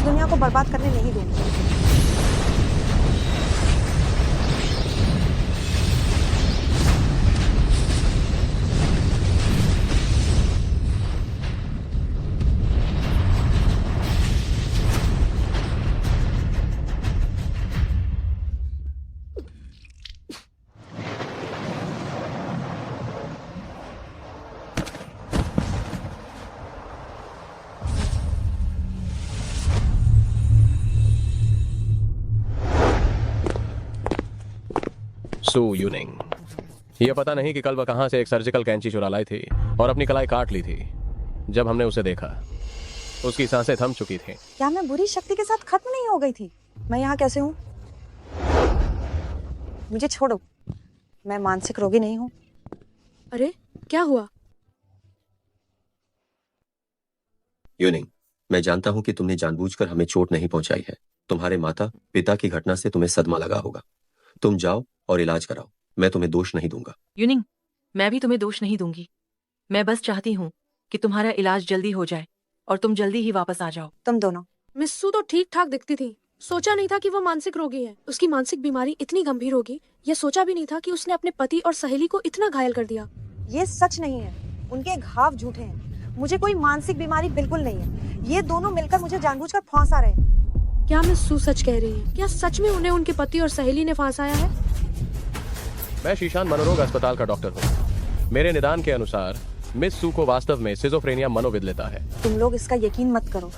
दुनिया को बर्बाद करने नहीं दूंगी। सू यूनिंग, ये पता नहीं कि कल वह कहां से एक सर्जिकल कैंची चुरा लाई थी और अपनी कलाई काट ली थी। जब हमने उसे देखा, उसकी सांसें थम चुकी थी। क्या मैं बुरी शक्ति के साथ खत्म नहीं हो गई थी? मैं यहाँ कैसे हूँ? मुझे छोड़ो, मैं मानसिक रोगी नहीं हूँ। अरे क्या हुआ? यूनिंग, मैं जानता हूं कि तुमने जानबूझकर हमें चोट नहीं पहुंचाई है। तुम्हारे माता पिता की घटना से तुम्हें सदमा लगा होगा। तुम जाओ और इलाज कराओ, मैं तुम्हें दोष नहीं दूंगा। यूनिंग, मैं भी तुम्हें दोष नहीं दूंगी। मैं बस चाहती हूँ कि तुम्हारा इलाज जल्दी हो जाए और तुम जल्दी ही वापस आ जाओ। तुम दोनों। मिस सू तो ठीक ठाक दिखती थी। सोचा नहीं था कि वो मानसिक रोगी है। उसकी मानसिक बीमारी इतनी गंभीर होगी, यह सोचा भी नहीं था कि उसने अपने पति और सहेली को इतना घायल कर दिया। ये सच नहीं है, उनके घाव झूठे हैं। मुझे कोई मानसिक बीमारी बिल्कुल नहीं है। ये दोनों मिलकर मुझे जानबूझकर फंसा रहे हैं। क्या मिस सू सच कह रही है? क्या सच में उन्हें उनके पति और सहेली ने फंसाया है? मैं शीशान मनोरोग अस्पताल का डॉक्टर हूँ। मेरे निदान के अनुसार मिस सू को वास्तव में सिजोफ्रेनिया मनोविद लेता है। तुम लोग इसका यकीन मत करो।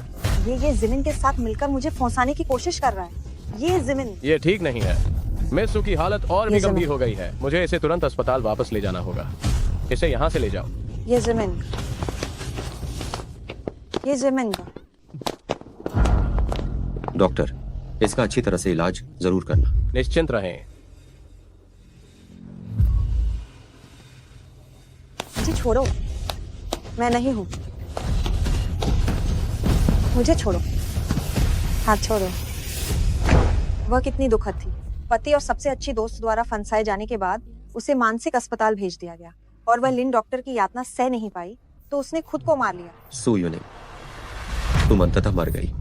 ये जिमिन के साथ मिलकर मुझे फंसाने की कोशिश कर रहा है। ये जिमिन। ये ठीक नहीं है। मिस सू की हालत और भी गंभीर हो गई है। मुझे इसे तुरंत अस्पताल वापस ले जाना होगा। इसे यहाँ से ले जाओ। ये जिमिन का। डॉक्टर, इसका अच्छी तरह से इलाज जरूर करना। निश्चिंत रहें। मुझे छोड़ो, मैं नहीं हूँ। मुझे छोड़ो, हाथ छोड़ो। वह कितनी दुखद थी। पति और सबसे अच्छी दोस्त द्वारा फंसाए जाने के बाद उसे मानसिक अस्पताल भेज दिया गया और वह लिन डॉक्टर की यातना सह नहीं पाई तो उसने खुद को मार लिया। सू यूनिंग, तुम अंततः मर गई।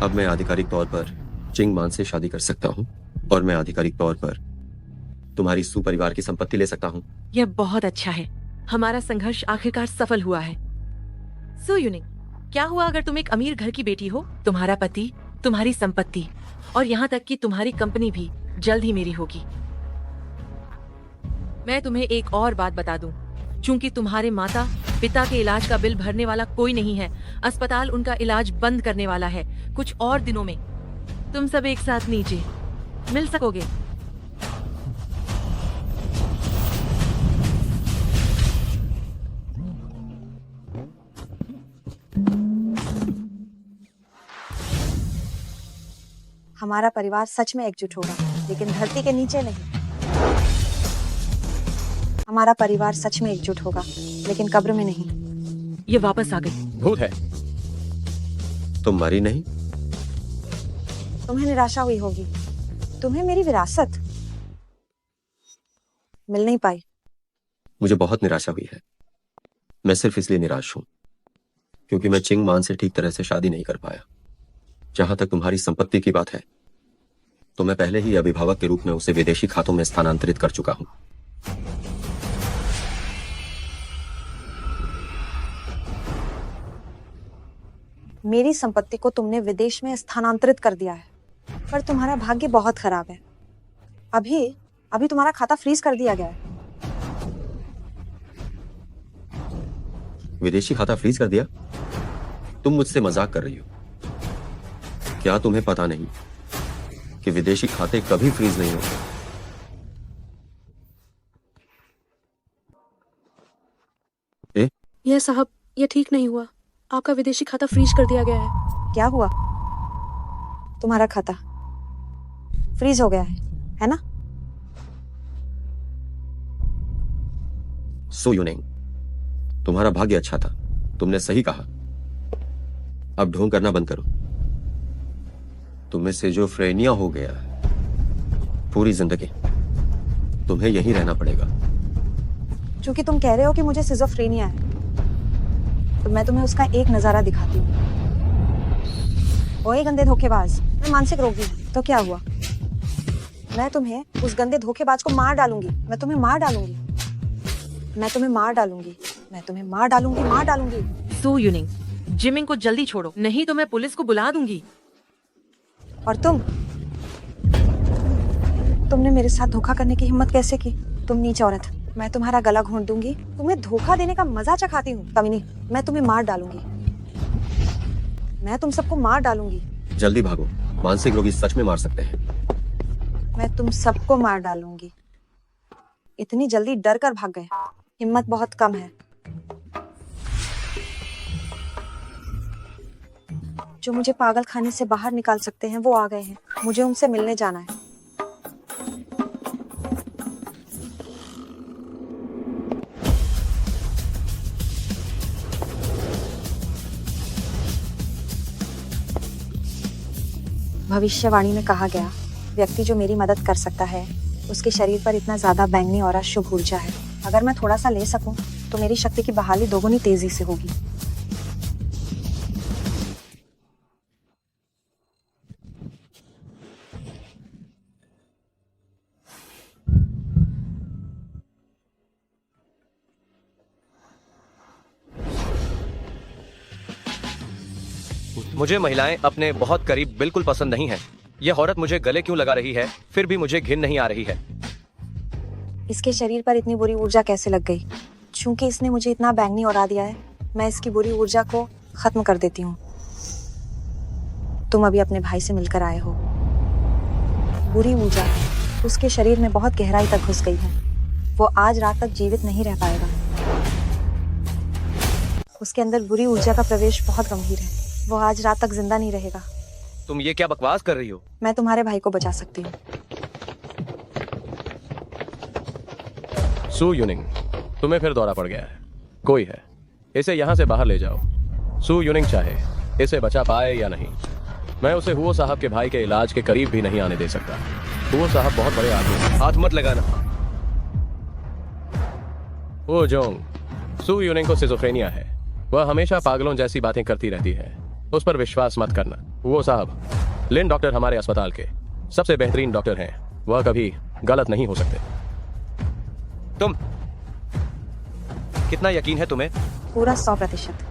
अब मैं आधिकारिक तौर पर चिंग मान से शादी कर सकता हूँ और मैं आधिकारिक तौर पर तुम्हारी सू परिवार की संपत्ति ले सकता हूँ। यह बहुत अच्छा है। हमारा संघर्ष आखिरकार सफल हुआ है। सू यूनिंग, क्या हुआ अगर तुम एक अमीर घर की बेटी हो? तुम्हारा पति, तुम्हारी संपत्ति और यहाँ तक कि तुम्हारी कंपनी भी जल्द ही मेरी होगी। मैं तुम्हें एक और बात बता दूं, चूंकि तुम्हारे माता पिता के इलाज का बिल भरने वाला कोई नहीं है, अस्पताल उनका इलाज बंद करने वाला है। कुछ और दिनों में तुम सब एक साथ नीचे मिल सकोगे। हमारा परिवार सच में एकजुट होगा, लेकिन धरती के नीचे नहीं। हमारा परिवार सच में एकजुट होगा, लेकिन कब्र में नहीं। ये वापस आ गई। भूत है। तुम मरी नहीं? तुम्हें निराशा हुई होगी। तुम्हें मेरी विरासत मिल नहीं पाई। मुझे बहुत निराशा हुई है। मैं सिर्फ इसलिए निराश हूँ क्योंकि मैं चिंग मान से ठीक तरह से शादी नहीं कर पाया। जहां तक तुम्हारी संपत्ति की बात है, तो मैं पहले ही अभिभावक के रूप में उसे विदेशी खातों में स्थानांतरित कर चुका हूं। मेरी संपत्ति को तुमने विदेश में स्थानांतरित कर दिया है, पर तुम्हारा भाग्य बहुत खराब है। अभी तुम्हारा खाता फ्रीज कर दिया गया है। विदेशी खाता फ्रीज कर दिया? तुम मुझसे मजाक कर रही हो? क्या तुम्हें पता नहीं कि विदेशी खाते कभी फ्रीज नहीं होते? यह साहब, यह ठीक नहीं हुआ। आपका विदेशी खाता फ्रीज कर दिया गया है। क्या हुआ? तुम्हारा खाता फ्रीज हो गया है ना? सो यूनिंग, तुम्हारा भाग्य अच्छा था। तुमने सही कहा। अब ढोंग करना बंद करो। तुम्हें सिजोफ्रेनिया हो गया है। पूरी जिंदगी तुम्हें यहीं रहना पड़ेगा। क्योंकि तुम कह रहे हो कि मुझे सिजोफ्रेनिया है। तो मैं तुम्हें उसका एक नजारा दिखाती हूँ। ओए गंदे धोखेबाज, मैं मानसिक रोगी हूँ, तो क्या हुआ? मैं तुम्हें उस गंदे धोखेबाज को मार डालूंगी। मैं तुम्हें मार डालूंगी। मैं तुम्हें मार डालूंगी। मैं तुम्हें मार डालूंगी, मार डालूंगी। सू यूनिंग, जिमिंग को जल्दी छोड़ो, नहीं तो मैं पुलिस को बुला दूंगी। और तुमने मेरे साथ धोखा करने की हिम्मत कैसे की? तुम नीच औरत, मैं तुम्हारा गला घोंट दूंगी। तुम्हें धोखा देने का मजा चखाती हूँ कमीनी। मैं तुम्हें मार डालूंगी। मैं तुम सबको मार डालूंगी। जल्दी भागो, मानसिक रोगी सच में मार सकते हैं। मैं तुम सबको मार डालूंगी। इतनी जल्दी डर कर भाग गए, हिम्मत बहुत कम है। जो मुझे पागल खाने से बाहर निकाल सकते हैं वो आ गए हैं। मुझे उनसे मिलने जाना है। भविष्यवाणी में कहा गया, व्यक्ति जो मेरी मदद कर सकता है उसके शरीर पर इतना ज्यादा बैंगनी और शुभ ऊर्जा है। अगर मैं थोड़ा सा ले सकूं तो मेरी शक्ति की बहाली दोगुनी तेजी से होगी। मुझे महिलाएं अपने बहुत करीब बिल्कुल पसंद नहीं है। यह औरत मुझे गले क्यों लगा रही है, फिर भी मुझे घिन नहीं आ रही है। इसके शरीर पर इतनी बुरी ऊर्जा कैसे लग गई? चूंकि इसने मुझे इतना बैंगनी उड़ा दिया है, मैं इसकी बुरी ऊर्जा को खत्म कर देती हूँ। तुम अभी अपने भाई से मिलकर आए हो। बुरी ऊर्जा उसके शरीर में बहुत गहराई तक घुस गई है। वो आज रात तक जीवित नहीं रह पाएगा। उसके अंदर बुरी ऊर्जा का प्रवेश बहुत गंभीर है। वो आज रात तक जिंदा नहीं रहेगा। तुम ये क्या बकवास कर रही हो? मैं तुम्हारे भाई को बचा सकती हूँ। सू यूनिंग, तुम्हें फिर दौरा पड़ गया है। कोई है, इसे यहाँ से बाहर ले जाओ। सू यूनिंग चाहे इसे बचा पाए या नहीं, मैं उसे हुओ साहब के भाई के इलाज के करीब भी नहीं आने दे सकता। हुओ साहब बहुत बड़े आदमी हैं। हाथ मत लगाना। वो जोंग, सू यूनिंग को सिजोफ्रेनिया है। वह हमेशा पागलों जैसी बातें करती रहती है। उस पर विश्वास मत करना। वो साहब लिन डॉक्टर हमारे अस्पताल के सबसे बेहतरीन डॉक्टर हैं। वह कभी गलत नहीं हो सकते। तुम कितना यकीन है तुम्हें? पूरा 100%।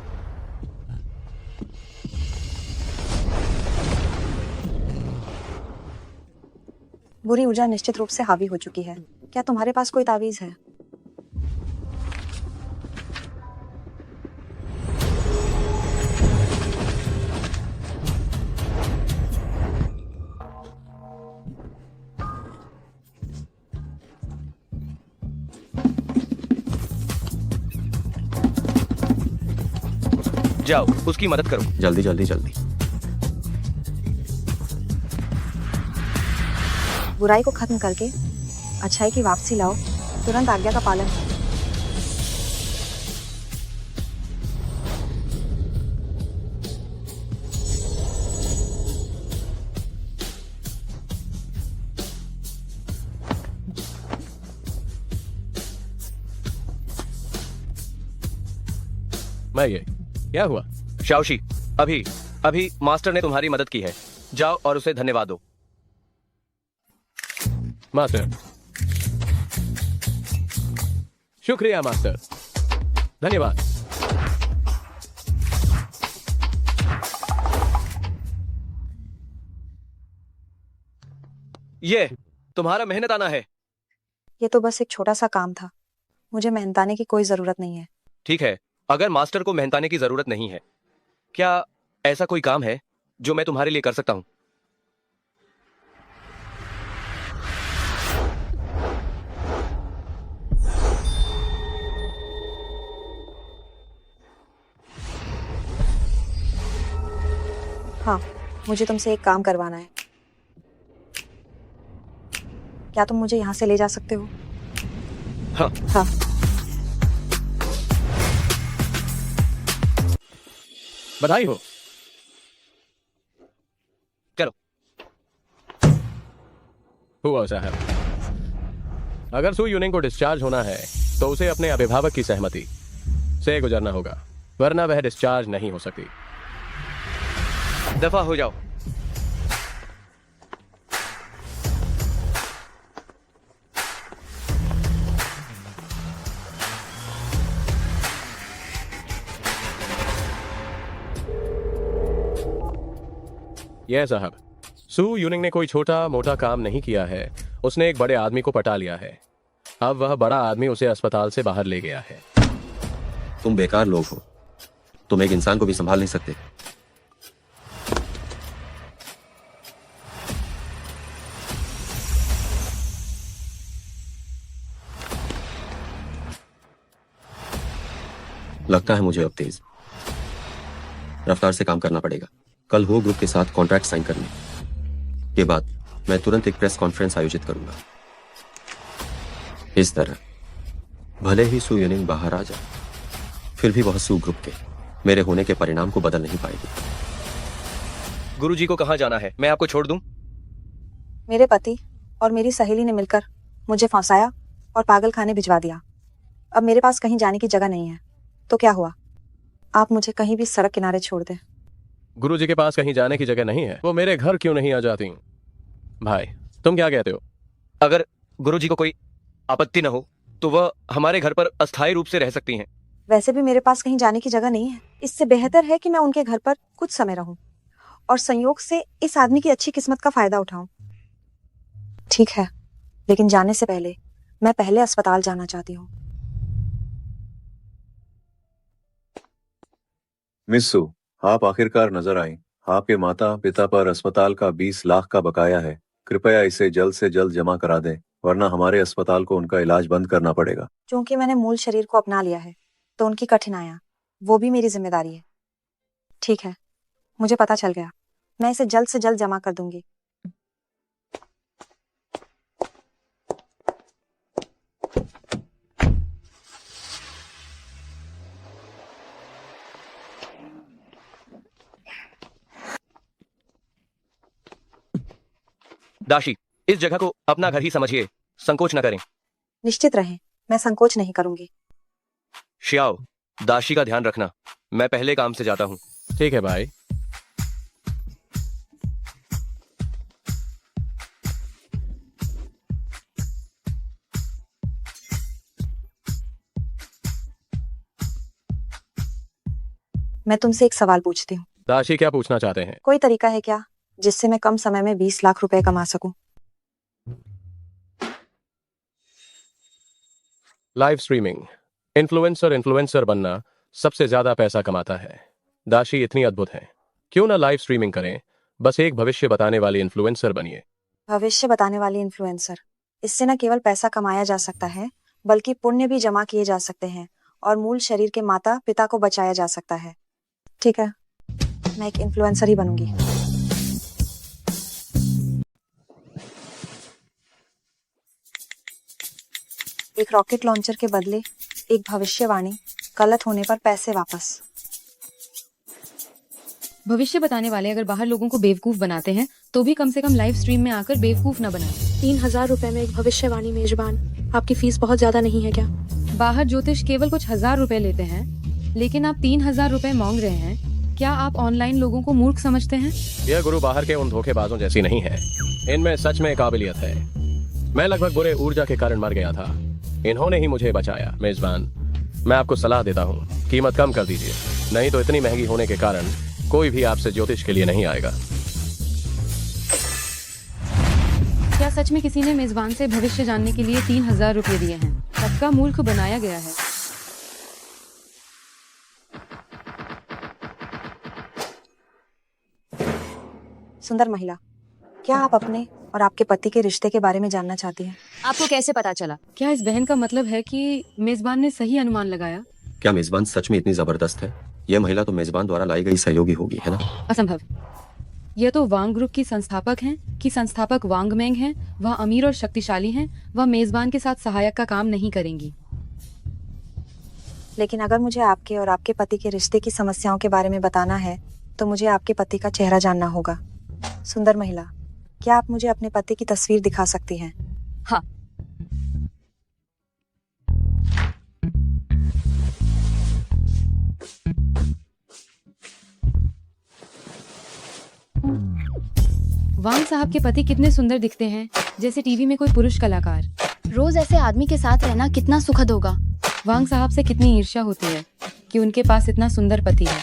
बुरी ऊर्जा निश्चित रूप से हावी हो चुकी है। क्या तुम्हारे पास कोई तावीज है? जाओ, उसकी मदद करो। जल्दी जल्दी जल्दी। बुराई को खत्म करके अच्छाई की वापसी लाओ। तुरंत आज्ञा का पालन करो। मैं ये क्या हुआ? शाओशी, अभी मास्टर ने तुम्हारी मदद की है। जाओ और उसे धन्यवाद दो। मास्टर, शुक्रिया मास्टर, धन्यवाद। ये तुम्हारा मेहनताना है। ये तो बस एक छोटा सा काम था। मुझे मेहनताने की कोई जरूरत नहीं है। ठीक है, अगर मास्टर को मेहनताने की जरूरत नहीं है, क्या ऐसा कोई काम है जो मैं तुम्हारे लिए कर सकता हूं? हाँ, मुझे तुमसे एक काम करवाना है। क्या तुम मुझे यहाँ से ले जा सकते हो? हाँ। हाँ। बधाई हो। चलो। हुआ साहब, अगर सू यूनिंग को डिस्चार्ज होना है तो उसे अपने अभिभावक की सहमति से गुजरना होगा। वरना वह डिस्चार्ज नहीं हो सकती। दफा हो जाओ। यह साहब, सू यूनिंग ने कोई छोटा मोटा काम नहीं किया है। उसने एक बड़े आदमी को पटा लिया है। अब वह बड़ा आदमी उसे अस्पताल से बाहर ले गया है। तुम बेकार लोग हो, तुम एक इंसान को भी संभाल नहीं सकते। लगता है मुझे अब तेज रफ्तार से काम करना पड़ेगा। कल हो ग्रुप के साथ कॉन्ट्रैक्ट साइन करने के बाद मैं तुरंत एक प्रेस कॉन्फ्रेंस आयोजित करूंगा। इस तरह भले ही सू यूनिंग बाहर आ जाए, फिर भी वह सू ग्रुप के मेरे होने के परिणाम को बदल नहीं पाएगी। गुरुजी को कहाँ जाना है? मैं आपको छोड़ दूं? मेरे पति और मेरी सहेली ने मिलकर मुझे फंसाया और पागल खाने भिजवा दिया। अब मेरे पास कहीं जाने की जगह नहीं है, तो क्या हुआ? आप मुझे कहीं भी सड़क किनारे छोड़ दें। गुरुजी के पास कहीं जाने की जगह नहीं है, वो मेरे घर क्यों नहीं आ जाती? भाई, तुम क्या कहते हो? अगर गुरुजी को कोई आपत्ति न हो तो वह हमारे घर पर अस्थायी रूप से रह सकती हैं। वैसे भी मेरे पास कहीं जाने की जगह नहीं है। इससे बेहतर है कि मैं उनके घर पर कुछ समय रहूं और संयोग से इस आदमी की अच्छी किस्मत का फायदा उठाऊं। ठीक है, लेकिन जाने से पहले मैं पहले अस्पताल जाना चाहती हूँ। मिस सू, आप आखिरकार नजर आई। आपके माता पिता पर अस्पताल का 20 लाख का बकाया है। कृपया इसे जल्द से जल्द जमा करा दें, वरना हमारे अस्पताल को उनका इलाज बंद करना पड़ेगा। क्योंकि मैंने मूल शरीर को अपना लिया है, तो उनकी कठिनाइयां वो भी मेरी जिम्मेदारी है। ठीक है, मुझे पता चल गया। मैं इसे जल्द से जल्द जमा कर दूंगी। दाशी, इस जगह को अपना घर ही समझिए, संकोच न करें। निश्चित रहें, मैं संकोच नहीं करूंगी। शियाओ, दाशी का ध्यान रखना। मैं पहले काम से जाता हूँ। ठीक है भाई। मैं तुमसे एक सवाल पूछती हूँ। दाशी, क्या पूछना चाहते हैं? कोई तरीका है क्या जिससे मैं कम समय में 20 लाख रुपए कमा सकूं? Live streaming. इन्फ्लुएंसर बनना सबसे ज्यादा पैसा कमाता है। दाशी इतनी अद्भुत है, क्यों ना लाइव स्ट्रीमिंग करें? बस एक भविष्य बताने वाली इन्फ्लुएंसर बनिए। भविष्य बताने वाली इन्फ्लुएंसर। इससे न केवल पैसा कमाया जा सकता है, बल्कि पुण्य भी जमा किए जा सकते हैं और मूल शरीर के माता पिता को बचाया जा सकता है। ठीक है, मैं एक इन्फ्लुएंसर ही बनूंगी। एक रॉकेट लॉन्चर के बदले एक भविष्यवाणी, गलत होने पर पैसे वापस। भविष्य बताने वाले अगर बाहर लोगों को बेवकूफ बनाते हैं तो भी कम से कम लाइव स्ट्रीम में आकर बेवकूफ न बनाएं। 3000 रुपए में एक भविष्यवाणी मेजबान। आपकी फीस बहुत ज्यादा नहीं है क्या? बाहर ज्योतिष केवल कुछ 1000 रुपए लेते हैं, लेकिन आप 3000 रुपए मांग रहे हैं। क्या आप ऑनलाइन लोगों को मूर्ख समझते हैं? यह गुरु बाहर के उन धोखेबाजों जैसी नहीं है। इनमें सच में काबिलियत है। मैं लगभग बुरे ऊर्जा के कारण मर गया था, इन्होंने ही मुझे बचाया। मेजबान, मैं आपको सलाह देता हूँ, कीमत कम कर दीजिए, नहीं तो इतनी महंगी होने के कारण कोई भी आपसे ज्योतिष के लिए नहीं आएगा। क्या सच में किसी ने मेजबान से भविष्य जानने के लिए 3000 रुपए दिए हैं? सबका मूर्ख बनाया गया है। सुंदर महिला, क्या आप अपने और आपके पति के रिश्ते के बारे में जानना चाहती हैं? आपको कैसे पता चला? क्या इस बहन का मतलब है कि मेजबान ने सही अनुमान लगाया? क्या मेजबान सच में इतनी जबरदस्त है? यह महिला तो मेजबान द्वारा लाई गई सहयोगी होगी, है ना? असंभव। यह तो वांग ग्रुप की संस्थापक हैं कि संस्थापक वांग मेंग हैं। वह अमीर और शक्तिशाली हैं। वह मेजबान के साथ सहायक का काम नहीं करेंगी। लेकिन अगर मुझे आपके और आपके पति के रिश्ते की समस्याओं के बारे में बताना है, तो मुझे आपके पति का चेहरा जानना होगा। सुंदर महिला, क्या आप मुझे अपने पति की तस्वीर दिखा सकती हैं? हाँ। वांग साहब के पति कितने सुंदर दिखते हैं, जैसे टीवी में कोई पुरुष कलाकार। रोज ऐसे आदमी के साथ रहना कितना सुखद होगा। वांग साहब से कितनी ईर्ष्या होती है कि उनके पास इतना सुंदर पति है।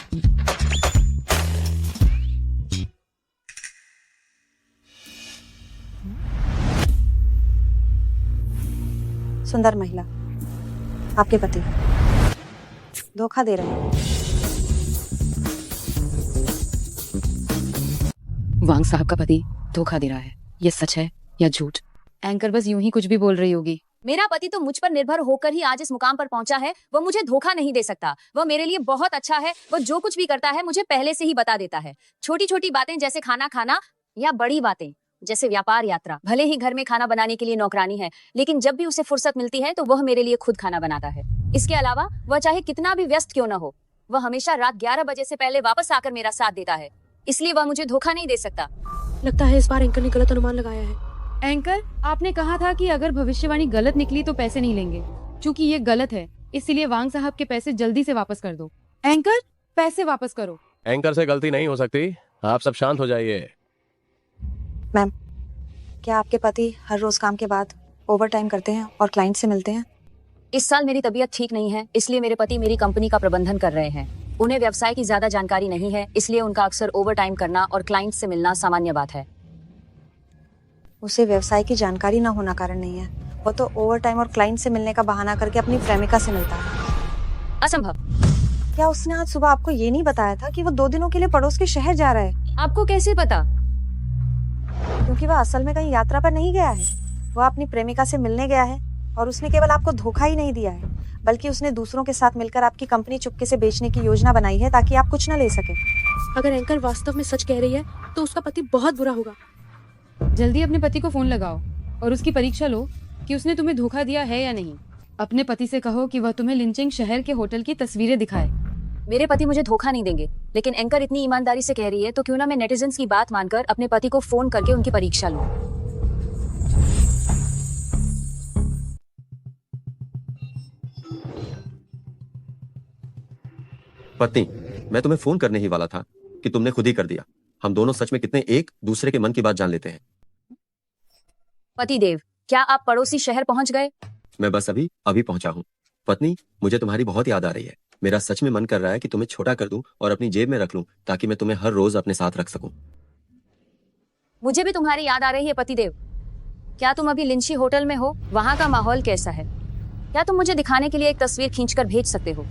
सुंदर महिला, आपके पति धोखा दे रहे हैं। वांग साहब का पति धोखा दे रहा है, ये सच है या झूठ? एंकर बस यूं ही कुछ भी बोल रही होगी। मेरा पति तो मुझ पर निर्भर होकर ही आज इस मुकाम पर पहुंचा है। वह मुझे धोखा नहीं दे सकता। वह मेरे लिए बहुत अच्छा है। वह जो कुछ भी करता है मुझे पहले से ही बता देता है। छोटी छोटी बातें जैसे खाना खाना या बड़ी बातें जैसे व्यापार यात्रा। भले ही घर में खाना बनाने के लिए नौकरानी है, लेकिन जब भी उसे फुर्सत मिलती है तो वह मेरे लिए खुद खाना बनाता है। इसके अलावा वह चाहे कितना भी व्यस्त क्यों न हो, वह हमेशा रात 11 बजे से पहले वापस आकर मेरा साथ देता है। इसलिए वह मुझे धोखा नहीं दे सकता। लगता है इस बार एंकर ने गलत अनुमान लगाया है। एंकर, आपने कहा था कि अगर भविष्यवाणी गलत निकली तो पैसे नहीं लेंगे। चूंकि ये गलत है, इसलिए वांग साहब के पैसे जल्दी से वापस कर दो। एंकर, पैसे वापस करो। एंकर से गलती नहीं हो सकती, आप सब शांत हो जाइए। मैम, क्या आपके पति हर रोज काम के बाद ओवर टाइम करते हैं और क्लाइंट से मिलते हैं? इस साल मेरी तबीयत ठीक नहीं है, इसलिए मेरे पति मेरी कंपनी का प्रबंधन कर रहे हैं। उन्हें व्यवसाय की ज्यादा जानकारी नहीं है, इसलिए उनका अक्सर ओवर टाइम करना और क्लाइंट से मिलना सामान्य बात है। उसे व्यवसाय की जानकारी न होना कारण नहीं है, वो तो ओवर टाइम और क्लाइंट से मिलने का बहाना करके अपनी प्रेमिका से मिलता है। असंभव। क्या उसने आज सुबह आपको ये नहीं बताया था कि वो 2 दिनों के लिए पड़ोस के शहर जा रहा है? आपको कैसे पता? क्योंकि वह असल में कहीं यात्रा पर नहीं गया है, वह अपनी प्रेमिका से मिलने गया है। और उसने केवल आपको धोखा ही नहीं दिया है, बल्कि उसने दूसरों के साथ मिलकर आपकी कंपनी चुपके से बेचने की योजना बनाई है ताकि आप कुछ न ले सके। अगर एंकर वास्तव में सच कह रही है तो उसका पति बहुत बुरा होगा। जल्दी अपने पति को फोन लगाओ और उसकी परीक्षा लो कि उसने तुम्हें धोखा दिया है या नहीं। अपने पति से कहो कि वह तुम्हें लिंचिंग शहर के होटल की तस्वीरें दिखाए। मेरे पति मुझे धोखा नहीं देंगे, लेकिन एंकर इतनी ईमानदारी से कह रही है तो क्यों ना मैं नेटिजन्स की बात मानकर अपने पति को फोन करके उनकी परीक्षा लूं। पत्नी, मैं तुम्हें फोन करने ही वाला था कि तुमने खुद ही कर दिया। हम दोनों सच में कितने एक दूसरे के मन की बात जान लेते हैं। पति देव, क्या आप पड़ोसी शहर पहुंच गए? मैं बस अभी पहुंचा हूँ। पत्नी, मुझे तुम्हारी बहुत याद आ रही है। मेरा सच में मन कर रहा है कि तुम्हें छोटा कर दूं और अपनी जेब में रख लूं ताकि मैं तुम्हें हर रोज अपने साथ रख सकूं। मुझे भी तुम्हारी याद आ रही है पति देव। क्या तुम अभी लिंची होटल में हो? वहाँ का माहौल कैसा है? क्या तुम मुझे दिखाने के लिए एक तस्वीर खींचकर भेज सकते हो?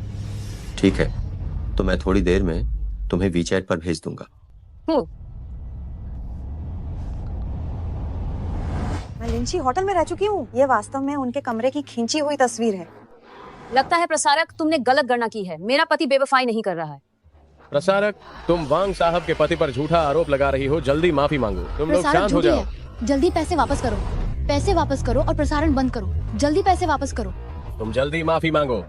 ठीक है, तो मैं थोड़ी देर में तुम्हें वीचैट पर भेज दूंगा। मैं लिंची होटल में रह चुकी हूँ। ये वास्तव में उनके कमरे की खींची हुई तस्वीर है। लगता है प्रसारक, तुमने गलत गणना की है। मेरा पति बेवफाई नहीं कर रहा है। प्रसारक, तुम वांग साहब के पति पर झूठा आरोप लगा रही हो। जल्दी माफी मांगो। तुम लोग शांत हो जाओ। जल्दी पैसे वापस करो। पैसे वापस करो और प्रसारण बंद करो। जल्दी पैसे वापस करो। तुम जल्दी माफी मांगो।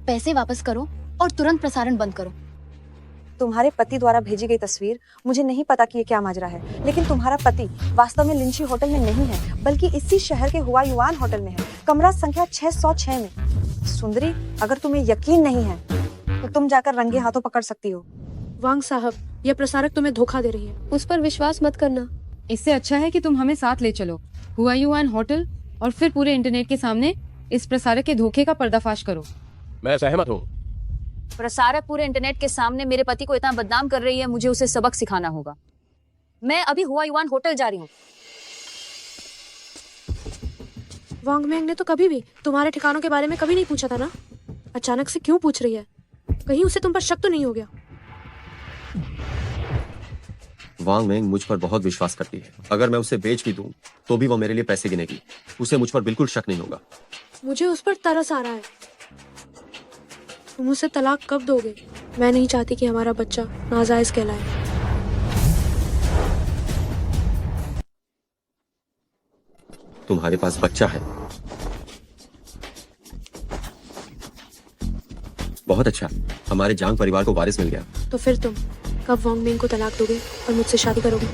पैसे वापस करो और तुरंत प्रसारण बंद करो। तुम्हारे पति द्वारा भेजी गई तस्वीर, मुझे नहीं पता कि ये क्या माजरा है, लेकिन तुम्हारा पति वास्तव में लिंची होटल में नहीं है, बल्कि इसी शहर के हुआ युआन होटल में है, कमरा संख्या 606 में। सुंदरी, अगर तुम्हें यकीन नहीं है तो तुम जाकर रंगे हाथों पकड़ सकती हो। वांग साहब, यह प्रसारक तुम्हें धोखा दे रही है। उस पर विश्वास मत करना। इससे अच्छा है कि तुम हमें साथ ले चलो हुआ युआन होटल और फिर पूरे इंटरनेट के सामने इस प्रसारक के धोखे का पर्दाफाश करो। मैं सहमत हूँ। प्रसारक पूरे इंटरनेट के सामने मेरे पति को इतना बदनाम कर रही है, मुझे उसे सबक सिखाना होगा। मैं अभी हुआ युआन होटल जा रही हूँ। वांग मैंग ने तो कभी भी तुम्हारे ठिकानों के बारे में कभी नहीं पूछा था ना। अचानक से क्यों पूछ रही है? कहीं उसे तुम पर शक तो नहीं हो गया? वांग मेंग मुझ पर बहुत विश्वास करती है। अगर मैं उसे बेच भी दूं तो भी वो मेरे लिए पैसे गिनेगी। उसे मुझ पर बिल्कुल शक नहीं होगा। मुझे उस पर तरस आ रहा है। तुम उसे तलाक कब दोगे? मैं नहीं चाहती कि हमारा बच्चा नाजायज कहलाए। तुम्हारे पास बच्चा है? बहुत अच्छा, हमारे जांग परिवार को वारिस मिल गया। तो फिर तुम कब वांग मेंग को तलाक दोगे और मुझसे शादी करोगे?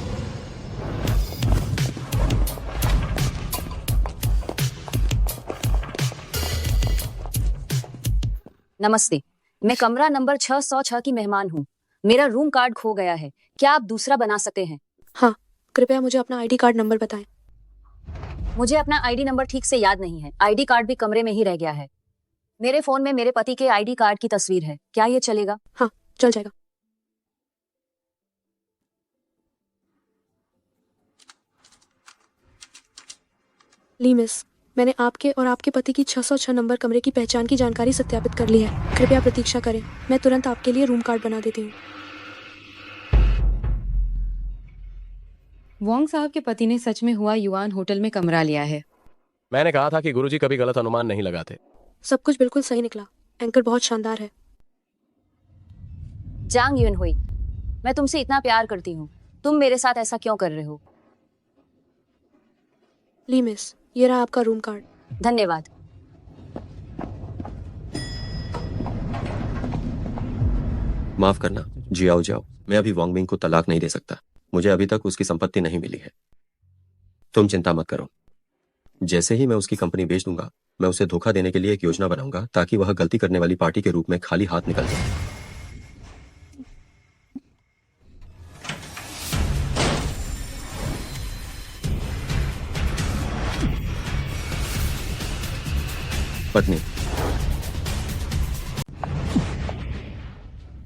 नमस्ते, मैं कमरा नंबर 606 की मेहमान हूँ। मेरा रूम कार्ड खो गया है। क्या आप दूसरा बना सकते हैं? हाँ, कृपया मुझे अपना आईडी कार्ड नंबर बताएं। मुझे अपना आईडी नंबर ठीक से याद नहीं है। आईडी कार्ड भी कमरे में ही रह गया है। मेरे फोन में मेरे पति के आईडी कार्ड की तस्वीर है। क्या ये चलेगा? हाँ, चल जाएगा। ली मिस, मैंने आपके और आपके पति की 606 नंबर कमरे की पहचान की जानकारी सत्यापित कर ली है। कृपया प्रतीक्षा करें, मैं तुरंत आपके लिए रूम कार्ड बना देती हूँ। वोंग साहब के पति ने सच में हुआ युआन होटल में कमरा लिया है। मैंने कहा था कि गुरुजी कभी गलत अनुमान नहीं लगाते। सब कुछ बिल्कुल सही निकला। एंकर बहुत शानदार है। जांग यून हुई, मैं तुमसे इतना प्यार करती हूँ, तुम मेरे साथ ऐसा क्यों कर रहे हो? ली मिस, ये रहा आपका रूम कार्ड। धन्यवाद। माफ करना, जी आओ जाओ। मैं अभी वांग मिंग को तलाक नहीं दे सकता। मुझे अभी तक उसकी संपत्ति नहीं मिली है। तुम चिंता मत करो। जैसे ही मैं उसकी कंपनी बेच दूंगा, मैं उसे धोखा देने के लिए एक योजना बनाऊंगा ताकि वह गलती करने वाली पार्टी के रूप में खाली हाथ निकल जाए। पत्नी,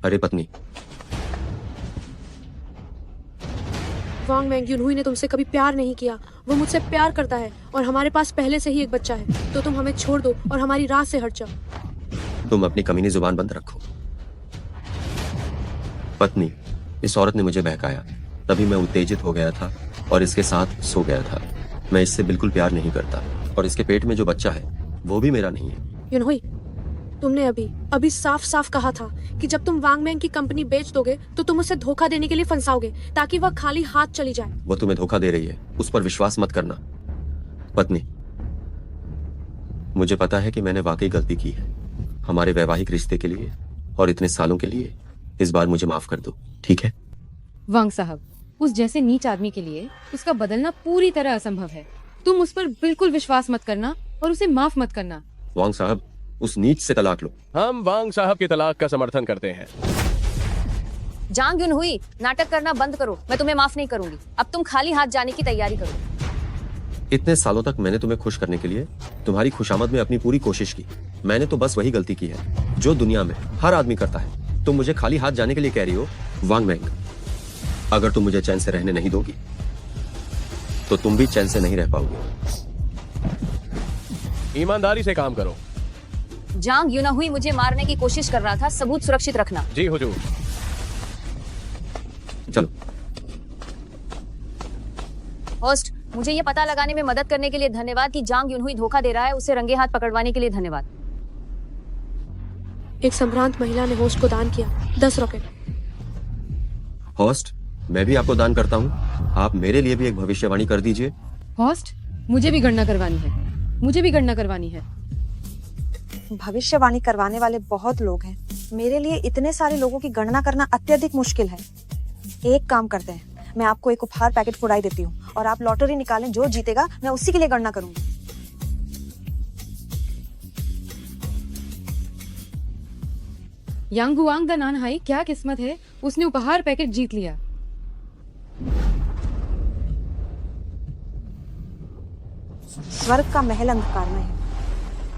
अरे पत्नी, वांग मैंग यूनहुई ने तुमसे कभी प्यार नहीं किया। वो मुझसे प्यार करता है और हमारे पास पहले से ही एक बच्चा है। तो तुम हमें छोड़ दो और हमारी राह से हट जाओ। तुम अपनी कमीनी जुबान बंद रखो। पत्नी, इस औरत ने मुझे बहकाया, तभी मैं उत्तेजित हो गया था और इसके साथ सो गया था। मैं इससे बिल्कुल प्यार नहीं करता और इसके पेट में जो बच्चा है वो भी मेरा नहीं है। यूनहुई, तुमने अभी साफ साफ कहा था कि जब तुम वांग मैंग की कंपनी बेच दोगे तो तुम उसे धोखा देने के लिए फंसाओगे ताकि वह खाली हाथ चली जाए। वो तुम्हें धोखा दे रही है, उस पर विश्वास मत करना। पत्नी, मुझे पता है कि मैंने वाकई गलती की है। हमारे वैवाहिक रिश्ते के लिए और इतने सालों के लिए इस बार मुझे माफ कर दो, ठीक है? वांग साहब, उस जैसे नीच आदमी के लिए उसका बदलना पूरी तरह असंभव है। तुम उस पर बिल्कुल विश्वास मत करना और उसे माफ मत करना। वांग साहब, उस नीच से तलाक लो। हम वांग साहब की तलाक का समर्थन करते हैं। जांग यून हुई, नाटक करना बंद करो। मैं तुम्हें माफ नहीं करूंगी। अब तुम खाली हाथ जाने की तैयारी करो। इतने सालों तक मैंने तुम्हें खुश करने के लिए तुम्हारी खुशामद में अपनी पूरी कोशिश की। मैंने तो बस वही गलती की है जो दुनिया में हर आदमी करता है। तुम मुझे खाली हाथ जाने के लिए कह रही हो? वांग मैंग, अगर तुम मुझे चैन से रहने नहीं दोगी तो तुम भी चैन से नहीं रह पाओगे। ईमानदारी से काम करो। जांग यूना हुई मुझे मारने की कोशिश कर रहा था। सबूत सुरक्षित रखना। जी हुजूर। चलो। होस्ट, मुझे ये पता लगाने में मदद करने के लिए धन्यवाद कि जांग यून हुई धोखा दे रहा है। उसे रंगे हाथ पकड़वाने के लिए धन्यवाद। एक संभ्रांत महिला ने होस्ट को दान किया 10 रॉकेट। होस्ट, मैं भी आपको दान करता हूँ। आप मेरे लिए भी एक भविष्यवाणी कर दीजिए। होस्ट, मुझे भी गणना करवानी है। मुझे भी गणना करवानी है। भविष्यवाणी करवाने वाले बहुत लोग हैं। मेरे लिए इतने सारे लोगों की गणना करना अत्यधिक मुश्किल है। एक काम करते हैं, मैं आपको एक उपहार पैकेट फुराई देती हूँ और आप लॉटरी निकालें। जो जीतेगा मैं उसी के लिए गणना करूंगी। यांग गुआंग द नानहाई, क्या किस्मत है, उसने उपहार पैकेट जीत लिया। स्वर्ग का महल अंधकारमय है।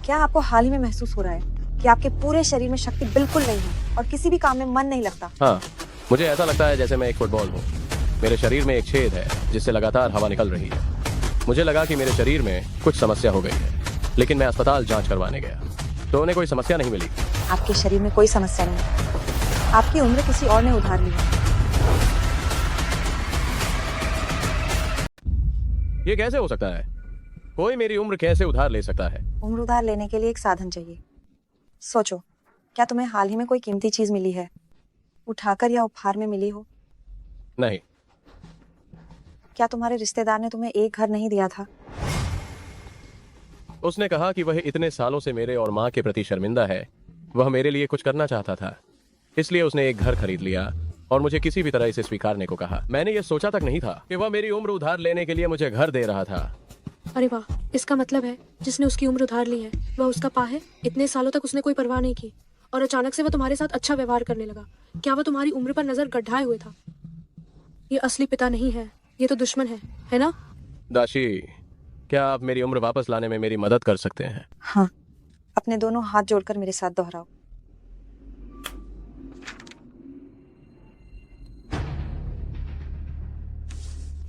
क्या आपको हाल ही में महसूस हो रहा है कि आपके पूरे शरीर में शक्ति बिल्कुल नहीं है और किसी भी काम में मन नहीं लगता? हाँ, मुझे ऐसा लगता है जैसे मैं एक फुटबॉल हूँ। मेरे शरीर में एक छेद है जिससे लगातार हवा निकल रही है। मुझे लगा कि मेरे शरीर में कुछ समस्या हो गई है, लेकिन मैं अस्पताल जांच करवाने गया तो उन्हें कोई समस्या नहीं मिली। आपके शरीर में कोई समस्या नहीं। आपकी उम्र किसी और ने उधार ली है। ये कैसे हो सकता है? कोई मेरी उम्र कैसे उधार ले सकता है? उम्र उधार लेने के लिए एक साधन चाहिए। सोचो, क्या तुम्हें हाल ही में कोई कीमती चीज मिली है? उठाकर या उपहार में मिली हो? नहीं। क्या तुम्हारे रिश्तेदार ने तुम्हें एक घर नहीं दिया था? उसने कहा कि वह इतने सालों से मेरे और माँ के प्रति शर्मिंदा है। वह मेरे लिए कुछ करना चाहता था, इसलिए उसने एक घर खरीद लिया और मुझे किसी भी तरह इसे स्वीकारने को कहा। मैंने ये सोचा तक नहीं था कि वह मेरी उम्र उधार लेने के लिए मुझे घर दे रहा था। अरे वाह, इसका मतलब है जिसने उसकी उम्र उधार ली है वह उसका पा है। इतने सालों तक उसने कोई परवाह नहीं की और अचानक से वह तुम्हारे साथ अच्छा व्यवहार करने लगा। क्या वह तुम्हारी उम्र पर नजर गड्ढाए हुए था? ये असली पिता नहीं है, ये तो दुश्मन है ना? दाशी, क्या आप मेरी उम्र वापस लाने में मेरी मदद कर सकते हैं? हाँ, अपने दोनों हाथ जोड़कर मेरे साथ दोहराओ।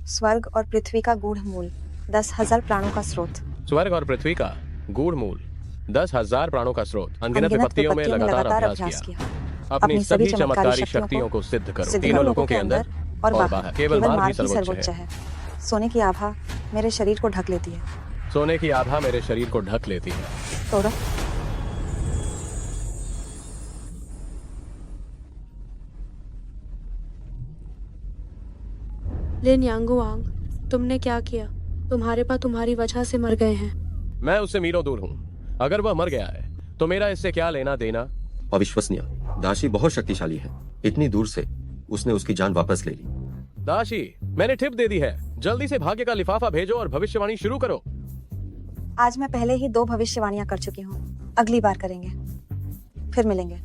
स्वर्ग और पृथ्वी का गूढ़ मूल, 10,000 प्राणों का स्रोत। स्वर्ग और पृथ्वी का गूढ़ मूल, 10,000 प्राणों का स्रोत, अनगिनत विपत्तियों में लगातार अभ्यास किया। अपनी सभी चमत्कारी शक्तियों को सिद्ध करो, तीनों लोगों के अंदर और बाहर। केवल मार्ग ही सर्वोच्च है। सोने की आभा मेरे शरीर को ढक लेती है। सोने की आभा मेरे शरीर को ढक लेती है। तोड़ो। लिन यांगुआंग, तुमने क्या किया? तुम्हारे पास तुम्हारी वजह से मर गए हैं। मैं उससे मीलों दूर हूँ। अगर वह मर गया है तो मेरा इससे क्या लेना देना? अविश्वसनीय। दाशी बहुत शक्तिशाली है। इतनी दूर से उसने उसकी जान वापस ले ली। दाशी, मैंने टिप दे दी है। जल्दी से भाग्य का लिफाफा भेजो और भविष्यवाणी शुरू करो। आज मैं पहले ही 2 भविष्यवाणियां कर चुकी हूँ। अगली बार करेंगे, फिर मिलेंगे।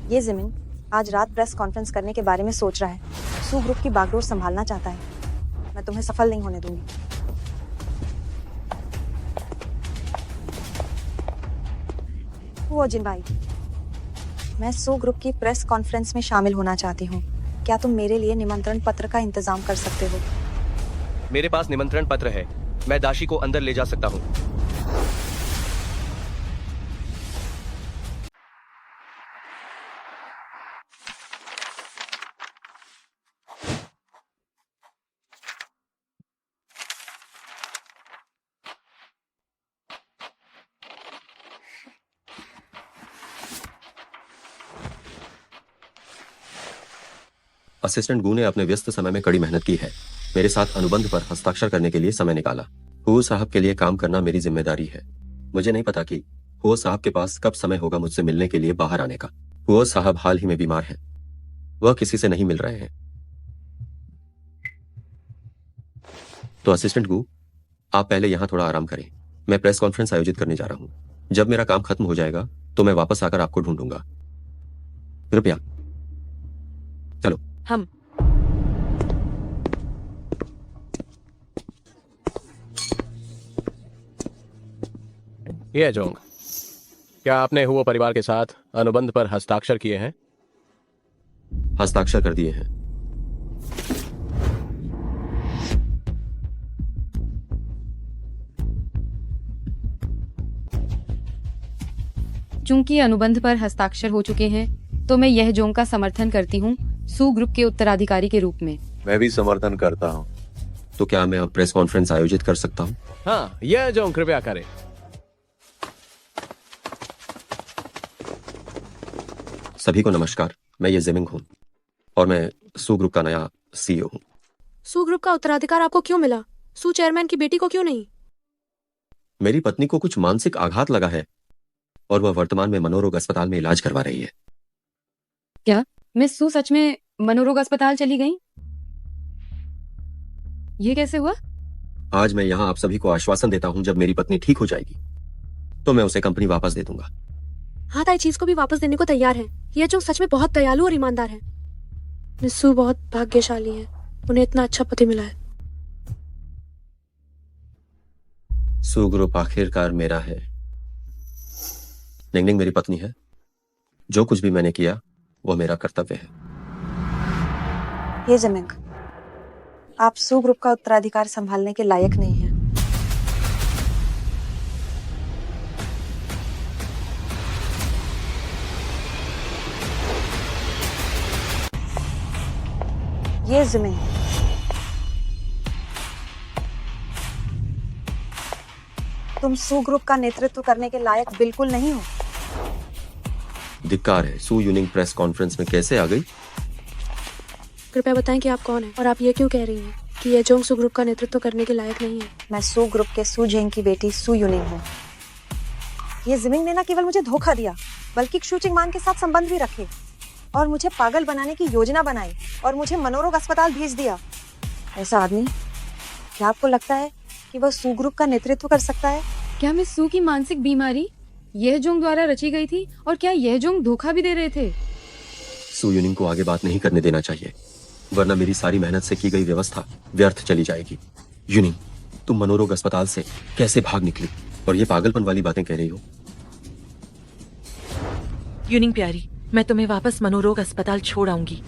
ये जिमिन आज रात प्रेस कॉन्फ्रेंस करने के बारे में सोच रहा है। सू ग्रुप की बागडोर संभालना चाहता है। मैं तुम्हें सफल नहीं होने दूंगी। वो जिन भाई, मैं सू ग्रुप की प्रेस कॉन्फ्रेंस में शामिल होना चाहती हूँ। क्या तुम मेरे लिए निमंत्रण पत्र का इंतजाम कर सकते हो? मेरे पास निमंत्रण पत्र है। मैं दाशी को अंदर ले जा सकता हूँ। असिस्टेंट गू ने अपने व्यस्त समय में कड़ी मेहनत की है। मेरे साथ अनुबंध पर हस्ताक्षर करने के लिए समय निकाला। हुओ साहब के लिए काम करना मेरी जिम्मेदारी है। मुझे नहीं पता कि हुओ साहब के पास कब समय होगा मुझसे मिलने के लिए बाहर आने का। हुओ साहब हाल ही में बीमार हैं। वह किसी से नहीं मिल रहे हैं। तो असिस्टेंट गू, आप पहले यहाँ थोड़ा आराम करें। मैं प्रेस कॉन्फ्रेंस आयोजित करने जा रहा हूँ। जब मेरा काम खत्म हो जाएगा तो मैं वापस आकर आपको ढूंढूंगा। कृपया चलो। हम ये जोंग, क्या आपने हुओ परिवार के साथ अनुबंध पर हस्ताक्षर किए हैं? हस्ताक्षर कर दिए हैं। चूंकि अनुबंध पर हस्ताक्षर हो चुके हैं तो मैं यह जोंग का समर्थन करती हूँ सू ग्रुप के उत्तराधिकारी के रूप में। मैं भी समर्थन करता हूँ। तो क्या मैं अब प्रेस कॉन्फ्रेंस आयोजित कर सकता हूँ? हाँ, यह जोंग कृपया करें। सभी को नमस्कार। मैं ये जिमिंग हूँ और मैं सू ग्रुप का नया सीईओ हूँ। सू ग्रुप का उत्तराधिकार आपको क्यों मिला? सू चेयरमैन की बेटी को क्यों नहीं? मेरी पत्नी को कुछ मानसिक आघात लगा है और वह वर्तमान में मनोरोग अस्पताल में इलाज करवा रही है। क्या मिस सू सच में मनोरोग अस्पताल चली गई? ये कैसे हुआ? आज मैं यहाँ आप सभी को आश्वासन देता हूँ, जब मेरी पत्नी ठीक हो जाएगी तो मैं उसे कंपनी वापस दे दूंगा। हाँ, ताई चीज को भी वापस देने को तैयार है। ये जो सच में बहुत दयालु और ईमानदार है। मिस सू बहुत भाग्यशाली है, उन्हें इतना अच्छा पति मिला है। सू ग्रुप आखिरकार मेरा है। निंगनिंग मेरी पत्नी है। जो कुछ भी मैंने किया वो मेरा कर्तव्य है। ये जिमिंग, आप सू ग्रुप का उत्तराधिकार संभालने के लायक नहीं हैं। ये जिमिंग, तुम सू ग्रुप का नेतृत्व करने के लायक बिल्कुल नहीं हो। धिक्कार है। सू यूनिंग प्रेस कॉन्फ्रेंस में कैसे आ गई? कृपया बताएं कि आप कौन हैं और आप ये क्यों कह रही हैं कि ये जोंग सू ग्रुप का नेतृत्व करने के लायक नहीं है। मैं सू ग्रुप के सू जेंग की बेटी सू यूनिंग हूँ। ये जिमिंग ने न केवल मुझे धोखा दिया बल्कि शू चिंगमान के साथ संबंध भी रखे। और मुझे पागल बनाने की योजना बनाई और मुझे मनोरोग अस्पताल भेज दिया। ऐसा आदमी, क्या आपको लगता है कि वह सू ग्रुप का नेतृत्व कर सकता है? क्या मिस सू की मानसिक बीमारी येहजोंग द्वारा रची गई थी, और क्या येहजोंग धोखा भी दे रहे थे? सू यूनिंग को आगे बात नहीं करने देना चाहिए, वरना मेरी सारी मेहनत से की गई व्यवस्था व्यर्थ चली जाएगी। यूनिंग, तुम मनोरोग अस्पताल से कैसे भाग निकली और ये पागलपन वाली बातें कह रही हो? यूनिंग प्यारी, मैं तुम्हें वापस मनोरोग अस्पताल छोड़ आऊंगी।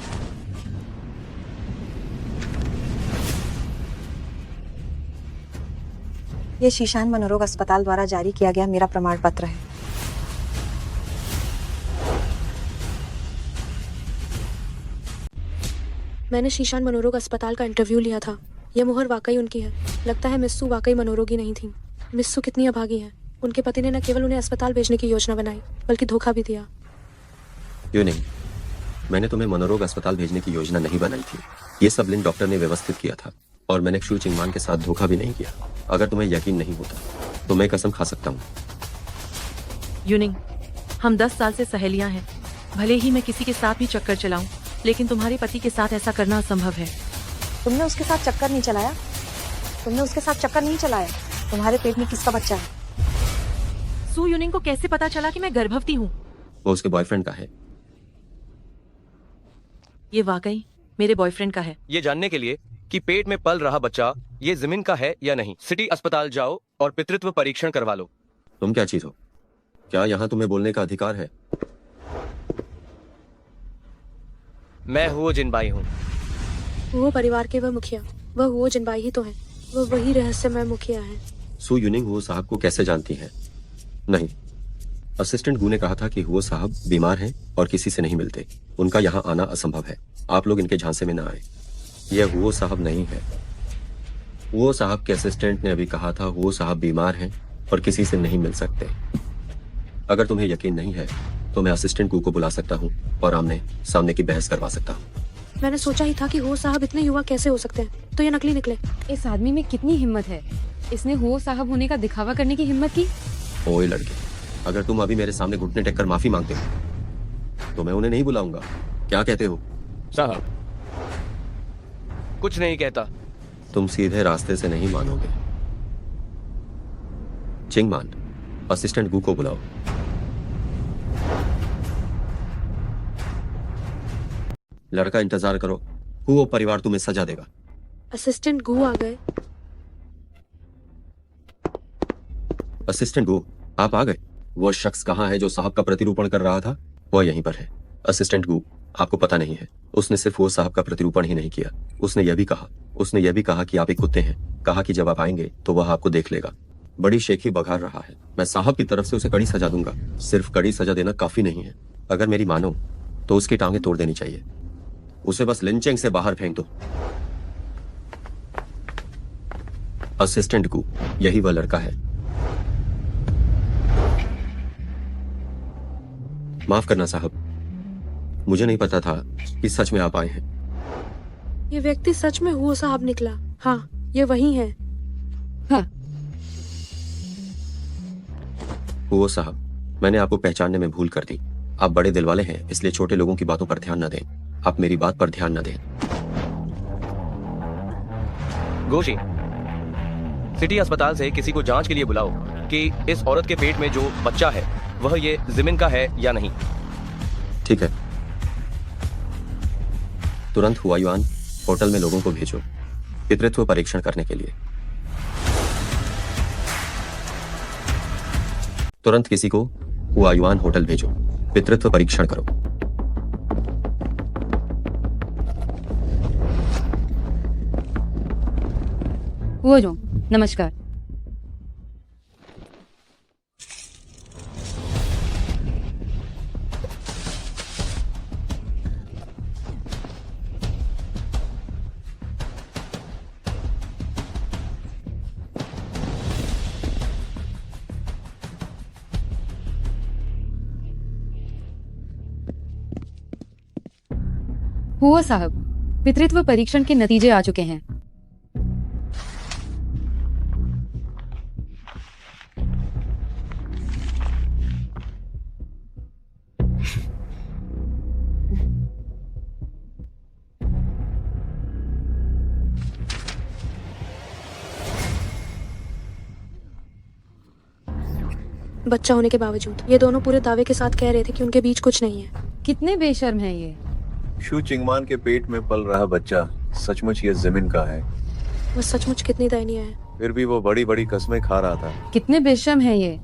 ये शीशान मनोरोग अस्पताल द्वारा जारी किया गया मेरा प्रमाण पत्र है। मैंने शीशान मनोरोग अस्पताल का इंटरव्यू लिया था। यह मुहर वाकई उनकी है। लगता है मिस्सू वाकई मनोरोगी नहीं थी। मिस्सू कितनी अभागी है। उनके पति ने न केवल उन्हें अस्पताल भेजने की योजना बनाई, बल्कि धोखा भी दिया। यूनिंग, मैंने तुम्हें मनोरोग अस्पताल भेजने की योजना नहीं बनाई थी। ये सब लिन डॉक्टर ने व्यवस्थित किया था, और मैंने शू चिंगमान के साथ धोखा भी नहीं किया। अगर तुम्हें यकीन नहीं होता तो मैं कसम खा सकता हूँ। यूनिंग, हम 10 साल से सहेलियां हैं। भले ही मैं किसी के साथ भी चक्कर चलाऊं, लेकिन तुम्हारे पति के साथ ऐसा करना असंभव है। तुमने उसके साथ चक्कर नहीं चलाया? तुमने उसके साथ चक्कर नहीं चलाया? तुम्हारे पेट में किसका बच्चा है? सू यूनिंग को कैसे पता चला कि मैं गर्भवती हूँ? वो उसके बॉयफ्रेंड का है। ये वाकई मेरे बॉयफ्रेंड का है। ये जानने के लिए कि पेट में पल रहा बच्चा ये जिमिन का है या नहीं, सिटी अस्पताल जाओ और पितृत्व परीक्षण करवा लो। तुम क्या चीज हो? क्या यहाँ तुम्हें बोलने का अधिकार है? मैं हुओ जिनबाई हूँ। वो परिवार के वह मुखिया, वह हुओ जिनबाई ही तो है। वह वही रहस्यमय मुखिया है। सू यूनिंग हुओ साहब को कैसे जानती हैं? नहीं, असिस्टेंट गू ने कहा था कि हुओ साहब बीमार हैं और किसी से नहीं मिलते। उनका यहाँ आना असंभव है। आप लोग इनके झांसे में ना आए। यह हुओ साहब नहीं है। हुओ साहब के असिस्टेंट ने अभी कहा था हुओ साहब बीमार हैं और किसी से नहीं मिल सकते। अगर तुम्हें यकीन नहीं है तो मैं असिस्टेंट गू को बुला सकता हूँ और आमने सामने की बहस करवा सकता हूँ। मैंने सोचा ही था कि हुओ साहब इतने युवा कैसे हो सकते हैं, तो ये नकली निकले। इस आदमी में कितनी हिम्मत है। इसने हुओ साहब होने का दिखावा करने की हिम्मत की। ओए लड़के, अगर तुम अभी मेरे सामने घुटने टेक कर माफी मांगते हो तो मैं उन्हें नहीं बुलाऊंगा। क्या कहते हो? साहब, कुछ नहीं कहता। तुम सीधे रास्ते से नहीं मानोगे। चिंगमान, असिस्टेंट गू को बुलाओ। लड़का, इंतजार करो। वो परिवार तुम्हें सजा देगा। असिस्टेंट गू आ गए। असिस्टेंट गू, आप आ गए। वो शख्स कहाँ है जो साहब का प्रतिरूपण कर रहा था? वह यहीं पर है। असिस्टेंट गू, आपको पता नहीं है, उसने सिर्फ वो साहब का प्रतिरूपण ही नहीं किया, उसने यह भी कहा कि आप एक कुत्ते हैं। कहा कि जब आप आएंगे तो वह आपको देख लेगा। बड़ी शेखी बघार रहा है। मैं साहब की तरफ से उसे कड़ी सजा दूंगा। सिर्फ कड़ी सजा देना काफी नहीं है। अगर मेरी मानो तो उसकी टांगें तोड़ देनी चाहिए। उसे बस लिंचिंग से बाहर फेंक दो। असिस्टेंट गू, यही वह लड़का है। माफ करना साहब, मुझे नहीं पता था कि सच में आप आए हैं। ये व्यक्ति सच में हुओ साहब निकला। हाँ, ये वही है। हाँ, वो साहब, मैंने आपको पहचानने में भूल कर दी। आप बड़े दिल वाले हैं, इसलिए छोटे लोगों की बातों पर ध्यान न दें। आप मेरी बात पर ध्यान न दें। गोशी, सिटी अस्पताल से किसी को जांच के लिए बुलाओ कि इस औरत के पेट में जो बच्चा है वह ये जिमिन का है या नहीं। ठीक है। तुरंत हुआयुआन होटल में लोगों को भेजो पितृत्व परीक्षण करने के लिए। तुरंत किसी को हुआयुआन होटल भेजो, पितृत्व परीक्षण करो। हुओ जोंग, नमस्कार। हुआ साहब, पितृत्व परीक्षण के नतीजे आ चुके हैं। बच्चा होने के बावजूद ये दोनों पूरे दावे के साथ कह रहे थे कि उनके बीच कुछ नहीं है। कितने बेशर्म है ये। शू चिंगमान के पेट में पल रहा बच्चा सचमुच ये जिमिन का है। वो सचमुच कितनी दयनीय है। फिर भी वो बड़ी बड़ी कस्में खा रहा था। कितने बेशर्म है ये।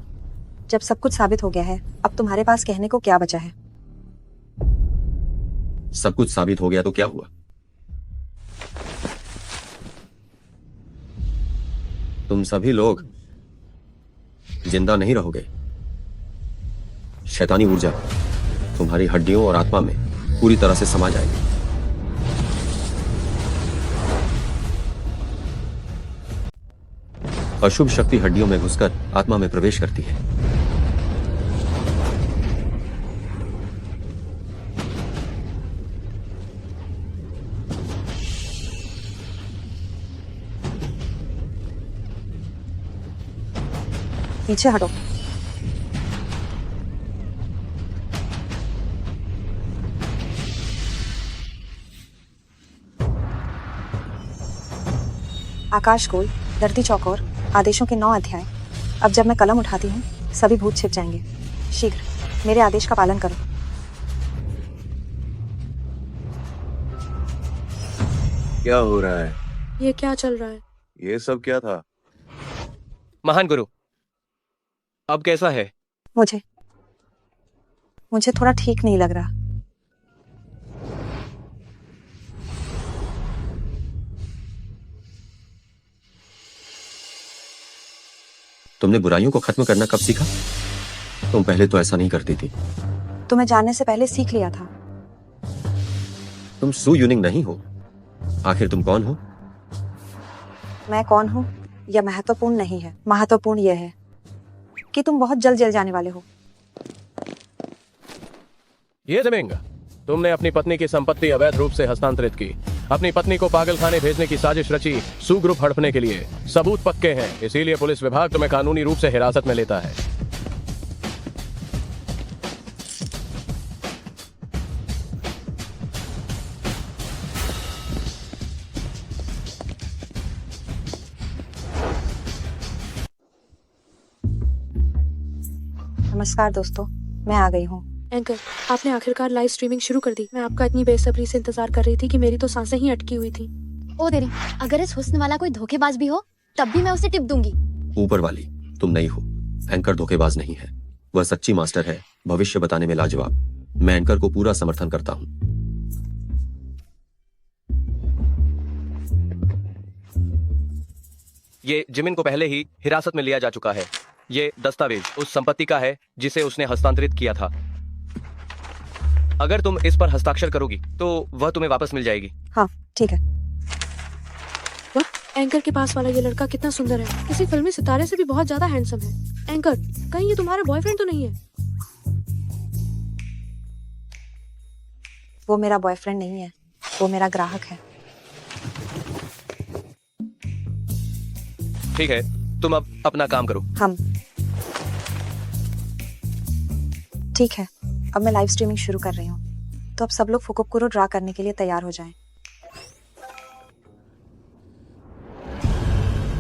जब सब कुछ साबित हो गया है, अब तुम्हारे पास कहने को क्या बचा है? सब कुछ साबित हो गया तो क्या हुआ? तुम सभी लोग जिंदा नहीं रहोगे। शैतानी ऊर्जा तुम्हारी हड्डियों और आत्मा में पूरी तरह से समा जाएगी। अशुभ शक्ति हड्डियों में घुसकर आत्मा में प्रवेश करती है। पीछे हटो। आकाश गोल, धरती चौकोर, आदेशों के 9 अध्याय। अब जब मैं कलम उठाती हूँ, सभी भूत छिप जाएंगे। शीघ्र मेरे आदेश का पालन करो। क्या हो रहा है? ये क्या चल रहा है? ये सब क्या था? महान गुरु, अब कैसा है? मुझे थोड़ा ठीक नहीं लग रहा। तुमने बुराइयों को खत्म करना कब सीखा? तुम पहले तो ऐसा नहीं करती थी। तुम्हें जानने से पहले सीख लिया था। तुम सू यूनिंग नहीं हो। आखिर तुम कौन हो? मैं कौन हूँ यह महत्वपूर्ण नहीं है। महत्वपूर्ण यह है कि तुम बहुत जल्द जेल जाने वाले हो। ये जिमिंग, तुमने अपनी पत्नी की संपत्ति अवैध रूप से हस्तांतरित की। अपनी पत्नी को पागलखाने भेजने की साजिश रची। सू ग्रुप हड़पने के लिए सबूत पक्के हैं, इसीलिए पुलिस विभाग तुम्हें कानूनी रूप से हिरासत में लेता है। नमस्कार दोस्तों, मैं आ गई हूँ। एंकर, आपने आखिरकार लाइव स्ट्रीमिंग शुरू कर दी। मैं आपका इतनी बेसब्री से इंतजार कर रही थी कि मेरी तो सांसें ही अटकी हुई थी। ओ तेरी, अगर इस हुस्न वाला कोई धोखेबाज भी हो तब भी मैं उसे टिप दूंगी। ऊपर वाली, तुम नहीं हो। एंकर धोखेबाज नहीं है, वह सच्ची मास्टर है, भविष्य बताने में लाजवाब। मैं एंकर को पूरा समर्थन करता हूँ। ये जिमिन को पहले ही हिरासत में लिया जा चुका है। ये दस्तावेज उस संपत्ति का है जिसे उसने हस्तांतरित किया था। अगर तुम इस पर हस्ताक्षर करोगी तो वह तुम्हें वापस मिल जाएगी। हाँ ठीक है। वाह, एंकर के पास वाला ये लड़का कितना सुंदर है। किसी फिल्मी सितारे से भी बहुत ज्यादा हैंडसम है। एंकर, कहीं ये तुम्हारा बॉयफ्रेंड तो नहीं है? वो मेरा बॉयफ्रेंड नहीं है, वो मेरा ग्राहक है। ठीक है, तुम अब अपना काम करो। हम ठीक है। अब मैं लाइव स्ट्रीमिंग शुरू कर रही हूँ, तो अब सब लोग फुकुकुरो ड्रा करने के लिए तैयार हो जाएं।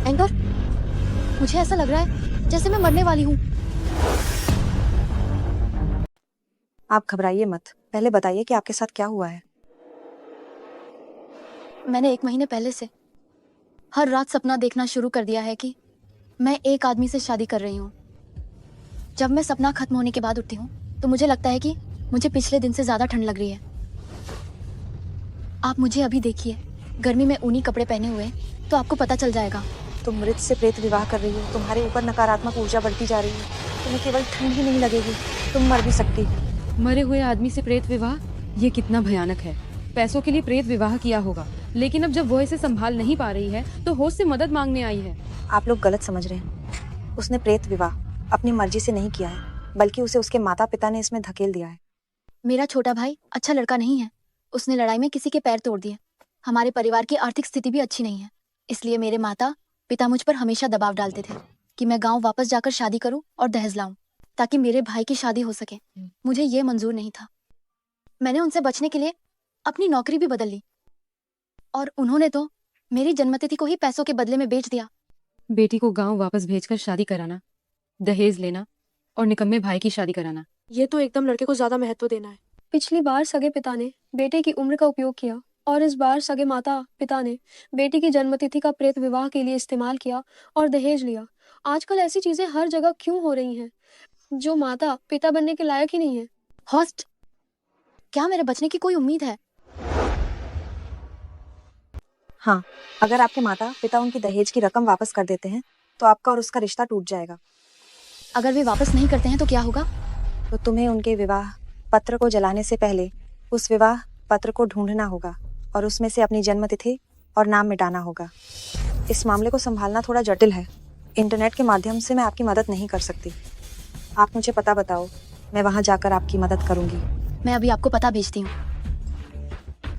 एंकर, मुझे ऐसा लग रहा है जैसे मैं मरने वाली हूँ। आप घबराइए मत, पहले बताइए कि आपके साथ क्या हुआ है। मैंने 1 महीने पहले से हर रात सपना देखना शुरू कर दिया है कि मैं एक आदमी से शादी कर रही हूँ। जब मैं सपना खत्म होने के बाद उठती हूँ तो मुझे लगता है कि मुझे पिछले दिन से ज्यादा ठंड लग रही है। आप मुझे अभी देखिए, गर्मी में ऊनी कपड़े पहने हुए, तो आपको पता चल जाएगा। तुम मृत से प्रेत विवाह कर रही हो, तुम्हारे ऊपर नकारात्मक ऊर्जा बढ़ती जा रही है। तुम्हें केवल ठंड ही नहीं लगेगी, तुम मर भी सकती हो। मरे हुए आदमी से प्रेत विवाह, ये कितना भयानक है। पैसों के लिए प्रेत विवाह किया होगा, लेकिन अब जब वह इसे संभाल नहीं पा रही है तो होस्ट से मदद मांगने आई है। आप लोग गलत समझ रहे हैं। उसने प्रेत विवाह अपनी मर्जी से नहीं किया है, बल्कि उसे उसके माता पिता ने इसमें धकेल दिया है। मेरा छोटा भाई अच्छा लड़का नहीं है। उसने लड़ाई में किसी के पैर तोड़ दिए। हमारे परिवार की आर्थिक स्थिति भी अच्छी नहीं है, इसलिए मेरे माता पिता मुझ पर हमेशा दबाव डालते थे कि मैं गांव वापस जाकर शादी करूं और दहेज लाऊं, ताकि मेरे भाई की शादी हो सके। मुझे ये मंजूर नहीं था। मैंने उनसे बचने के लिए अपनी नौकरी भी बदल ली, और उन्होंने तो मेरी जन्मतिथि को ही पैसों के बदले में बेच दिया। बेटी को गांव वापस भेजकर शादी कराना, दहेज लेना और निकम्मे भाई की शादी कराना। ये तो एकदम लड़के को ज्यादा महत्व देना है। पिछली बार सगे पिता ने बेटे की उम्र का उपयोग किया और इस बार सगे माता पिता ने बेटी की जन्मतिथि का प्रेत विवाह के लिए इस्तेमाल किया और दहेज लिया। आजकल ऐसी चीजें हर जगह क्यों हो रही हैं जो माता पिता बनने के लायक ही नहीं है। हॉस्ट, क्या मेरे बचने की कोई उम्मीद है? हाँ, अगर आपके माता पिता उनकी दहेज की रकम वापस कर देते हैं तो आपका और उसका रिश्ता टूट जाएगा। अगर वे वापस नहीं करते हैं तो क्या होगा? तो तुम्हें उनके विवाह पत्र को जलाने से पहले उस विवाह पत्र को ढूंढना होगा और उसमें से अपनी जन्मतिथि और नाम मिटाना होगा। इस मामले को संभालना थोड़ा जटिल है। इंटरनेट के माध्यम से मैं आपकी मदद नहीं कर सकती। आप मुझे पता बताओ, मैं वहां जाकर आपकी मदद करूंगी। मैं अभी आपको पता भेजती हूँ।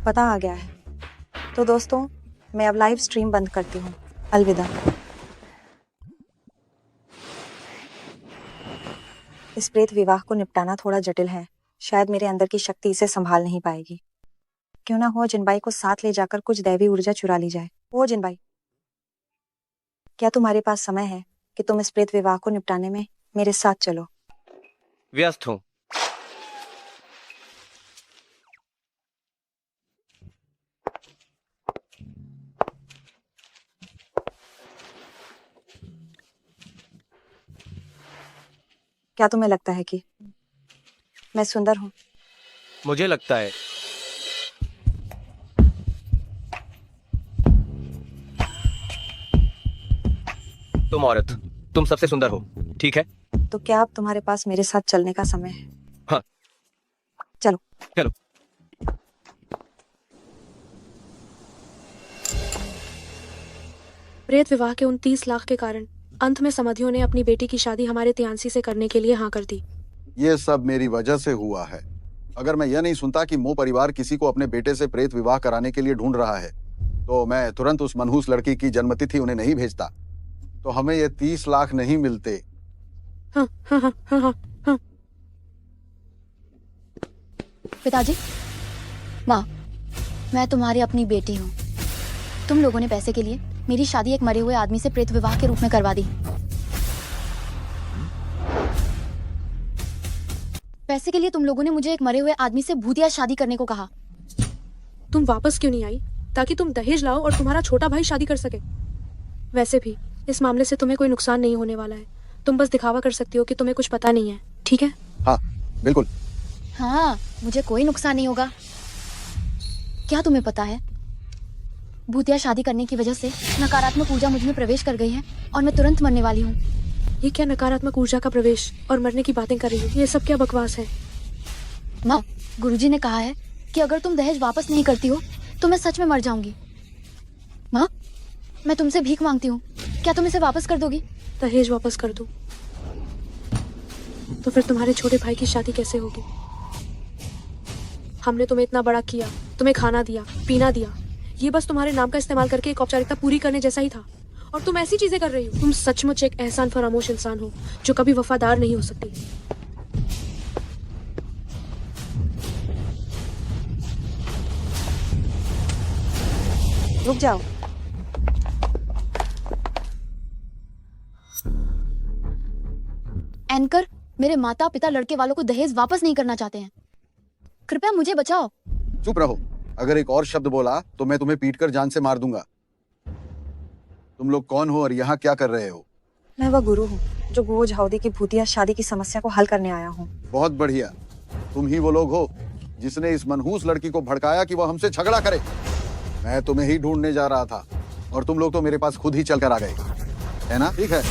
पता आ गया है। तो दोस्तों, मैं अब लाइव स्ट्रीम बंद करती हूँ। अलविदा। इस प्रेत विवाह को निपटाना थोड़ा जटिल है। शायद मेरे अंदर की शक्ति इसे संभाल नहीं पाएगी। क्यों ना हो जिनबाई को साथ ले जाकर कुछ दैवी ऊर्जा चुरा ली जाए। हो जिनबाई, क्या तुम्हारे पास समय है कि तुम इस प्रेत विवाह को निपटाने में मेरे साथ चलो? व्यस्त हूँ। क्या तुम्हें लगता है कि मैं सुंदर हूँ? मुझे लगता है तुम औरत, तुम सबसे सुंदर हो। ठीक है, तो क्या अब तुम्हारे पास मेरे साथ चलने का समय है? हाँ। चलो। चलो। प्रेत विवाह के उन 30 लाख के कारण अंत में समधियों ने अपनी बेटी की शादी हमारे तियांसी से करने के लिए हाँ कर दी। ये सब मेरी वजह से हुआ है। अगर मैं यह नहीं सुनता कि मो परिवार किसी को अपने बेटे से प्रेत विवाह कराने के लिए ढूंढ रहा है तो मैं तुरंत उस मनहूस लड़की की जन्मतिथि उन्हें नहीं भेजता, तो हमें ये 30 लाख नहीं मिलते। हाँ, हाँ, हाँ, हाँ, हाँ, हाँ। पिताजी, माँ, मैं तुम्हारी अपनी बेटी हूँ। तुम लोगों ने पैसे के लिए मेरी शादी एक मरे हुए आदमी से प्रेत विवाह के रूप में करवा दी। पैसे के लिए तुम लोगों ने मुझे एक मरे हुए आदमी से भूतिया शादी करने को कहा। तुम वापस क्यों नहीं आई ताकि तुम दहेज लाओ और तुम्हारा छोटा भाई शादी कर सके? वैसे भी इस मामले से तुम्हें कोई नुकसान नहीं होने वाला है। तुम बस दिखावा कर सकती हो कि तुम्हें कुछ पता नहीं है, ठीक है? हाँ, बिल्कुल। हाँ, मुझे कोई नुकसान नहीं होगा। क्या तुम्हें पता है, भूतिया शादी करने की वजह से नकारात्मक ऊर्जा मुझ में प्रवेश कर गई है और मैं तुरंत मरने वाली हूँ। ये क्या नकारात्मक ऊर्जा का प्रवेश और मरने की बातें कर रही हो? ये सब क्या बकवास है? माँ, गुरुजी ने कहा है कि अगर तुम दहेज वापस नहीं करती हो तो मैं सच में मर जाऊंगी। माँ, मैं तुमसे भीख मांगती हूँ, क्या तुम इसे वापस कर दोगी? दहेज वापस कर दो तो फिर तुम्हारे छोटे भाई की शादी कैसे होगी? हमने तुम्हें इतना बड़ा किया, तुम्हें खाना दिया, पीना दिया, ये बस तुम्हारे नाम का इस्तेमाल करके एक औपचारिकता पूरी करने जैसा ही था, और तुम ऐसी चीजें कर रही हो। तुम सचमुच एक एहसान फरामोश इंसान हो जो कभी वफादार नहीं हो सकती। रुक जाओ। एंकर, मेरे माता पिता लड़के वालों को दहेज वापस नहीं करना चाहते हैं। कृपया मुझे बचाओ। चुप रहो। अगर एक और शब्द बोला तो मैं तुम्हें पीटकर जान से मार दूंगा। तुम लोग कौन हो और यहाँ क्या कर रहे हो? मैं वह गुरु हूँ जो गोज हाउदी की भूतिया शादी की समस्या को हल करने आया हूँ। बहुत बढ़िया। तुम ही वो लोग हो जिसने इस मनहूस लड़की को भड़काया कि वो हमसे झगड़ा करे। मैं तुम्हें ही ढूंढने जा रहा था और तुम लोग तो मेरे पास खुद ही चल कर आ गए, है ना? ठीक है।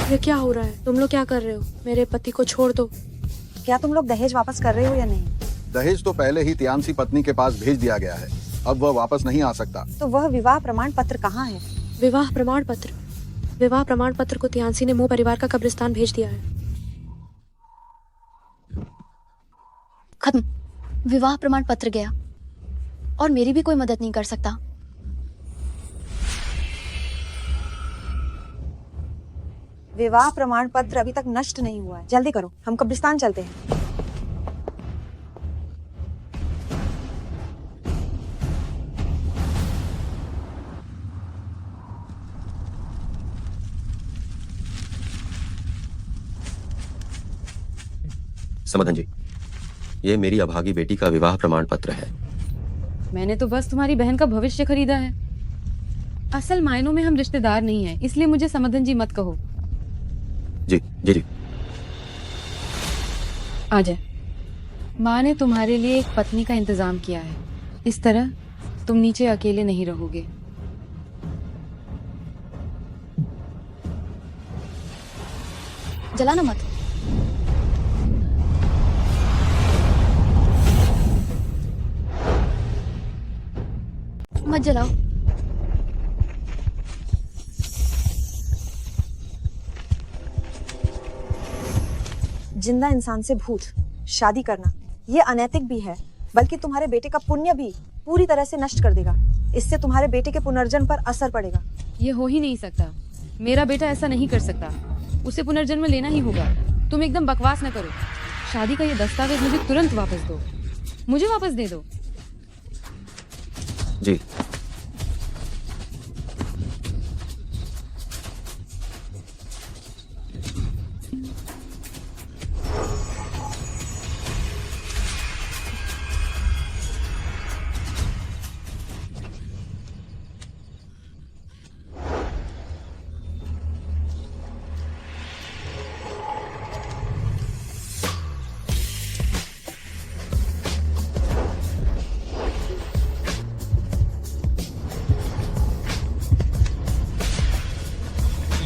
ये क्या हो रहा है? तुम लोग क्या कर रहे हो? मेरे पति को छोड़ दो। क्या तुम लोग दहेज वापस कर रहे हो या नहीं? दहेज तो पहले ही तियांसी पत्नी के पास भेज दिया गया है, अब वह वापस नहीं आ सकता। तो वह विवाह प्रमाण पत्र कहाँ है? विवाह प्रमाण पत्र? विवाह प्रमाण पत्र को तियांसी ने मो परिवार का कब्रिस्तान भेज दिया है। खत्म। विवाह प्रमाण पत्र गया और मेरी भी कोई मदद नहीं कर सकता। विवाह प्रमाण पत्र अभी तक नष्ट नहीं हुआ है। जल्दी करो, हम कब्रिस्तान चलते हैं। समाधान जी, ये मेरी अभागी बेटी का विवाह प्रमाण पत्र है। मैंने तो बस तुम्हारी बहन का भविष्य खरीदा है। असल मायनों में हम रिश्तेदार नहीं हैं, इसलिए मुझे समधन जी मत कहो। जी जी जी। आ जाए। माँ ने तुम्हारे लिए एक पत्नी का इंतजाम किया है। इस तरह तुम नीचे अकेले नहीं रहोगे। जलाना मत। मत जलाओ। जिंदा इंसान से भूत शादी करना ये अनैतिक भी है, बल्कि तुम्हारे बेटे का पुण्य भी पूरी तरह से नष्ट कर देगा। इससे तुम्हारे बेटे के पुनर्जन्म पर असर पड़ेगा। ये हो ही नहीं सकता। मेरा बेटा ऐसा नहीं कर सकता। उसे पुनर्जन्म लेना ही होगा। तुम एकदम बकवास न करो। शादी का ये दस्तावेज मुझे तुरंत वापस दो। मुझे वापस दे दो। जी।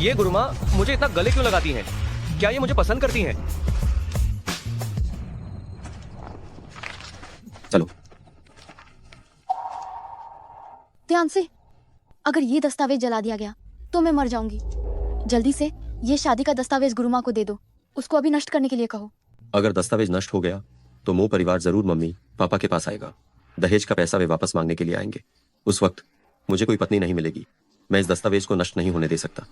ये गुरुमा मुझे इतना गले क्यों लगाती हैं? क्या ये मुझे पसंद करती हैं? चलो। ध्यान से। अगर ये दस्तावेज जला दिया गया तो मैं मर जाऊंगी। जल्दी से ये शादी का दस्तावेज गुरुमा को दे दो। उसको अभी नष्ट करने के लिए कहो। अगर दस्तावेज नष्ट हो गया तो मो परिवार जरूर मम्मी पापा के पास आएगा। दहेज का पैसा वे वापस मांगने के लिए आएंगे। उस वक्त मुझे कोई पत्नी नहीं मिलेगी। मैं इस दस्तावेज को नष्ट नहीं होने दे सकता।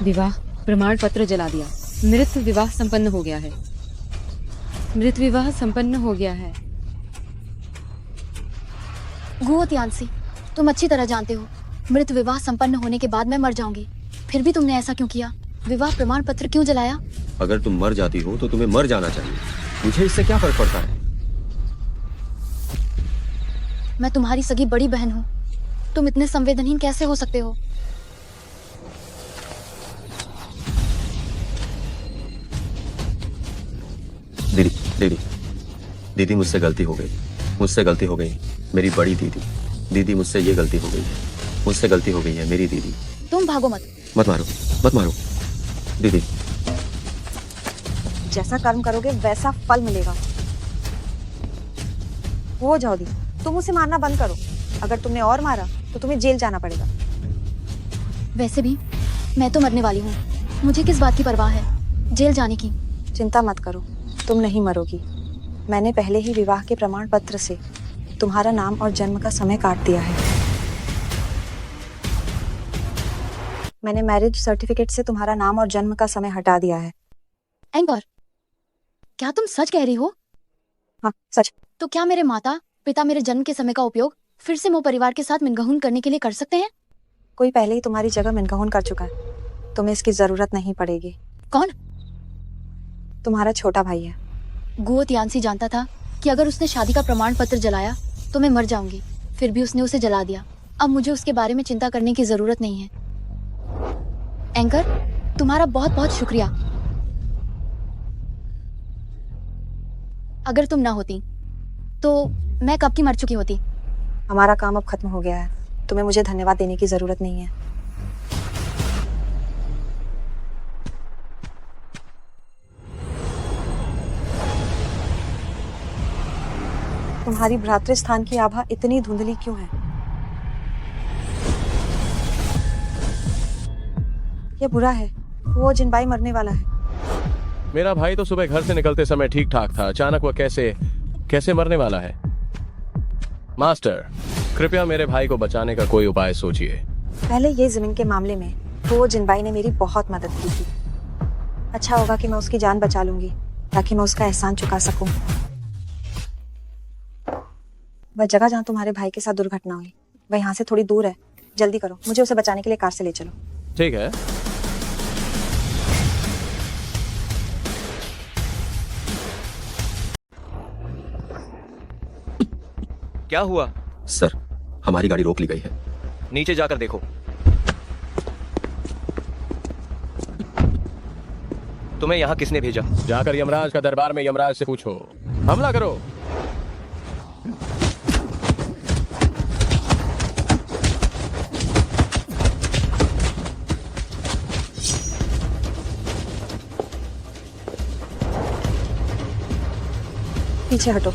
विवाह प्रमाण पत्र जला दिया। मृत विवाह संपन्न हो गया है। मृत विवाह संपन्न हो गया है। गुओ त्यांसी, तुम अच्छी तरह जानते हो मृत विवाह संपन्न होने के बाद मैं मर जाऊंगी। फिर भी तुमने ऐसा क्यों किया? विवाह प्रमाण पत्र क्यों जलाया? अगर तुम मर जाती हो तो तुम्हें मर जाना चाहिए। मुझे इससे क्या फर्क पड़ता है? मैं तुम्हारी सगी बड़ी बहन हूँ। तुम इतने संवेदनहीन कैसे हो सकते हो? दीदी दीदी दीदी मुझसे गलती हो गई। मुझसे गलती हो गई। मेरी बड़ी दीदी। दीदी मुझसे ये गलती हो गई है। मुझसे गलती हो गई है मेरी दीदी। तुम भागो मत। मत मारो, मत मारो दीदी। जैसा कर्म करोगे वैसा फल मिलेगा। हो जाओ दी, तुम उसे मारना बंद करो। अगर तुमने और मारा तो तुम्हें जेल जाना पड़ेगा। वैसे भी मैं तो मरने वाली हूँ। मुझे किस बात की परवाह है जेल जाने की? चिंता मत करो, तुम नहीं मरोगी। मैंने पहले ही विवाह के प्रमाण पत्र से तुम्हारा नाम और जन्म का समय काट दिया है। मैंने मैरिज सर्टिफिकेट से तुम्हारा नाम और जन्म का समय हटा दिया है। एंकर, क्या तुम सच कह रही हो? हाँ सच। तो क्या मेरे माता पिता मेरे जन्म के समय का उपयोग फिर से मो परिवार के साथ मिनगहुन करने के लिए कर सकते हैं? कोई पहले ही तुम्हारी जगह मिनगहुन कर चुका है। तुम्हें इसकी जरूरत नहीं पड़ेगी। कौन? तुम्हारा छोटा भाई है। गुओ त्यांसी जानता था कि अगर उसने शादी का प्रमाण पत्र जलाया तो मैं मर जाऊंगी। फिर भी उसने उसे जला दिया। अब मुझे उसके बारे में चिंता करने की जरूरत नहीं है। एंकर, तुम्हारा बहुत बहुत शुक्रिया। अगर तुम ना होती तो मैं कब की मर चुकी होती। हमारा काम अब खत्म हो गया है। तुम्हें मुझे धन्यवाद देने की जरूरत नहीं है। तुम्हारी भ्रातृ स्थान की आभा इतनी धुंधली क्यों है? ये बुरा है। वो जिनबाई मरने वाला है। मेरा भाई तो सुबह घर से निकलते समय ठीक ठाक था। अचानक वह कैसे मरने वाला है? मास्टर, कृपया मेरे भाई को बचाने का कोई उपाय सोचिए। पहले ये जमीन के मामले में वो जिनबाई ने मेरी बहुत मदद की थी। अच्छा होगा कि मैं उसकी जान बचा लूंगी ताकि मैं उसका एहसान चुका सकूं। वह जगह जहां तुम्हारे भाई के साथ दुर्घटना हुई वह यहाँ से थोड़ी दूर है। जल्दी करो, मुझे उसे बचाने के लिए कार से ले चलो। ठीक है। क्या हुआ? सर, हमारी गाड़ी रोक ली गई है। नीचे जाकर देखो। तुम्हें यहाँ किसने भेजा? जाकर यमराज का दरबार में यमराज से पूछो। हमला करो। पीछे हटो।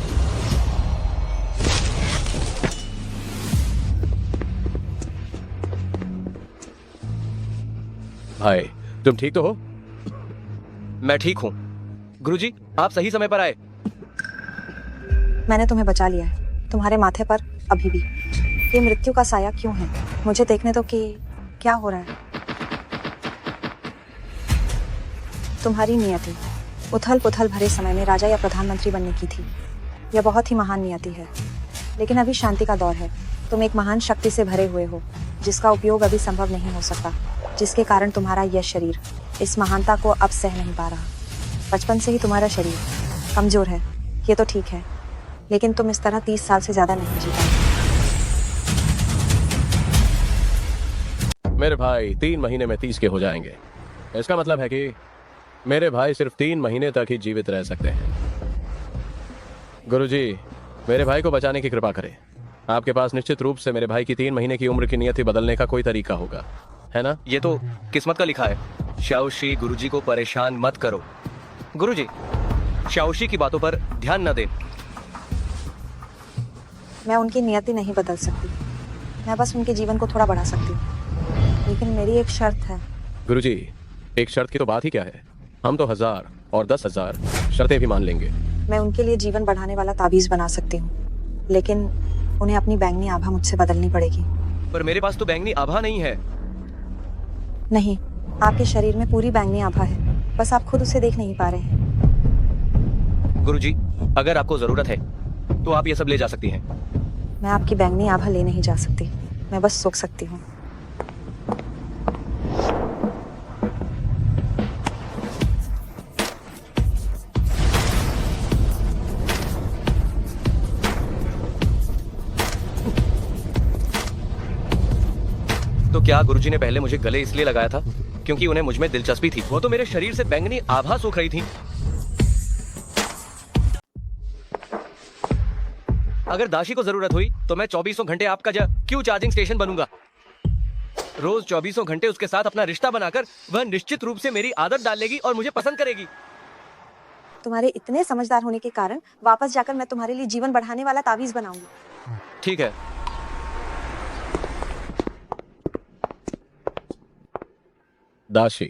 भाई, तुम ठीक तो हो? मैं ठीक हूँ। गुरुजी, आप सही समय पर आए। मैंने तुम्हें बचा लिया है। तुम्हारे माथे पर अभी भी ये मृत्यु का साया क्यों है? मुझे देखने दो कि क्या हो रहा है। तुम्हारी नियति उथल पुथल भरे समय में राजा या प्रधानमंत्री बनने की थी। यह बहुत ही महान नियति है, लेकिन अभी शांति का दौर है। तुम एक महान शक्ति से भरे हुए हो जिसका उपयोग अभी संभव नहीं हो सकता, जिसके कारण तुम्हारा यह शरीर इस महानता को अब सह नहीं पा रहा। बचपन से ही तुम्हारा शरीर कमजोर है, ये तो ठीक है, लेकिन तुम इस तरह 30 साल से ज्यादा नहीं जी पाए। मेरे भाई 3 महीने में 30 के हो जाएंगे। इसका मतलब है कि मेरे भाई सिर्फ 3 महीने तक ही जीवित रह सकते हैं। गुरुजी, मेरे भाई को बचाने की कृपा करें। आपके पास निश्चित रूप से मेरे भाई की 3 महीने की उम्र की नियति बदलने का कोई तरीका होगा, है ना? ये तो किस्मत का लिखा है। शाओशी, गुरुजी को परेशान मत करो। गुरुजी, शाओशी की बातों पर ध्यान न दें। मैं उनकी नियति नहीं बदल सकती, मैं बस उनके जीवन को थोड़ा बढ़ा सकती हूँ, लेकिन मेरी एक शर्त है। गुरुजी, एक शर्त की तो बात ही क्या है? हम तो 1000 और 10,000 शर्तें भी मान लेंगे। मैं उनके लिए जीवन बढ़ाने वाला ताबीज बना सकती हूँ, लेकिन उन्हें अपनी बैंगनी आभा मुझसे बदलनी पड़ेगी। पर मेरे पास तो बैंगनी आभा नहीं है। नहीं, आपके शरीर में पूरी बैंगनी आभा है, बस आप खुद उसे देख नहीं पा रहे हैं। गुरुजी, अगर आपको जरूरत है तो आप ये सब ले जा सकती हैं। मैं आपकी बैंगनी आभा ले नहीं जा सकती, मैं बस सोच सकती हूँ। तो क्या गुरुजी ने पहले मुझे गले इसलिए लगाया था क्योंकि उन्हें मुझ में दिलचस्पी थी? वो तो मेरे शरीर से बैंगनी आभा सूख रही थी। अगर दाशी को जरूरत हुई तो मैं 24 घंटे आपका क्यों चार्जिंग स्टेशन बनूंगा। रोज 24 घंटे उसके साथ अपना रिश्ता बनाकर वह निश्चित रूप से मेरी आदत डाल लेगी और मुझे पसंद करेगी। तुम्हारे इतने समझदार होने के कारण वापस जाकर मैं तुम्हारे लिए जीवन बढ़ाने वाला तावीज बनाऊंगी। ठीक है। दाशी,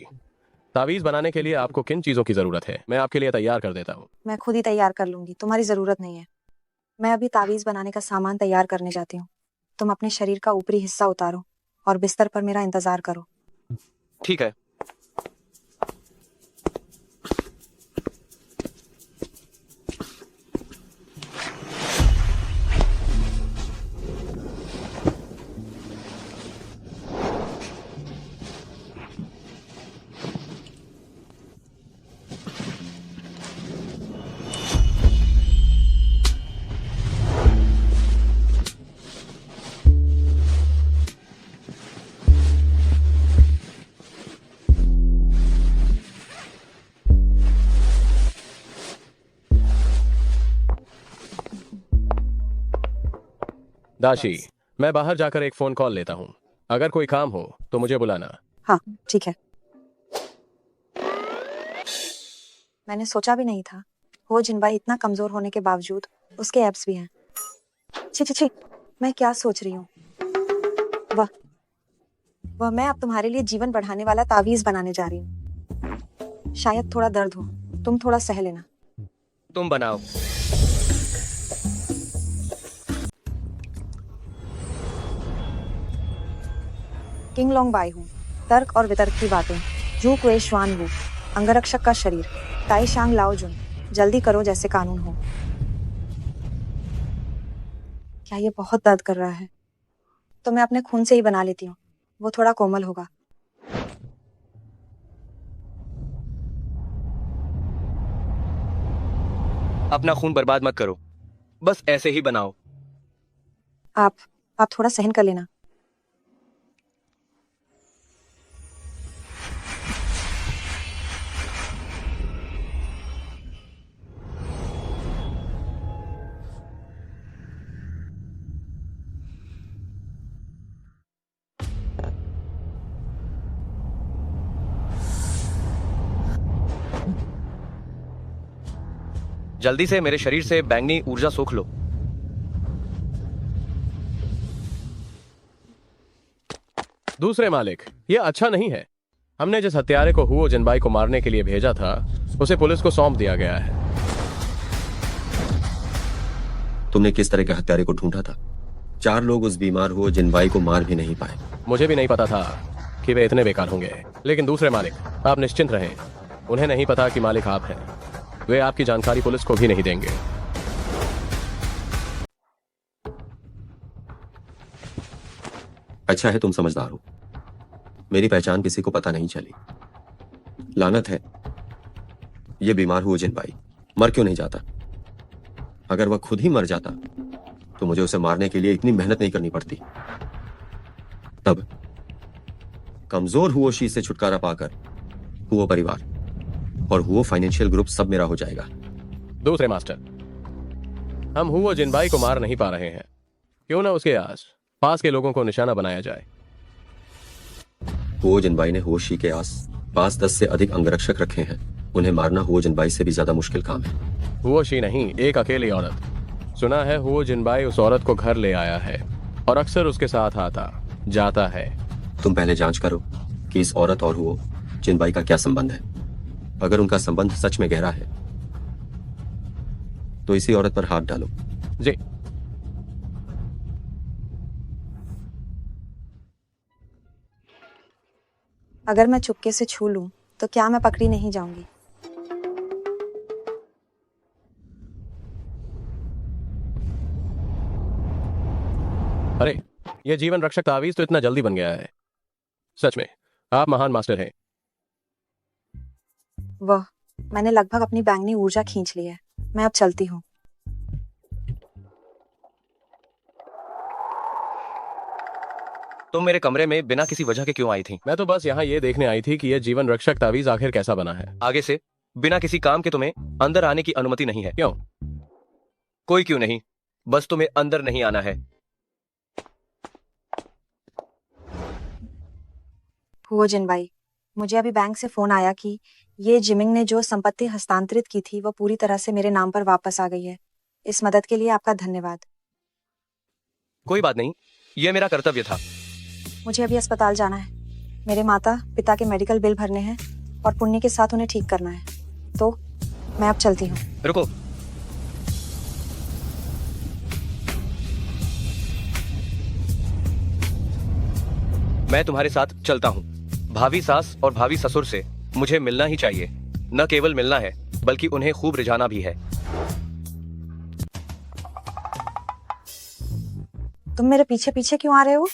तावीज बनाने के लिए आपको किन चीजों की जरूरत है? मैं आपके लिए तैयार कर देता हूँ। मैं खुद ही तैयार कर लूंगी, तुम्हारी जरूरत नहीं है। मैं अभी तावीज बनाने का सामान तैयार करने जाती हूँ। तुम अपने शरीर का ऊपरी हिस्सा उतारो और बिस्तर पर मेरा इंतजार करो। ठीक है। दाशी, मैं बाहर जाकर एक फोन कॉल लेता हूँ। अगर कोई काम हो तो मुझे बुलाना। हाँ, ठीक है। मैंने सोचा भी नहीं था हो जिनबाई इतना कमजोर होने के बावजूद उसके एब्स भी हैं। छी छी छी, मैं क्या सोच रही हूँ। वह मैं अब तुम्हारे लिए जीवन बढ़ाने वाला तावीज बनाने जा रही हूँ। शायद थोड़ा दर्द हो, तुम थोड़ा सह लेना। तुम बनाओ। किंग लोंग बाई हूँ। तर्क और वितर्क की बातें, जू क्वे श्वान वू। अंगरक्षक का शरीर, ताई शांग लाओजुन, जल्दी करो जैसे कानून हो। क्या ये बहुत दर्द कर रहा है? तो मैं अपने खून से ही बना लेती हूँ, वो थोड़ा कोमल होगा। अपना खून बर्बाद मत करो, बस ऐसे ही बनाओ। आप थोड़ा सहन कर लेना। जल्दी से मेरे शरीर से बैंगनी ऊर्जा सोख लो। दूसरे मालिक, यह अच्छा नहीं है। हमने जिस हत्यारे को हुओ जिनबाई को मारने के लिए भेजा था, उसे पुलिस को सौंप दिया गया है। तुमने किस तरह के हत्यारे को ढूंढा था? 4 लोग उस बीमार हुओ जिनबाई को मार भी नहीं पाए। मुझे भी नहीं पता था कि वे इतने बेकार होंगे, लेकिन दूसरे मालिक, आप निश्चिंत रहें। उन्हें नहीं पता कि मालिक आप हैं। वे आपकी जानकारी पुलिस को भी नहीं देंगे। अच्छा है तुम समझदार हो। मेरी पहचान किसी को पता नहीं चली। लानत है, ये बीमार हुओ जिनबाई मर क्यों नहीं जाता? अगर वह खुद ही मर जाता तो मुझे उसे मारने के लिए इतनी मेहनत नहीं करनी पड़ती। तब कमजोर हुओशी से छुटकारा पाकर हुओ परिवार और हुओ फाइनेंशियल ग्रुप सब मेरा हो जाएगा। दूसरे मास्टर, हम हुओ जिनबाई को मार नहीं पा रहे हैं। क्यों ना उसके पास के लोगों को निशाना बनाया जाए। हुओ जिनबाई ने हुओशी के पास 10 से अधिक अंगरक्षक रखे हैं। उन्हें मारना हुओ जिनबाई से भी ज्यादा मुश्किल काम है। हुओशी नहीं, एक अकेली औरत। सुना है हुओ जिनबाई उस औरत को घर ले आया है और अक्सर उसके साथ आता जाता है। तुम पहले जांच करो कि इस औरत और हुओ जिनबाई का क्या संबंध है। अगर उनका संबंध सच में गहरा है तो इसी औरत पर हाथ डालो। जी। अगर मैं चुपके से छू लूं तो क्या मैं पकड़ी नहीं जाऊंगी? अरे, यह जीवन रक्षक तावीज तो इतना जल्दी बन गया है। सच में आप महान मास्टर हैं। वह मैंने लगभग अपनी बैंगनी ऊर्जा खींच ली है। मैं अब चलती हूँ। तुम मेरे कमरे में बिना किसी वजह के क्यों आई थी? मैं तो बस यहाँ ये देखने आई थी कि यह जीवन रक्षक तावीज आखिर कैसा बना है। आगे से बिना किसी काम के तुम्हें अंदर आने की अनुमति नहीं है। क्यों? कोई क्यों नहीं, बस तुम्हें अंदर नहीं आना है। हुओ जिनबाई, मुझे अभी बैंक से फोन आया कि ये जिमिंग ने जो संपत्ति हस्तांतरित की थी वो पूरी तरह से मेरे नाम पर वापस आ गई है। इस मदद के लिए आपका धन्यवाद। कोई बात नहीं, यह मेरा कर्तव्य था। मुझे अभी अस्पताल जाना है। मेरे माता पिता के मेडिकल बिल भरने हैं और पुण्य के साथ उन्हें ठीक करना है। तो मैं अब चलती हूँ। रुको, मैं तुम्हारे साथ चलता हूँ। भावी सास और भावी ससुर से मुझे मिलना ही चाहिए। न केवल मिलना है बल्कि उन्हें खूब रिझाना भी है। तुम मेरे पीछे पीछे क्यों आ रहे हो?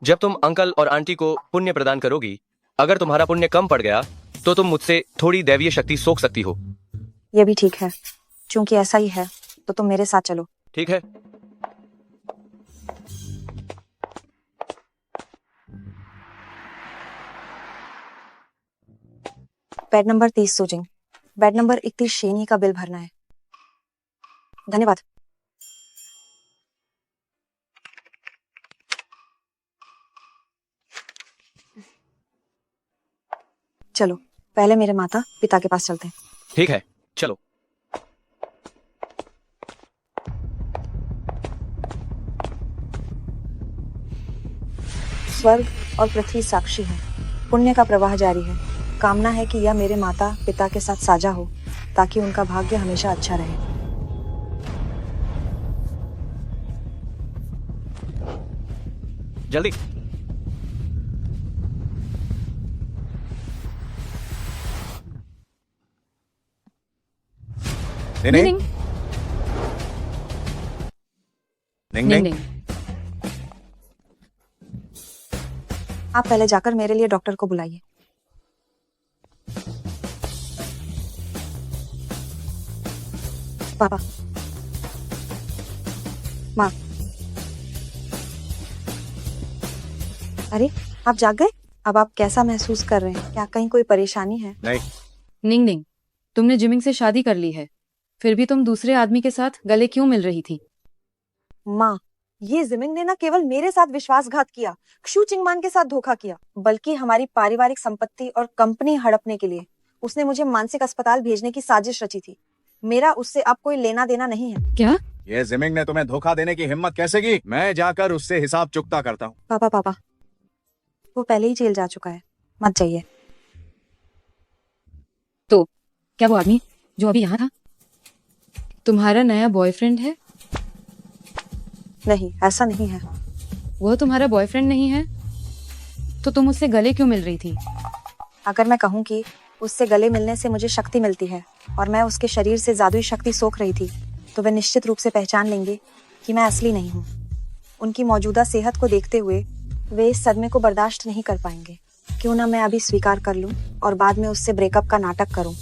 जब तुम अंकल और आंटी को पुण्य प्रदान करोगी, अगर तुम्हारा पुण्य कम पड़ गया तो तुम मुझसे थोड़ी दैवीय शक्ति सोख सकती हो। ये भी ठीक है। चूंकि ऐसा ही है तो तुम मेरे साथ चलो। ठीक है। बेड नंबर 30 सोजिंग, बेड नंबर 31 शेनी का बिल भरना है। धन्यवाद। चलो पहले मेरे माता पिता के पास चलते हैं। ठीक है, चलो। स्वर्ग और पृथ्वी साक्षी है। पुण्य का प्रवाह जारी है। कामना है कि यह मेरे माता पिता के साथ साझा हो ताकि उनका भाग्य हमेशा अच्छा रहे। जल्दी। नहीं निंग निंग निंग निंग निंग आप पहले जाकर मेरे लिए डॉक्टर को बुलाइए। पापा, माँ। अरे, आप जाग गए? अब आप कैसा महसूस कर रहे हैं? क्या कहीं कोई परेशानी है? नहीं। निंग निंग, तुमने जिमिंग से शादी कर ली है, फिर भी तुम दूसरे आदमी के साथ गले क्यों मिल रही थी? माँ, ये जिमिंग ने ना केवल मेरे साथ विश्वासघात किया, क्षु चिंगमान के साथ धोखा किया, बल्कि हमारी पारिवारिक संपत्ति और कंपनी हड़पने के लिए उसने मुझे मानसिक अस्पताल भेजने की साजिश रची थी। मेरा उससे अब कोई लेना देना नहीं है। क्या? ये जिमिंग ने तुम्हें धोखा देने की हिम्मत कैसे की? मैं जाकर उससे हिसाब चुकता करता हूँ। पापा पापा, वो पहले ही जेल जा चुका है, मत जाइए। तो क्या वो आदमी जो अभी यहाँ था तुम्हारा नया बॉयफ्रेंड है? नहीं, ऐसा नहीं है। वो तुम्हारा बॉयफ्रेंड नहीं है तो तुम उससे गले क्यों मिल रही थी? अगर मैं कहूँ कि उससे गले मिलने से मुझे शक्ति मिलती है और मैं उसके शरीर से जादुई शक्ति सोख रही थी, तो वे निश्चित रूप से पहचान लेंगे कि मैं असली नहीं हूँ। उनकी मौजूदा सेहत को देखते हुए वे इस सदमे को बर्दाश्त नहीं कर पाएंगे। क्यों ना मैं अभी स्वीकार कर लूं और बाद में उससे ब्रेकअप का नाटक करूं।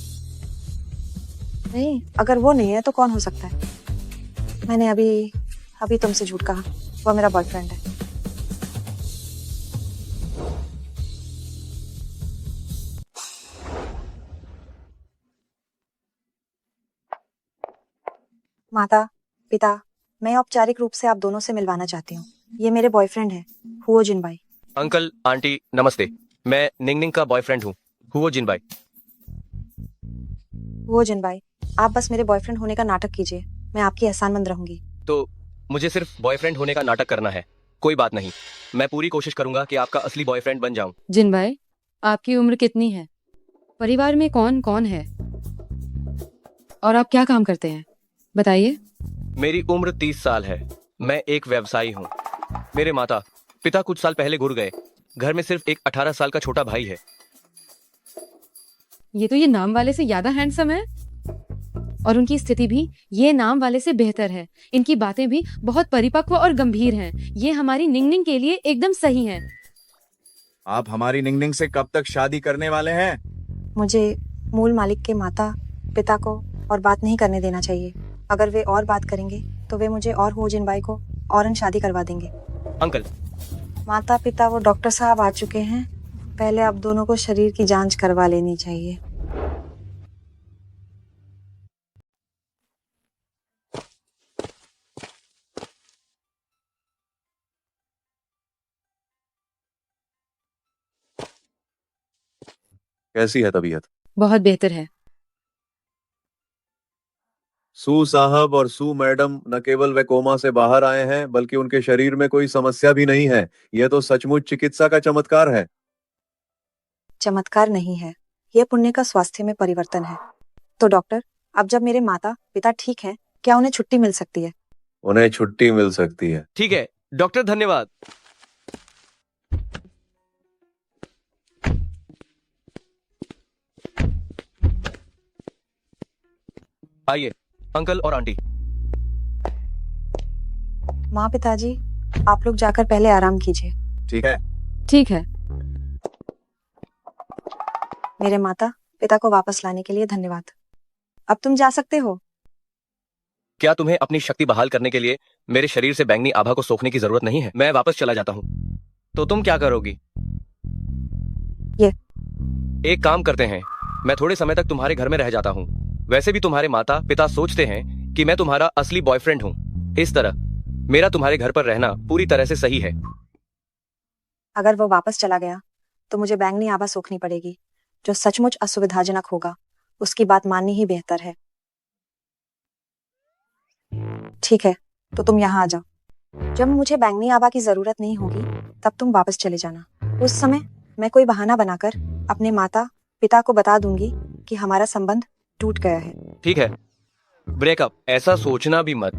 नहीं, अगर वो नहीं है तो कौन हो सकता है? मैंने अभी तुमसे झूठ कहा, वो मेरा बॉयफ्रेंड है। माता, पिता, मैं औपचारिक रूप से आप दोनों से मिलवाना चाहती हूँ। ये मेरे बॉयफ्रेंड है, हुओ जिनबाई। अंकल आंटी नमस्ते, मैं निंग निंग का बॉयफ्रेंड हूँ, हुओ जिनबाई। हुओ जिनबाई, आप बस मेरे बॉयफ्रेंड होने का नाटक कीजिए, मैं आपकी एहसानमंद रहूंगी। तो मुझे सिर्फ बॉयफ्रेंड होने का नाटक करना है, कोई बात नहीं। मैं पूरी कोशिश करूंगा कि आपका असली बॉयफ्रेंड बन जाऊं। जिनबाई, आपकी उम्र कितनी है? परिवार में कौन कौन है और आप क्या काम करते हैं, बताइए। मेरी उम्र 30 साल है, मैं एक व्यवसायी हूँ। मेरे माता पिता कुछ साल पहले गुर गए। घर में सिर्फ एक 18 साल का छोटा भाई है। ये तो ये नाम वाले से ज्यादा हैंडसम है और उनकी स्थिति भी ये नाम वाले से बेहतर है। इनकी बातें भी बहुत परिपक्व और गंभीर हैं। ये हमारी निंग निंग के लिए एकदम सही हैं। आप हमारी निंग निंग से कब तक शादी करने वाले हैं? मुझे मूल मालिक के माता पिता को और बात नहीं करने देना चाहिए। अगर वे और बात करेंगे तो वे मुझे और हुओ जिनबाई को औरन शादी करवा देंगे। अंकल माता पिता वो डॉक्टर साहब आ चुके हैं, पहले आप दोनों को शरीर की जांच करवा लेनी चाहिए। कैसी है तबीयत? बहुत बेहतर है। सू साहब और सू मैडम न केवल वे कोमा से बाहर आए हैं, बल्कि उनके शरीर में कोई समस्या भी नहीं है। यह तो सचमुच चिकित्सा का चमत्कार है। चमत्कार नहीं है, यह पुण्य का स्वास्थ्य में परिवर्तन है। तो डॉक्टर, अब जब मेरे माता पिता ठीक हैं, क्या उन्हें छुट्टी मिल सकती है? उन्हें छुट्टी मिल सकती है। ठीक है डॉक्टर, धन्यवाद। आइए अंकल और आंटी। माँ पिताजी, आप लोग जाकर पहले आराम कीजिए। ठीक है। ठीक है। मेरे माता पिता को वापस लाने के लिए धन्यवाद। अब तुम जा सकते हो। क्या तुम्हें अपनी शक्ति बहाल करने के लिए मेरे शरीर से बैंगनी आभा को सोखने की जरूरत नहीं है? मैं वापस चला जाता हूँ। तो तुम क्या करोगी? ये एक काम करते हैं, मैं थोड़े समय तक तुम्हारे घर में रह जाता हूँ। वैसे भी तुम्हारे माता पिता सोचते हैं कि मैं तुम्हारा असली बॉयफ्रेंड हूँ। इस तरह मेरा तुम्हारे घर पर रहना पूरी तरह से सही है। अगर वो वापस चला गया तो मुझे बैंगनी आभा सोखनी पड़ेगी, जो सचमुच असुविधाजनक होगा। उसकी बात माननी ही बेहतर है। ठीक है, तो तुम यहाँ आ जाओ। जब मुझे बैंगनी आभा की जरूरत नहीं होगी तब तुम वापस चले जाना। उस समय मैं कोई बहाना बनाकर अपने माता पिता को बता दूंगी कि हमारा संबंध टूट गया है। ठीक है, ब्रेकअप, ऐसा सोचना भी मत।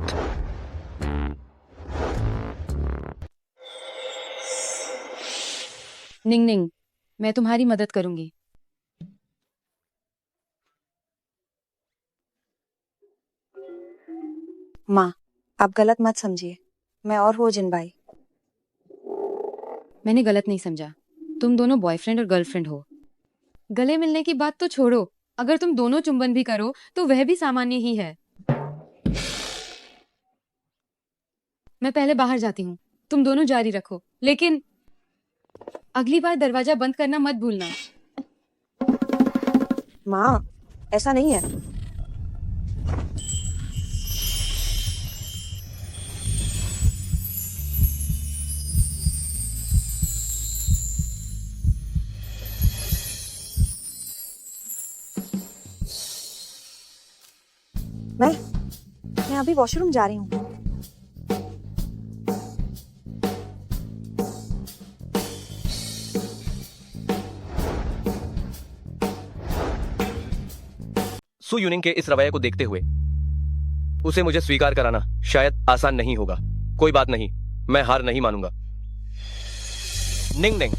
निंग निंग, मैं तुम्हारी मदद करूंगी। माँ, आप गलत मत समझिए, मैं और वो जिनबाई। मैंने गलत नहीं समझा। तुम दोनों बॉयफ्रेंड और गर्लफ्रेंड हो। गले मिलने की बात तो छोड़ो, अगर तुम दोनों चुंबन भी करो तो वह भी सामान्य ही है। मैं पहले बाहर जाती हूँ, तुम दोनों जारी रखो, लेकिन अगली बार दरवाजा बंद करना मत भूलना। माँ, ऐसा नहीं है। मैं अभी वॉशरूम जा रही हूँ। सु यूनिंग के इस रवैये को देखते हुए उसे मुझे स्वीकार कराना शायद आसान नहीं होगा। कोई बात नहीं, मैं हार नहीं मानूंगा। निंग निंग,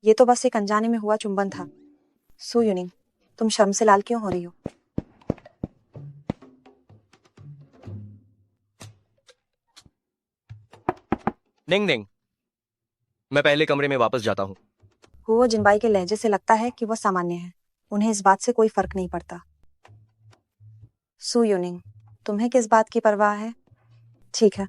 ये तो बस एक अनजाने में हुआ चुंबन था। सु यूनिंग, तुम शर्म से लाल क्यों हो रही हो? निंग निंग, मैं पहले कमरे में वापस जाता हूँ। हुओ जिनबाई के लहजे से लगता है कि वो सामान्य है। उन्हें इस बात से कोई फर्क नहीं पड़ता। सु यूनिंग, तुम्हें किस बात की परवाह है? ठीक है।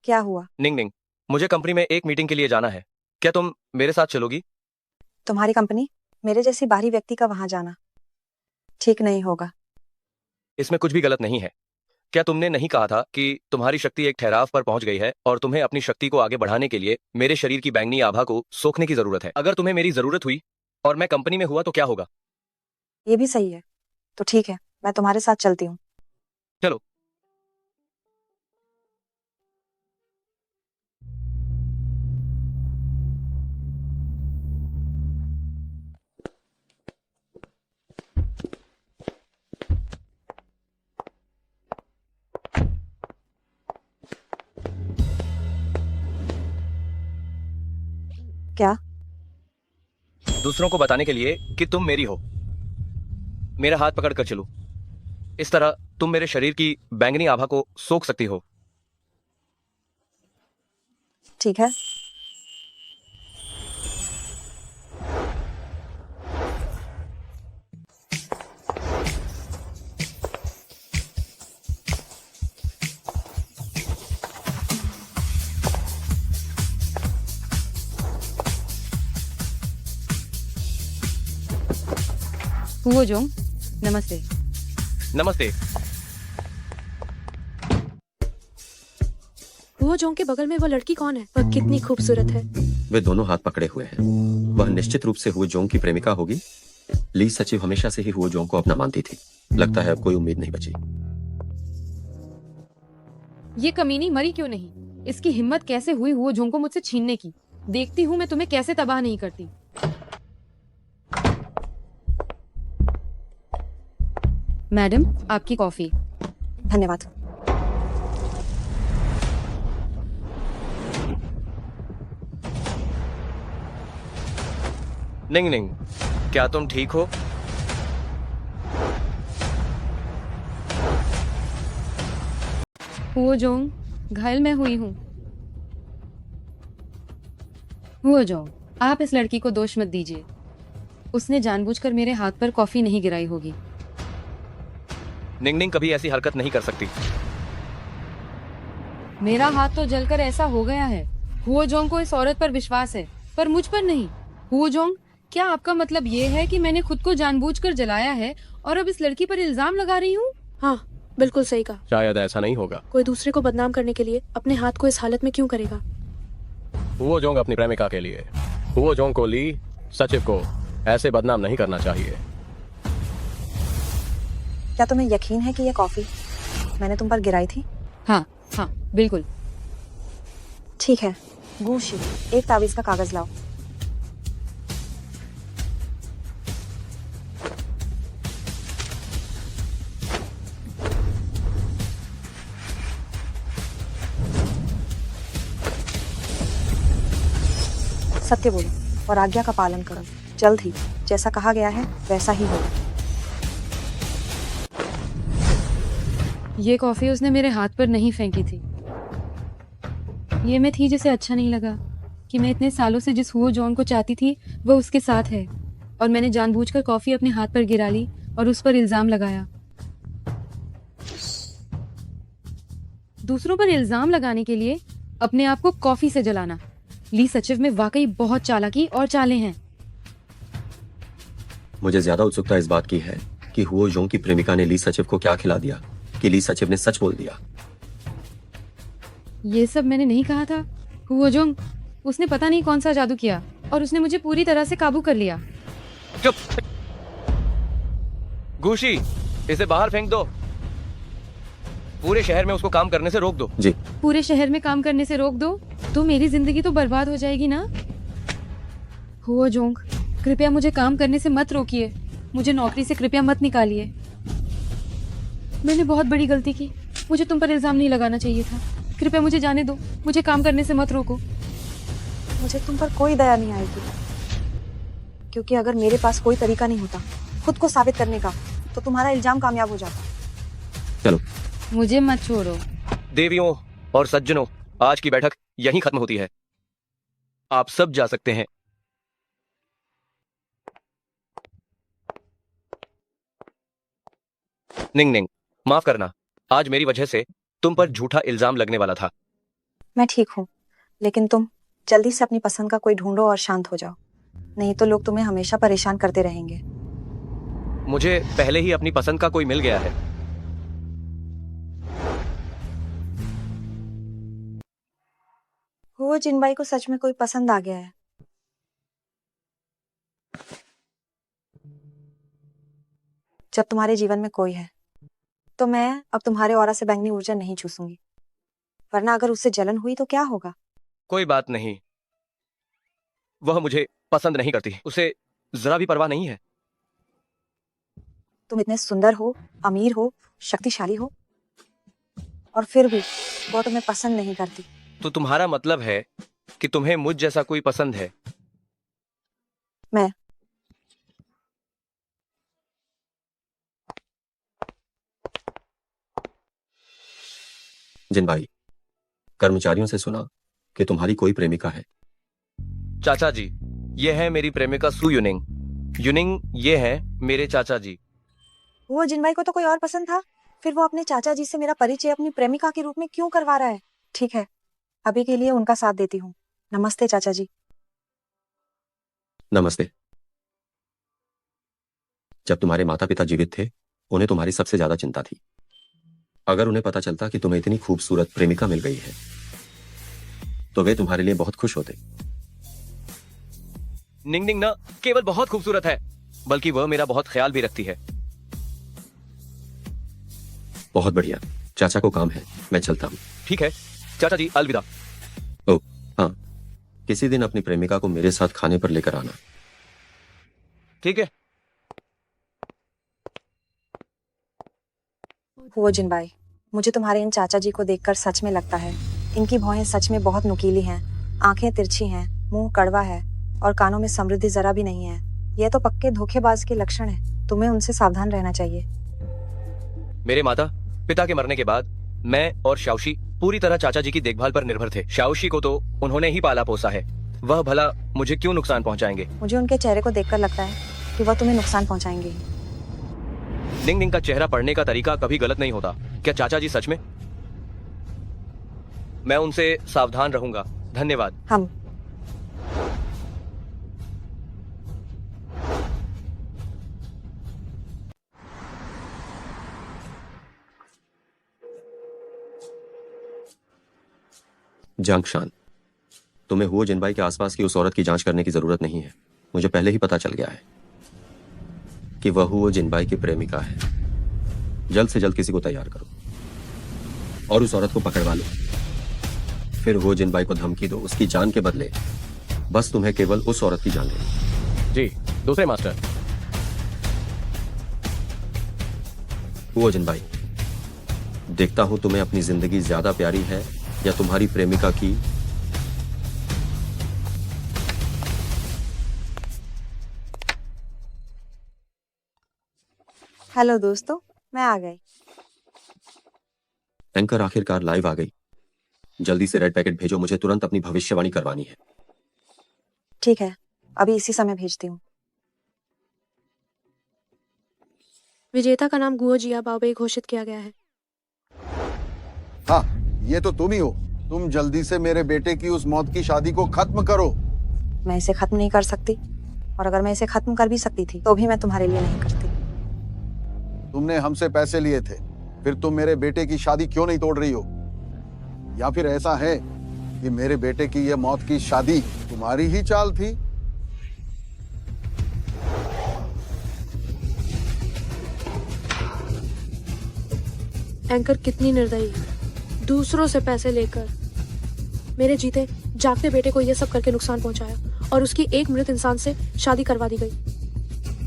क्या हुआ? निंग निंग, मुझे कंपनी में एक मीटिंग के लिए जाना है। क्या तुम मेरे साथ चलोगी? तुम्हारी कंपनी? मेरे जैसी बाहरी व्यक्ति का वहां जाना ठीक नहीं होगा। इसमें कुछ भी गलत नहीं है। क्या तुमने नहीं कहा था कि तुम्हारी शक्ति एक ठहराव पर पहुंच गई है और तुम्हें अपनी शक्ति को आगे बढ़ाने के लिए मेरे शरीर की बैंगनी आभा को सोखने की जरूरत है? अगर तुम्हें मेरी जरूरत हुई और मैं कंपनी में हुआ तो क्या होगा? ये भी सही है। तो ठीक है, मैं तुम्हारे साथ चलती हूँ। चलो। क्या? दूसरों को बताने के लिए कि तुम मेरी हो। मेरा हाथ पकड़कर चलो। इस तरह तुम मेरे शरीर की बैंगनी आभा को सोख सकती हो। ठीक है। हुओ जोंग, नमस्ते। नमस्ते। हुओ जोंग के बगल में वो लड़की कौन है? वह कितनी खूबसूरत है। वे दोनों हाथ पकड़े हुए हैं। वह निश्चित रूप से हुओ जोंग की प्रेमिका होगी। ली सचिव हमेशा से ही हुओ जोंग को अपना मानती थी। लगता है अब कोई उम्मीद नहीं बची। ये कमीनी मरी क्यों नहीं? इसकी हिम्मत कैसे हुई हुओ जोंग को मुझसे छीनने की? देखती हूँ मैं तुम्हें कैसे तबाह नहीं करती। मैडम, आपकी कॉफी। धन्यवाद। निंग निंग, क्या तुम ठीक हो? हुओ जोंग, घायल मैं हुई हूँ। हुओ जोंग, आप इस लड़की को दोष मत दीजिए। उसने जानबूझकर मेरे हाथ पर कॉफी नहीं गिराई होगी। निंग निंग कभी ऐसी हरकत नहीं कर सकती। मेरा हाथ तो जलकर ऐसा हो गया है। हुओ जोंग को इस औरत पर विश्वास है, पर मुझ पर नहीं। हुओ जोंग, क्या आपका मतलब ये है कि मैंने खुद को जानबूझकर जलाया है और अब इस लड़की पर इल्जाम लगा रही हूँ? हाँ, बिल्कुल सही कहा। शायद ऐसा नहीं होगा। कोई दूसरे को बदनाम करने के लिए अपने हाथ को इस हालत में क्यों करेगा? हुओ जोंग अपनी प्रेमिका के लिए। हुओ जोंग को ली सचिव को ऐसे बदनाम नहीं करना चाहिए। क्या तुम्हें यकीन है कि यह कॉफी मैंने तुम पर गिराई थी? हाँ हाँ, बिल्कुल। ठीक है, गूशी, एक तावीज का कागज लाओ। सत्य बोलो और आज्ञा का पालन करो। जल्द ही जैसा कहा गया है वैसा ही हो। ये कॉफी उसने मेरे हाथ पर नहीं फेंकी थी। ये मैं थी जिसे अच्छा नहीं लगा कि मैं इतने सालों से जिस हुओ जॉन को चाहती थी वह उसके साथ है, और मैंने जानबूझकर कॉफी अपने हाथ पर गिरा ली और उस पर इल्जाम लगाया। दूसरों पर इल्जाम लगाने के लिए अपने आप को कॉफी से जलाना। ली सचिव में वाकई बहुत चालाकी और चालें हैं। मुझे ज्यादा उत्सुकता इस बात की है कि हुओ जोंग की प्रेमिका ने ली सचिव को क्या खिला दिया कि ली सचिव ने सच बोल दिया। ये सब मैंने नहीं कहा था। हुओ जोंग, उसने पता नहीं कौन सा जादू किया और उसने मुझे पूरी तरह से काबू कर लिया। चुप। गुशी, इसे बाहर फेंक दो। पूरे शहर में उसको काम करने से रोक दो। जी। पूरे शहर में काम करने से रोक दो तो मेरी जिंदगी तो बर्बाद हो जाएगी ना। हुओ जोंग, कृपया मुझे काम करने से मत रोकिए। मुझे नौकरी से कृपया मत निकालिए। मैंने बहुत बड़ी गलती की। मुझे तुम पर इल्जाम नहीं लगाना चाहिए था। कृपया मुझे जाने दो। मुझे काम करने से मत रोको। मुझे तुम पर कोई दया नहीं आएगी, क्योंकि अगर मेरे पास कोई तरीका नहीं होता खुद को साबित करने का तो तुम्हारा इल्जाम कामयाब हो जाता। चलो। मुझे मत छोड़ो। देवियों और सज्जनों, आज की बैठक यहीं खत्म होती है। आप सब जा सकते हैं। निंग निंग, माफ करना, आज मेरी वजह से तुम पर झूठा इल्जाम लगने वाला था। मैं ठीक हूँ, लेकिन तुम जल्दी से अपनी पसंद का कोई ढूंढो और शांत हो जाओ, नहीं तो लोग तुम्हें हमेशा परेशान करते रहेंगे। मुझे पहले ही अपनी पसंद का कोई मिल गया है। वो जिनबाई को सच में कोई पसंद आ गया है। जब तुम्हारे जीवन में कोई है तो मैं अब तुम्हारे ऑरा से बैंगनी ऊर्जा नहीं चूसूंगी, वरना अगर उससे जलन हुई तो क्या होगा? कोई बात नहीं, वह मुझे पसंद नहीं करती। उसे जरा भी परवाह नहीं है। तुम इतने सुंदर हो, अमीर हो, शक्तिशाली हो, और फिर भी वो तुम्हें पसंद नहीं करती। तो तुम्हारा मतलब है कि तुम्हें मुझ जैसा कोई पसंद है? मैं जिनबाई, कर्मचारियों से सुना कि तुम्हारी कोई प्रेमिका है। चाचा जी, ये है मेरी प्रेमिका सु यूनिंग। यूनिंग, ये है मेरे चाचा जी। वो जिनबाई को तो कोई और पसंद था, फिर वो अपने चाचा जी से मेरा परिचय अपनी प्रेमिका के रूप में क्यों करवा रहा है? ठीक है, अभी के लिए उनका साथ देती हूँ। नमस्ते चाचा जी। नमस्ते। जब तुम्हारे माता पिता जीवित थे, उन्हें तुम्हारी सबसे ज्यादा चिंता थी। अगर उन्हें पता चलता कि तुम्हें इतनी खूबसूरत प्रेमिका मिल गई है तो वे तुम्हारे लिए बहुत खुश होते। निंग निंग ना केवल बहुत खूबसूरत है, बल्कि वह मेरा बहुत ख्याल भी रखती है। बहुत बढ़िया। चाचा को काम है, मैं चलता हूँ। ठीक है चाचा जी, अलविदा। ओ हाँ, किसी दिन अपनी प्रेमिका को मेरे साथ खाने पर लेकर आना। ठीक है। वो जिनबाई, मुझे तुम्हारे इन चाचा जी को देखकर सच में लगता है इनकी भौहें सच में बहुत नुकीली हैं, आंखें तिरछी हैं, मुंह कड़वा है और कानों में समृद्धि जरा भी नहीं है। यह तो पक्के धोखेबाज के लक्षण है। तुम्हें उनसे सावधान रहना चाहिए। मेरे माता पिता के मरने के बाद मैं और शाओशी पूरी तरह चाचा जी की देखभाल पर निर्भर थे। शाओशी को तो उन्होंने ही पाला पोसा है, वह भला मुझे क्यों नुकसान पहुंचाएंगे? मुझे उनके चेहरे को देखकर लगता है कि वह तुम्हें नुकसान पहुंचाएंगे। निंग निंग का चेहरा पढ़ने का तरीका कभी गलत नहीं होता। क्या चाचा जी सच में? मैं उनसे सावधान रहूंगा। धन्यवाद। हम जांगशान, तुम्हें हुओ जिनबाई के आसपास की उस औरत की जांच करने की जरूरत नहीं है। मुझे पहले ही पता चल गया है कि वह हुओ जिनबाई की प्रेमिका है। जल्द से जल्द किसी को तैयार करो और उस औरत को पकड़वा लो। फिर हुओ जिनबाई को धमकी दो, उसकी जान के बदले बस तुम्हें केवल उस औरत की जान लेनी। जी दूसरे मास्टर। हुओ जिनबाई, देखता हूं तुम्हें अपनी जिंदगी ज्यादा प्यारी है या तुम्हारी प्रेमिका की हेलो दोस्तों, मैं आ गई। एंकर आखिरकार लाइव आ गई। जल्दी से रेड पैकेट भेजो, मुझे तुरंत अपनी भविष्यवाणी करवानी है। ठीक है, अभी इसी समय भेजती हूँ। विजेता का नाम गुओ जिया बाओबे घोषित किया गया है। हाँ, ये तो तुम ही हो। तुम जल्दी से मेरे बेटे की उस मौत की शादी को खत्म करो। मैं इसे खत्म नहीं कर सकती, और अगर मैं इसे खत्म कर भी सकती थी तो भी मैं तुम्हारे लिए नहीं करती। तुमने हमसे पैसे लिए थे, फिर तुम मेरे बेटे की शादी क्यों नहीं तोड़ रही हो? या फिर ऐसा है कि मेरे बेटे की यह मौत की शादी तुम्हारी ही चाल थी? एंकर कितनी निर्दयी है, दूसरों से पैसे लेकर मेरे जीते जागते बेटे को यह सब करके नुकसान पहुंचाया, और उसकी एक मृत इंसान से शादी करवा दी गई।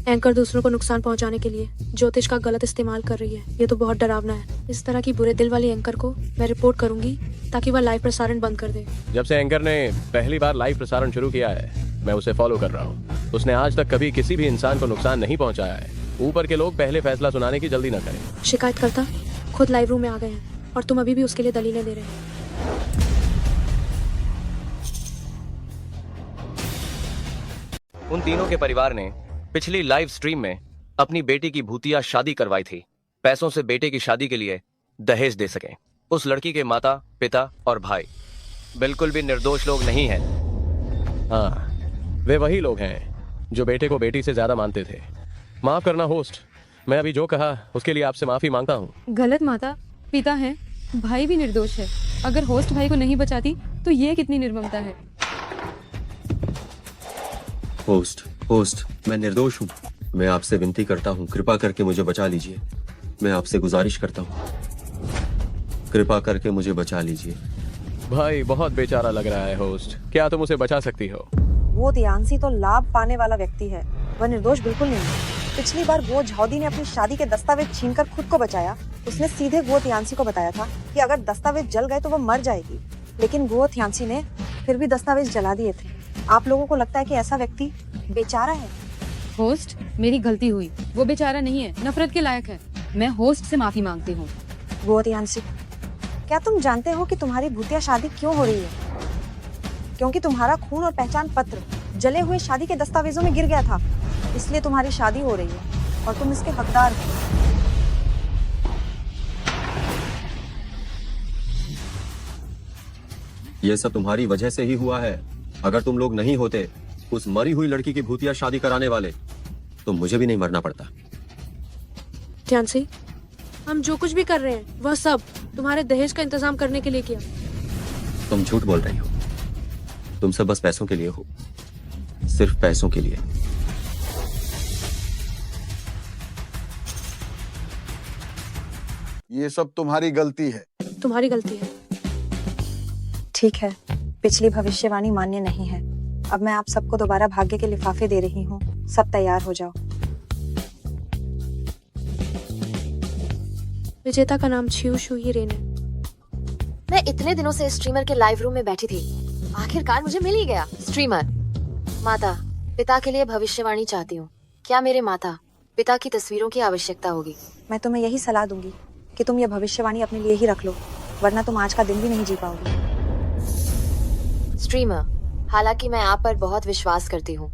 एंकर दूसरों को नुकसान पहुंचाने के लिए ज्योतिष का गलत इस्तेमाल कर रही है। ये तो बहुत डरावना है। इस तरह की बुरे दिल वाली एंकर को मैं रिपोर्ट करूंगी ताकि वह लाइव प्रसारण बंद कर दे। जब से एंकर ने पहली बार लाइव प्रसारण शुरू किया है, मैं उसे फॉलो कर रहा हूँ। उसने आज तक कभी किसी भी इंसान को नुकसान नहीं पहुंचाया है। ऊपर के लोग पहले फैसला सुनाने की जल्दी न करें। शिकायतकर्ता खुद लाइव रूम में आ गए हैं और तुम अभी भी उसके लिए दलीलें दे रहे हैं। उन तीनों के परिवार ने पिछली लाइव स्ट्रीम में अपनी बेटी की भूतिया शादी करवाई थी, पैसों से बेटे की शादी के लिए दहेज दे सकें। उस लड़की के माता, पिता और भाई बिल्कुल भी निर्दोष लोग नहीं हैं। हाँ, वे वही लोग हैं जो बेटे को बेटी से ज्यादा मानते थे। माफ करना होस्ट, मैं अभी जो कहा उसके लिए आपसे माफी मांगता हूँ। गलत माता पिता है, भाई भी निर्दोष है। अगर होस्ट भाई को नहीं बचाती तो ये कितनी निर्ममता है। होस्ट, मैं निर्दोष हूँ। मैं आपसे विनती करता हूँ, कृपा करके मुझे बचा लीजिए। मैं आपसे गुजारिश करता हूँ, कृपा करके मुझे बचा लीजिए। भाई बहुत बेचारा लग रहा है होस्ट, क्या तुम उसे बचा सकती हो? वो तियांसी तो लाभ पाने वाला व्यक्ति है, वह निर्दोष बिल्कुल नहीं है। पिछली बार गो झाओदी ने अपनी शादी के दस्तावेज छीनकर खुद को बचाया। उसने सीधे गो तियांसी को बताया था कि अगर दस्तावेज जल गए तो वो मर जाएगी, लेकिन गो तियांसी ने फिर भी दस्तावेज जला दिए थे। आप लोगों को लगता है कि ऐसा व्यक्ति बेचारा है? होस्ट, मेरी गलती हुई। वो बेचारा नहीं है, नफरत के लायक है। मैं होस्ट से माफी मांगती हूँ। गो तियांसी, क्या तुम जानते हो कि तुम्हारी भूतिया शादी क्यों हो रही है? क्योंकि तुम्हारा खून और पहचान पत्र जले हुए शादी के दस्तावेजों में गिर गया था, इसलिए तुम्हारी शादी हो रही है और तुम इसके हकदार हो। ये सब तुम्हारी वजह से ही हुआ है। अगर तुम लोग नहीं होते उस मरी हुई लड़की की भूतिया शादी कराने वाले, तो मुझे भी नहीं मरना पड़ता। तियांसी, हम जो कुछ भी कर रहे हैं वह सब तुम्हारे दहेज का इंतजाम करने के लिए किया। तुम झूठ बोल रही हो। तुम सब बस पैसों के लिए हो, सिर्फ पैसों के लिए। ये सब तुम्हारी गलती है। तुम्हारी गलती है। ठीक है, पिछली भविष्यवाणी मान्य नहीं है। अब मैं आप सबको दोबारा भाग्य के लिफाफे दे रही हूँ। सब तैयार हो जाओ। विजेता का नाम छिऊ शुई रेन है। मैं इतने दिनों से स्ट्रीमर के लाइव रूम में बैठी थी, आखिरकार मुझे मिल ही गया। स्ट्रीमर, माता पिता के लिए भविष्यवाणी चाहती हूँ। क्या मेरे माता पिता की तस्वीरों की आवश्यकता होगी? मैं तुम्हें यही सलाह दूंगी कि तुम ये भविष्यवाणी अपने लिए ही रख लो, वरना तुम आज का दिन भी नहीं जी पाओगी। स्ट्रीमर, हालांकि मैं आप पर बहुत विश्वास करती हूँ,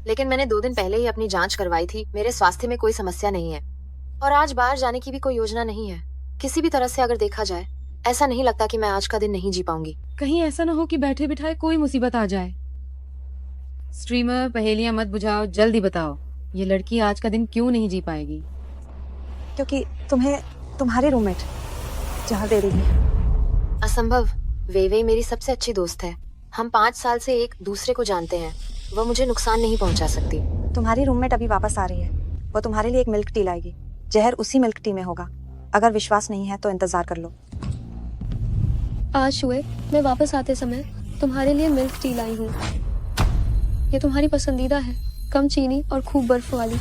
लेकिन मैंने 2 दिन पहले ही अपनी जांच करवाई थी। मेरे स्वास्थ्य में कोई समस्या नहीं है और आज बाहर जाने की भी कोई योजना नहीं है। किसी भी तरह से अगर देखा जाए, ऐसा नहीं लगता कि मैं आज का दिन नहीं जी पाऊंगी। कहीं ऐसा ना हो कि बैठे बिठाए कोई मुसीबत आ जाए। स्ट्रीमर, पहेलियां मत बुझाओ, जल्दी बताओ, ये लड़की आज का दिन क्यों नहीं जी पाएगी? क्योंकि तुम्हें तुम्हारे रूममेट जहर दे रही है। असंभव। वे मेरी सबसे अच्छी दोस्त है। हम 5 साल से एक दूसरे को जानते हैं। वह मुझे नुकसान नहीं पहुंचा सकती। तुम्हारी रूममेट अभी वापस आ रही है। वो तुम्हारे लिए एक मिल्क टी लाएगी। जहर उसी मिल्क टी में होगा। अगर विश्वास नहीं है तो इंतजार कर लो। आज शुए, मैं वापस आते समय तुम्हारे लिए मिल्क टी लाई हूँ। ये तुम्हारी पसंदीदा है, कम चीनी और खूब बर्फ वाली।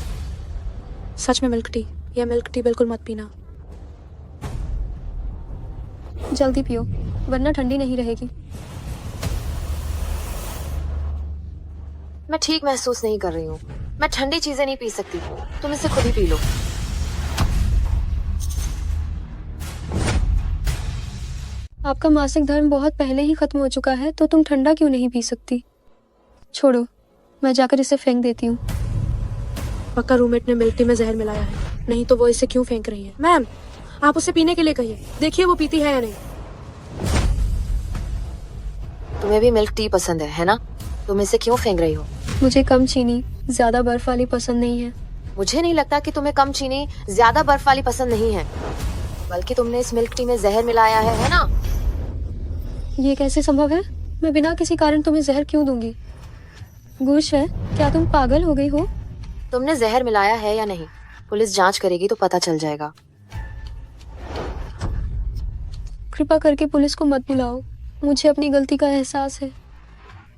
सच में मिल्क टी? यह मिल्क टी बिल्कुल मत पीना। जल्दी पियो, वरना ठंडी नहीं रहेगी। मैं ठीक महसूस नहीं कर रही हूँ। मैं ठंडी चीजें नहीं पी सकती। तुम इसे खुद ही पी लो। आपका मासिक धर्म बहुत पहले ही खत्म हो चुका है, तो तुम ठंडा क्यों नहीं पी सकती? छोड़ो, मैं जाकर इसे फेंक देती हूँ। पक्का रूममेट ने मिल्क टी में जहर मिलाया है, नहीं तो वो इसे क्यों फेंक रही है? मैम, आप उसे पीने के लिए कहिए, देखिए वो पीती है या नहीं। तुम्हें भी मिल्क टी पसंद है ना? तुम इसे क्यों फेंक रही हो? मुझे कम चीनी, ज्यादा बर्फ वाली पसंद नहीं है। मुझे नहीं लगता कि तुम्हें कम चीनी, ज्यादा बर्फ वाली पसंद नहीं है, बल्कि तुमने इस मिल्क टी में जहर मिलाया है ना? ये कैसे संभव है? मैं बिना किसी कारण तुम्हें जहर क्यों दूंगी? गुश है, क्या तुम पागल हो गई हो? तुमने जहर मिलाया है या नहीं, पुलिस जांच करेगी तो पता चल जाएगा। कृपा करके पुलिस को मत बुलाओ, मुझे अपनी गलती का एहसास है।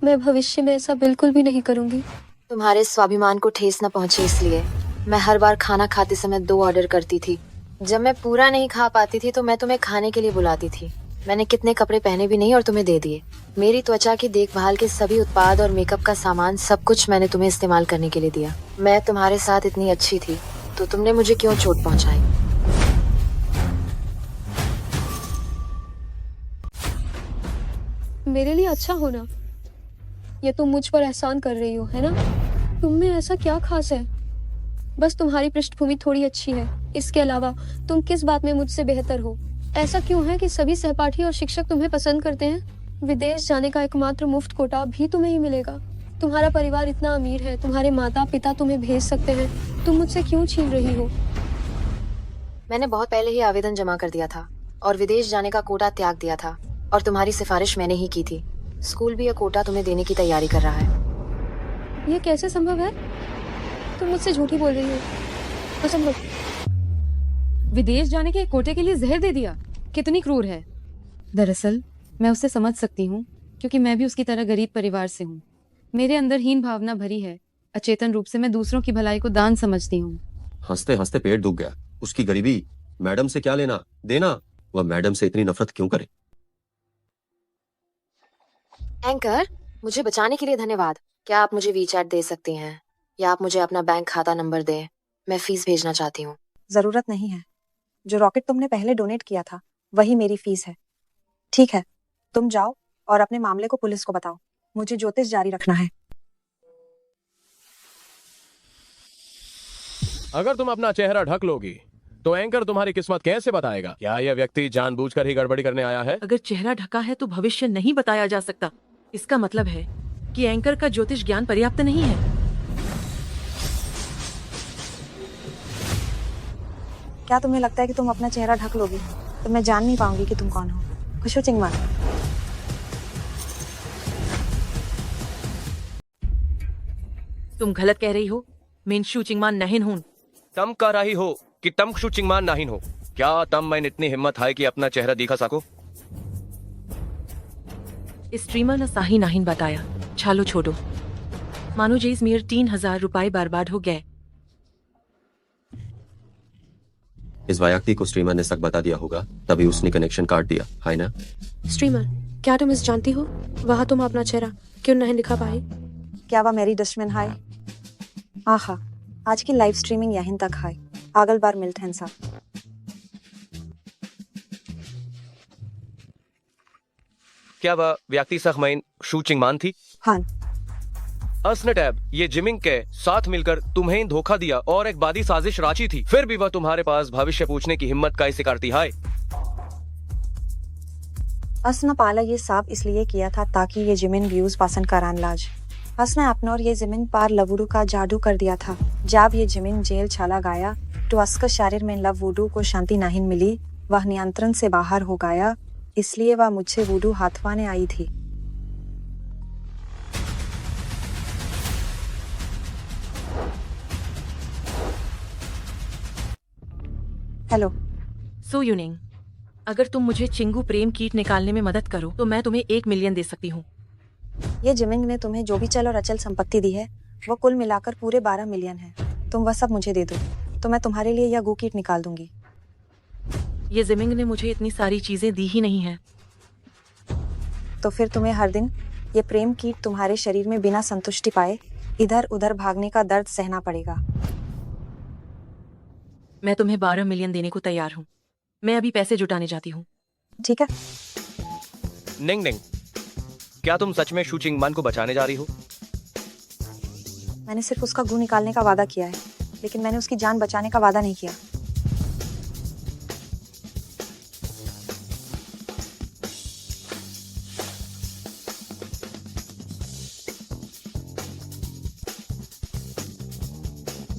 मैं भविष्य में ऐसा बिल्कुल भी नहीं करूंगी। तुम्हारे स्वाभिमान को ठेस न पहुंचे इसलिए मैं हर बार खाना खाते समय 2 ऑर्डर करती थी। जब मैं पूरा नहीं खा पाती थी तो मैं तुम्हें खाने के लिए बुलाती थी। मैंने कितने कपड़े पहने भी नहीं और तुम्हें दे दिए। मेरी त्वचा की देखभाल के सभी उत्पाद और मेकअप का सामान, सब कुछ मैंने तुम्हें इस्तेमाल करने के लिए दिया। मैं तुम्हारे साथ इतनी अच्छी थी तो तुमने मुझे क्यों चोट पहुंचाई? मेरे लिए अच्छा होना, ये तुम मुझ पर एहसान कर रही हो, है ना? तुम में ऐसा क्या खास है? बस तुम्हारी पृष्ठभूमि थोड़ी अच्छी है, इसके अलावा तुम किस बात में मुझसे बेहतर हो? ऐसा क्यों है कि सभी सहपाठी और शिक्षक तुम्हें पसंद करते हैं? विदेश जाने का एकमात्र मुफ्त कोटा भी तुम्हें ही मिलेगा। तुम्हारा परिवार इतना अमीर है, तुम्हारे माता पिता तुम्हें भेज सकते हैं, तुम मुझसे क्यों छीन रही हो? मैंने बहुत पहले ही आवेदन जमा कर दिया था और विदेश जाने का कोटा त्याग दिया था, और तुम्हारी सिफारिश मैंने ही की थी। स्कूल भी यह कोटा तुम्हें देने की तैयारी कर रहा है। ये कैसे संभव है? तुम मुझसे झूठी बोल रही हो। असंभव। विदेश जाने के कोटे के लिए जहर दे दिया, कितनी क्रूर है। दरअसल मैं उसे समझ सकती हूँ, क्योंकि मैं भी उसकी तरह गरीब परिवार से हूँ। मेरे अंदर हीन भावना भरी है। अचेतन रूप से मैं दूसरों की भलाई को दान समझती हूँ। हंसते हंसते पेट दुख गया। उसकी गरीबी मैडम से क्या लेना देना? वह मैडम से इतनी नफरत क्यों करे? एंकर, मुझे बचाने के लिए धन्यवाद। क्या आप मुझे वीचैट दे सकती हैं, या आप मुझे अपना बैंक खाता नंबर दें? मैं फीस भेजना चाहती हूँ। जरूरत नहीं है, जो रॉकेट तुमने पहले डोनेट किया था वही मेरी फीस है। ठीक है, तुम जाओ और अपने मामले को पुलिस को बताओ। मुझे ज्योतिष जारी रखना है। अगर तुम अपना चेहरा ढक लोगी तो एंकर तुम्हारी किस्मत कैसे बताएगा? क्या यह व्यक्ति जानबूझकर ही गड़बड़ी करने आया है? अगर चेहरा ढका है तो भविष्य नहीं बताया जा सकता। इसका मतलब है कि एंकर का ज्योतिष ज्ञान पर्याप्त नहीं है। क्या तुम्हें लगता है कि तुम अपना चेहरा ढक लोगी तो मैं जान नहीं पाऊंगी कि तुम कौन हो? खुश हो चिंगमा? तुम गलत कह रही हो। मैं शू चिंगमान नहीं हूँ। तम कह रही हो कि तम शू चिंगमान नहीं हो। क्या तम में इतनी हिम्मत है कि अपना चेहरा दिखा सको? स्ट्रीमर ने सही नहीं बताया। छालो छोड़ो, मानो जेस मेरे 3000 रुपए बर्बाद हो गए। इस वायक्ति को स्ट्रीमर ने सक बता दिया होगा, तभी उसने कनेक्शन काट दिया, है ना? स्ट्रीमर, क्या तुम इस जानती हो? वहाँ तुम अपना चेहरा क्यों नहीं दिखा पाई? क्या वह मेरी डस्टबिन है? आहा, आज की लाइव स्ट्रीमिंग यहीं तक है। अगल बार मिलते हैं साहब। क्या वह व्यक्ति सखमैन शू चिंगमान थी? हाँ। असनटैब ये जिमिंग के साथ मिलकर तुम्हें धोखा दिया और एक बादी साजिश राची थी। फिर भी वह तुम्हारे पास भविष्य पूछने की हिम्मत कैसे करती है? असना पाला ये साफ इसलिए किया था ताकि ये जिमिन व्यूज पसंद करान लाज। असना अपना और ये जिमिन पार लवुडू का जादू कर दिया था। जब ये जिमिन जेल चला गया तो उसका शरीर में लवुडू को शांति नहीं मिली। वह नियंत्रण से बाहर हो गया, इसलिए वह मुझसे वुडू हाथवाने आई थी। हेलो सो यूनिंग, अगर तुम मुझे चिंगू प्रेम कीट निकालने में मदद करो तो मैं तुम्हें 1 मिलियन दे सकती हूँ। ये जिमिंग ने तुम्हें जो भी चल और अचल संपत्ति दी है वो कुल मिलाकर पूरे 12 मिलियन है। तुम वह सब मुझे दे दो तो मैं तुम्हारे लिए यह गू कीट निकाल दूंगी। ये जिमिंग ने मुझे इतनी सारी चीजें दी ही नहीं है। तो फिर तुम्हें हर दिन ये प्रेम कीट तुम्हारे शरीर में बिना संतुष्टि पाए इधर उधर भागने का दर्द सहना पड़ेगा। मैं तुम्हें 12 मिलियन देने को तैयार हूँ। मैं अभी पैसे जुटाने जाती हूँ। ठीक है। निंग निंग, क्या तुम सच में शू चिंग मान को बचाने जा रही हो? मैंने सिर्फ उसका गू निकालने का वादा किया है, लेकिन मैंने उसकी जान बचाने का वादा नहीं किया।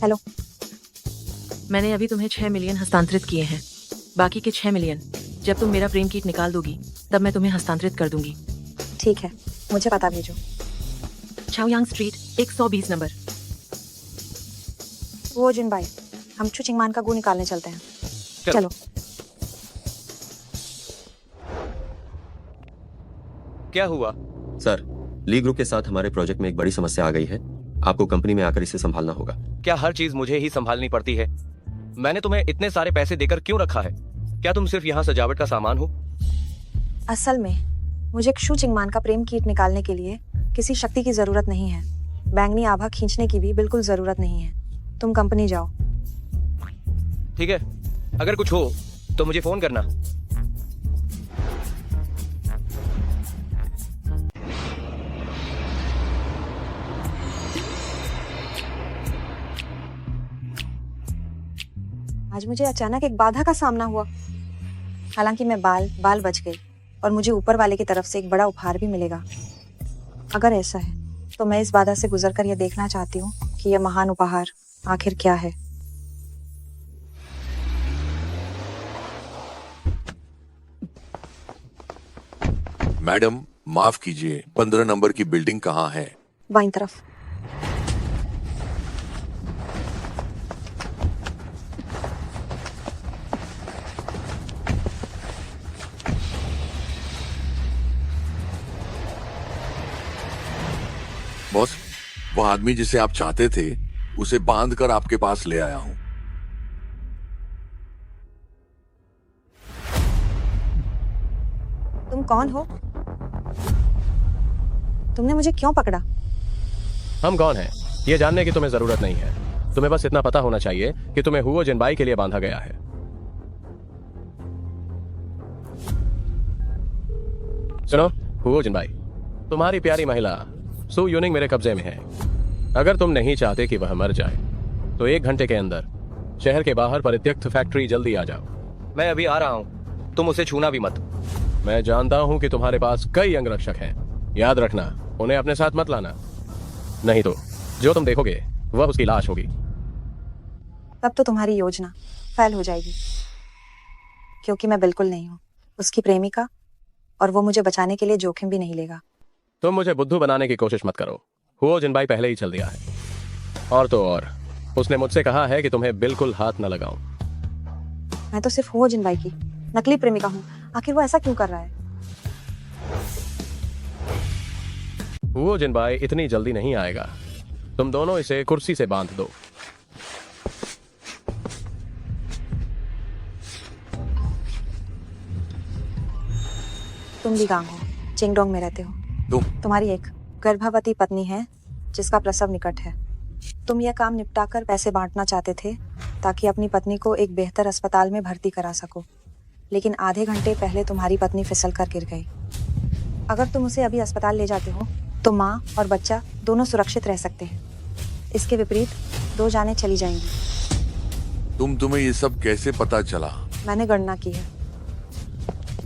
हेलो, मैंने अभी तुम्हें 6 मिलियन हस्तांतरित किए हैं। बाकी के 6 मिलियन जब तुम मेरा प्रेम कीट निकाल दोगी तब मैं तुम्हें हस्तांतरित कर दूंगी। ठीक है, मुझे पता भेजो। छाओयांग स्ट्रीट 120 नंबर। वो जिन भाई, हम चू चिंगमान का गू निकालने चलते हैं। चलो। क्या हुआ? सर, ली ग्रुप के साथ हमारे प्रोजेक्ट में एक बड़ी समस्या आ गई है। आपको कंपनी में आकर इसे संभालना होगा। क्या हर चीज मुझे ही संभालनी पड़ती है? मैंने तुम्हें इतने सारे पैसे देकर क्यों रखा है? क्या तुम सिर्फ यहाँ सजावट का सामान हो? असल में मुझे शू चिंगमान का प्रेम कीट निकालने के लिए किसी शक्ति की जरूरत नहीं है। बैंगनी आभा खींचने की भी बिल्कुल जरूरत नहीं है। तुम कंपनी जाओ। ठीक है, अगर कुछ हो तो मुझे फोन करना। आज मुझे अचानक एक बाधा का सामना हुआ। हालांकि मैं बाल बच गई और मुझे ऊपर वाले की तरफ से एक बड़ा उपहार भी मिलेगा। अगर ऐसा है तो मैं इस बाधा से गुजरकर यह देखना चाहती हूँ कि यह महान उपहार आखिर क्या है। मैडम, माफ कीजिए, 15 नंबर की बिल्डिंग कहाँ है? बाईं तरफ। बॉस, वो आदमी जिसे आप चाहते थे उसे बांध कर आपके पास ले आया हूँ। तुम कौन हो? तुमने मुझे क्यों पकड़ा? हम कौन हैं ये जानने की तुम्हें जरूरत नहीं है। तुम्हें बस इतना पता होना चाहिए कि तुम्हें हुओ जिनबाई के लिए बांधा गया है। सुनो हुओ जिनबाई, तुम्हारी प्यारी महिला सू यूनिंग मेरे कब्जे में है। अगर तुम नहीं चाहते कि वह मर जाए तो 1 घंटे के अंदर शहर के बाहर परित्यक्त फैक्ट्री जल्दी आ जाओ। मैं अभी आ रहा हूँ, तुम उसे छूना भी मत। मैं जानता हूं कि तुम्हारे पास कई अंगरक्षक हैं। याद रखना, उन्हें अपने साथ मत लाना, नहीं तो जो तुम देखोगे वह उसकी लाश होगी। तब तो तुम्हारी योजना फेल हो जाएगी, क्योंकि मैं बिल्कुल नहीं हूँ उसकी प्रेमिका और वो मुझे बचाने के लिए जोखिम भी नहीं लेगा। तुम मुझे बुद्धू बनाने की कोशिश मत करो। हुओ जिनबाई पहले ही चल दिया है। और तो और उसने मुझसे कहा है कि तुम्हें बिल्कुल हाथ न लगाऊं। मैं तो सिर्फ हुओ जिनबाई की नकली प्रेमिका हूँ। आखिर वो ऐसा क्यों कर रहा है? हुओ जिनबाई इतनी जल्दी नहीं आएगा। तुम दोनों इसे कुर्सी से बांध दो। तुम भी गांव हो, चिंगडोंग में रहते हो। तुम्हारी एक गर्भवती पत्नी है जिसका प्रसव निकट है। तुम यह काम निपटाकर पैसे बांटना चाहते थे ताकि अपनी पत्नी को एक बेहतर अस्पताल में भर्ती करा सको, लेकिन आधे घंटे पहले तुम्हारी पत्नी फिसल कर गिर गई। अगर तुम उसे अभी अस्पताल ले जाते हो तो माँ और बच्चा दोनों सुरक्षित रह सकते हैं। इसके विपरीत 2 जानें चली जाएंगी। तुम्हें ये सब कैसे पता चला? मैंने गणना की है।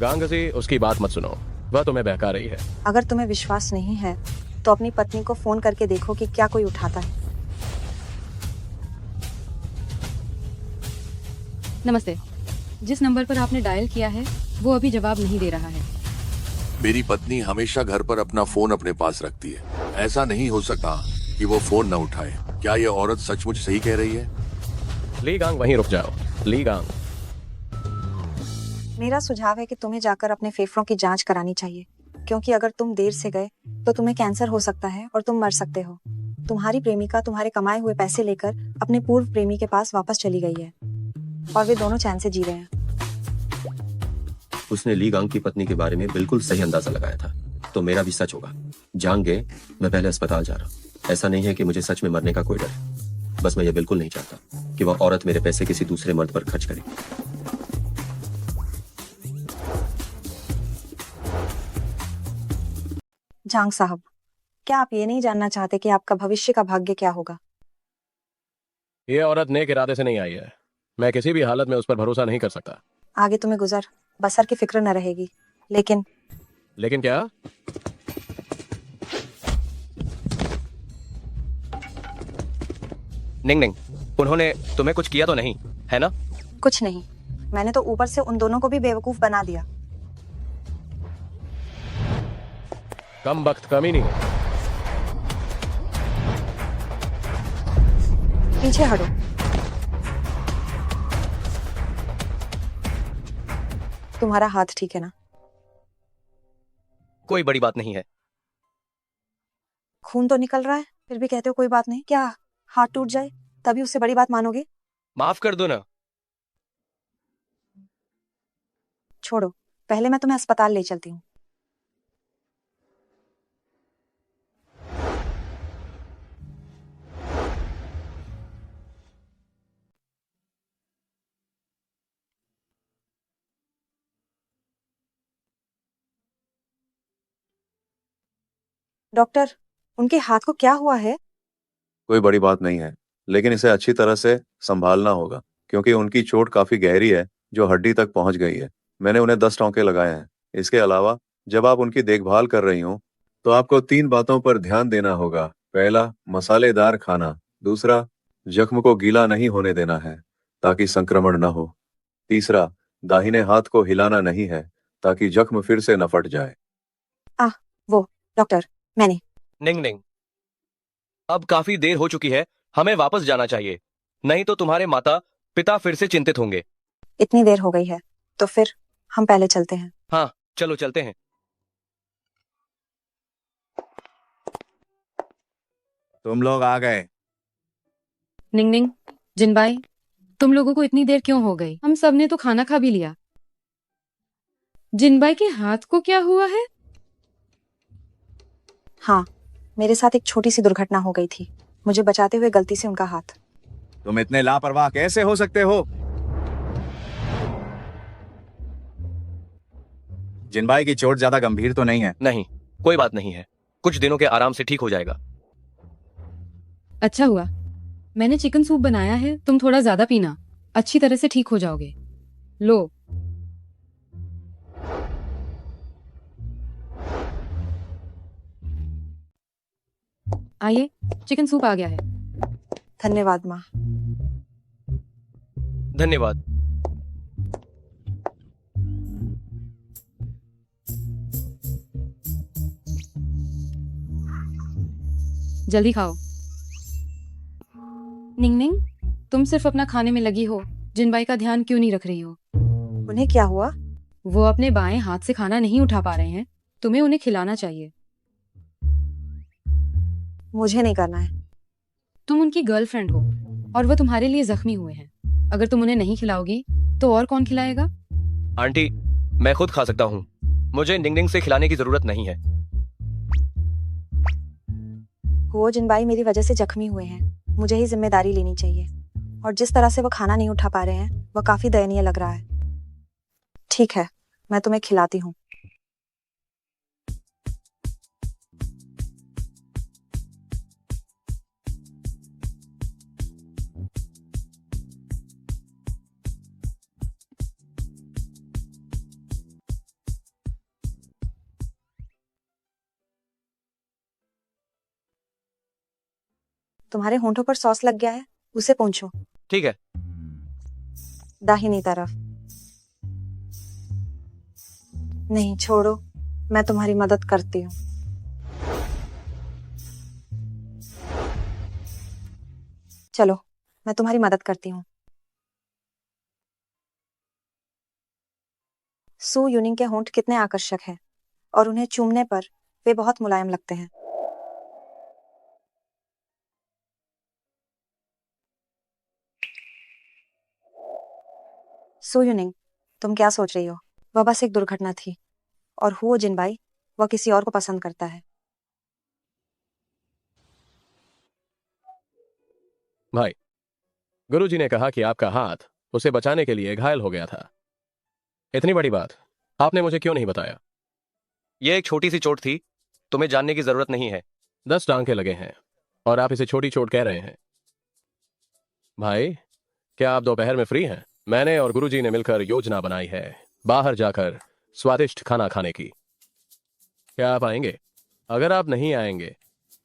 गांगजी, उसकी बात मत सुनो, वह तुम्हें बहका रही है। अगर तुम्हें विश्वास नहीं है तो अपनी पत्नी को फोन करके देखो कि क्या कोई उठाता है। नमस्ते। जिस नंबर पर आपने डायल किया है वो अभी जवाब नहीं दे रहा है। मेरी पत्नी हमेशा घर पर अपना फोन अपने पास रखती है। ऐसा नहीं हो सकता कि वो फोन न उठाए। क्या ये औरत सचमुच सही कह रही है? ली गांग, वहीं रुक जाओ। ली गांग, मेरा सुझाव है कि तुम्हें जाकर अपने फेफड़ों की जांच करानी चाहिए, क्योंकि अगर तुम देर से गए तो तुम्हें कैंसर हो सकता है और तुम मर सकते हो। तुम्हारी प्रेमिका तुम्हारे कमाए हुए पैसे लेकर अपने पूर्व प्रेमी के पास वापस चली गई है और वे दोनों चैन से जी रहे हैं। उसने ली गांग की पत्नी के बारे में बिल्कुल सही अंदाजा लगाया था, तो मेरा भी सच होगा। जांगे, मैं पहले अस्पताल जा रहा हूँ। ऐसा नहीं है कि मुझे सच में मरने का कोई डर है, बस मैं ये बिल्कुल नहीं चाहता कि वह औरत मेरे पैसे किसी दूसरे मर्द पर खर्च करे। जांग साहब, क्या आप ये नहीं जानना चाहते कि आपका भविष्य का भाग्य क्या होगा? ये औरत नेक इरादे से नहीं आई है। मैं किसी भी हालत में उस पर भरोसा नहीं कर सकता। आगे तुम्हें गुजर बसर की फिक्र न रहेगी, लेकिन लेकिन क्या? निंग निंग, उन्होंने तुम्हें कुछ किया तो नहीं है ना? कुछ नहीं। मैंने तो ऊपर से उन दोनों को भी बेवकूफ बना दिया। कम वक्त कमी नहीं है। पीछे हटो। तुम्हारा हाथ ठीक है ना? कोई बड़ी बात नहीं है। खून तो निकल रहा है, फिर भी कहते हो कोई बात नहीं। क्या हाथ टूट जाए तभी उससे बड़ी बात मानोगे? माफ कर दो ना। छोड़ो, पहले मैं तुम्हें अस्पताल ले चलती हूँ। डॉक्टर, उनके हाथ को क्या हुआ है? कोई बड़ी बात नहीं है, लेकिन इसे अच्छी तरह से संभालना होगा क्योंकि उनकी चोट काफी गहरी है जो हड्डी तक पहुंच गई है। मैंने उन्हें 10 टोंके लगाए हैं। इसके अलावा जब आप उनकी देखभाल कर रही हो तो आपको 3 बातों पर ध्यान देना होगा। पहला, मसालेदार खाना। दूसरा, जख्म को गीला नहीं होने देना है ताकि संक्रमण न हो। तीसरा, दाहिने हाथ को हिलाना नहीं है ताकि जख्म फिर से न फट जाए। वो डॉक्टर, मैंने निंग निंग, अब काफी देर हो चुकी है, हमें वापस जाना चाहिए, नहीं तो तुम्हारे माता पिता फिर से चिंतित होंगे। इतनी देर हो गई है तो फिर हम पहले चलते हैं। हाँ, चलो चलते हैं। तुम लोग आ गए। निंग निंग, जिनबाई, तुम लोगों को इतनी देर क्यों हो गई? हम सब ने तो खाना खा भी लिया। जिनबाई के हाथ को क्या हुआ है? हाँ, मेरे साथ एक छोटी सी दुर्घटना हो गई थी। मुझे बचाते हुए गलती से उनका हाथ। तुम इतने लापरवाह कैसे हो सकते हो? जिनबाई की चोट ज्यादा गंभीर तो नहीं है? नहीं, कोई बात नहीं है, कुछ दिनों के आराम से ठीक हो जाएगा। अच्छा हुआ, मैंने चिकन सूप बनाया है, तुम थोड़ा ज्यादा पीना, अच्छी तरह से ठीक हो जाओगे। लो। आइए, चिकन सूप आ गया है। धन्यवाद माँ। धन्यवाद। जल्दी खाओ। निंग निंग, तुम सिर्फ अपना खाने में लगी हो, जिनबाई का ध्यान क्यों नहीं रख रही हो? उन्हें क्या हुआ? वो अपने बाएं हाथ से खाना नहीं उठा पा रहे हैं, तुम्हें उन्हें खिलाना चाहिए। मुझे नहीं करना है। तुम उनकी गर्लफ्रेंड हो और वो तुम्हारे लिए जख्मी हुए हैं। अगर तुम उन्हें नहीं खिलाओगी तो और कौन खिलाएगा? आंटी, मैं खुद खा सकता हूँ, मुझे निंग निंग से खिलाने की जरूरत नहीं है। वो जिनबाई मेरी वजह से जख्मी हुए हैं, मुझे ही जिम्मेदारी लेनी चाहिए। और जिस तरह से वो खाना नहीं उठा पा रहे हैं वो काफी दयनीय लग रहा है। ठीक है, मैं तुम्हें खिलाती हूँ। तुम्हारे होंठों पर सॉस लग गया है, उसे पोंछो। ठीक है। दाहिनी तरफ। नहीं, छोड़ो, मैं तुम्हारी मदद करती हूँ। चलो, मैं तुम्हारी मदद करती हूँ। सू यूनिंग के होंठ कितने आकर्षक हैं और उन्हें चूमने पर वे बहुत मुलायम लगते हैं। सू यूनिंग, तुम क्या सोच रही हो? वह बस एक दुर्घटना थी और हुओ जिनबाई, वह किसी और को पसंद करता है। भाई, गुरुजी ने कहा कि आपका हाथ उसे बचाने के लिए घायल हो गया था। इतनी बड़ी बात आपने मुझे क्यों नहीं बताया? यह एक छोटी सी चोट थी तुम्हें जानने की जरूरत नहीं है। 10 टांके लगे हैं और आप इसे छोटी चोट कह रहे हैं। भाई, क्या आप दोपहर में फ्री हैं? मैंने और गुरुजी ने मिलकर योजना बनाई है बाहर जाकर स्वादिष्ट खाना खाने की। क्या आप आएंगे? अगर आप नहीं आएंगे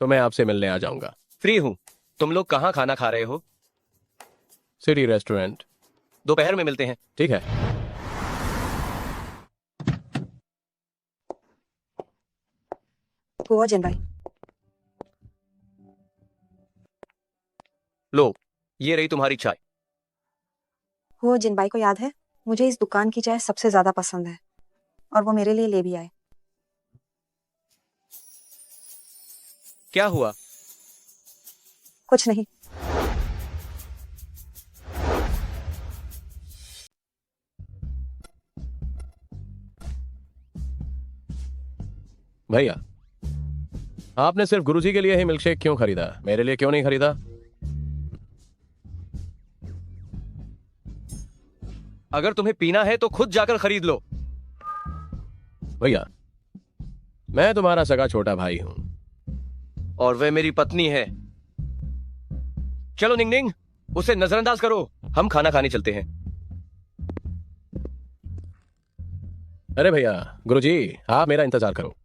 तो मैं आपसे मिलने आ जाऊंगा। फ्री हूँ। तुम लोग कहाँ खाना खा रहे हो? City restaurant. दोपहर में मिलते हैं। ठीक है। हुआ जिन भाई। लो, ये रही तुम्हारी चाय। हुआ जिन भाई को याद है, मुझे इस दुकान की चाय सबसे ज्यादा पसंद है और वो मेरे लिए ले भी आए। क्या हुआ? कुछ नहीं। भैया, आपने सिर्फ गुरुजी के लिए ही मिल्कशेक क्यों खरीदा? मेरे लिए क्यों नहीं खरीदा? अगर तुम्हें पीना है तो खुद जाकर खरीद लो। भैया, मैं तुम्हारा सगा छोटा भाई हूं और वह मेरी पत्नी है। चलो निंगनिंग, उसे नजरअंदाज करो। हम खाना खाने चलते हैं। अरे भैया, गुरुजी, आप मेरा इंतजार करो।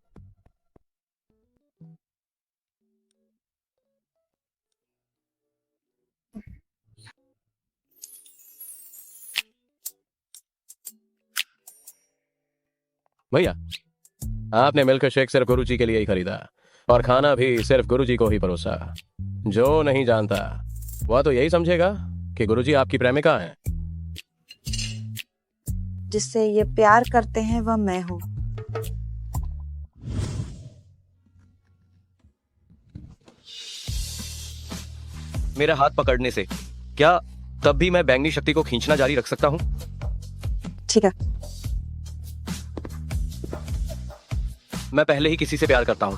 भैया, आपने मिल्क शेक सिर्फ गुरुजी के लिए ही खरीदा और खाना भी सिर्फ गुरुजी को ही परोसा। जो नहीं जानता वह तो यही समझेगा कि गुरुजी आपकी प्रेमिका हैं। जिससे ये प्यार करते हैं वह मैं हूँ। मेरा हाथ पकड़ने से क्या तब भी मैं बैंगनी शक्ति को खींचना जारी रख सकता हूँ? ठीक है। मैं पहले ही किसी से प्यार करता हूँ।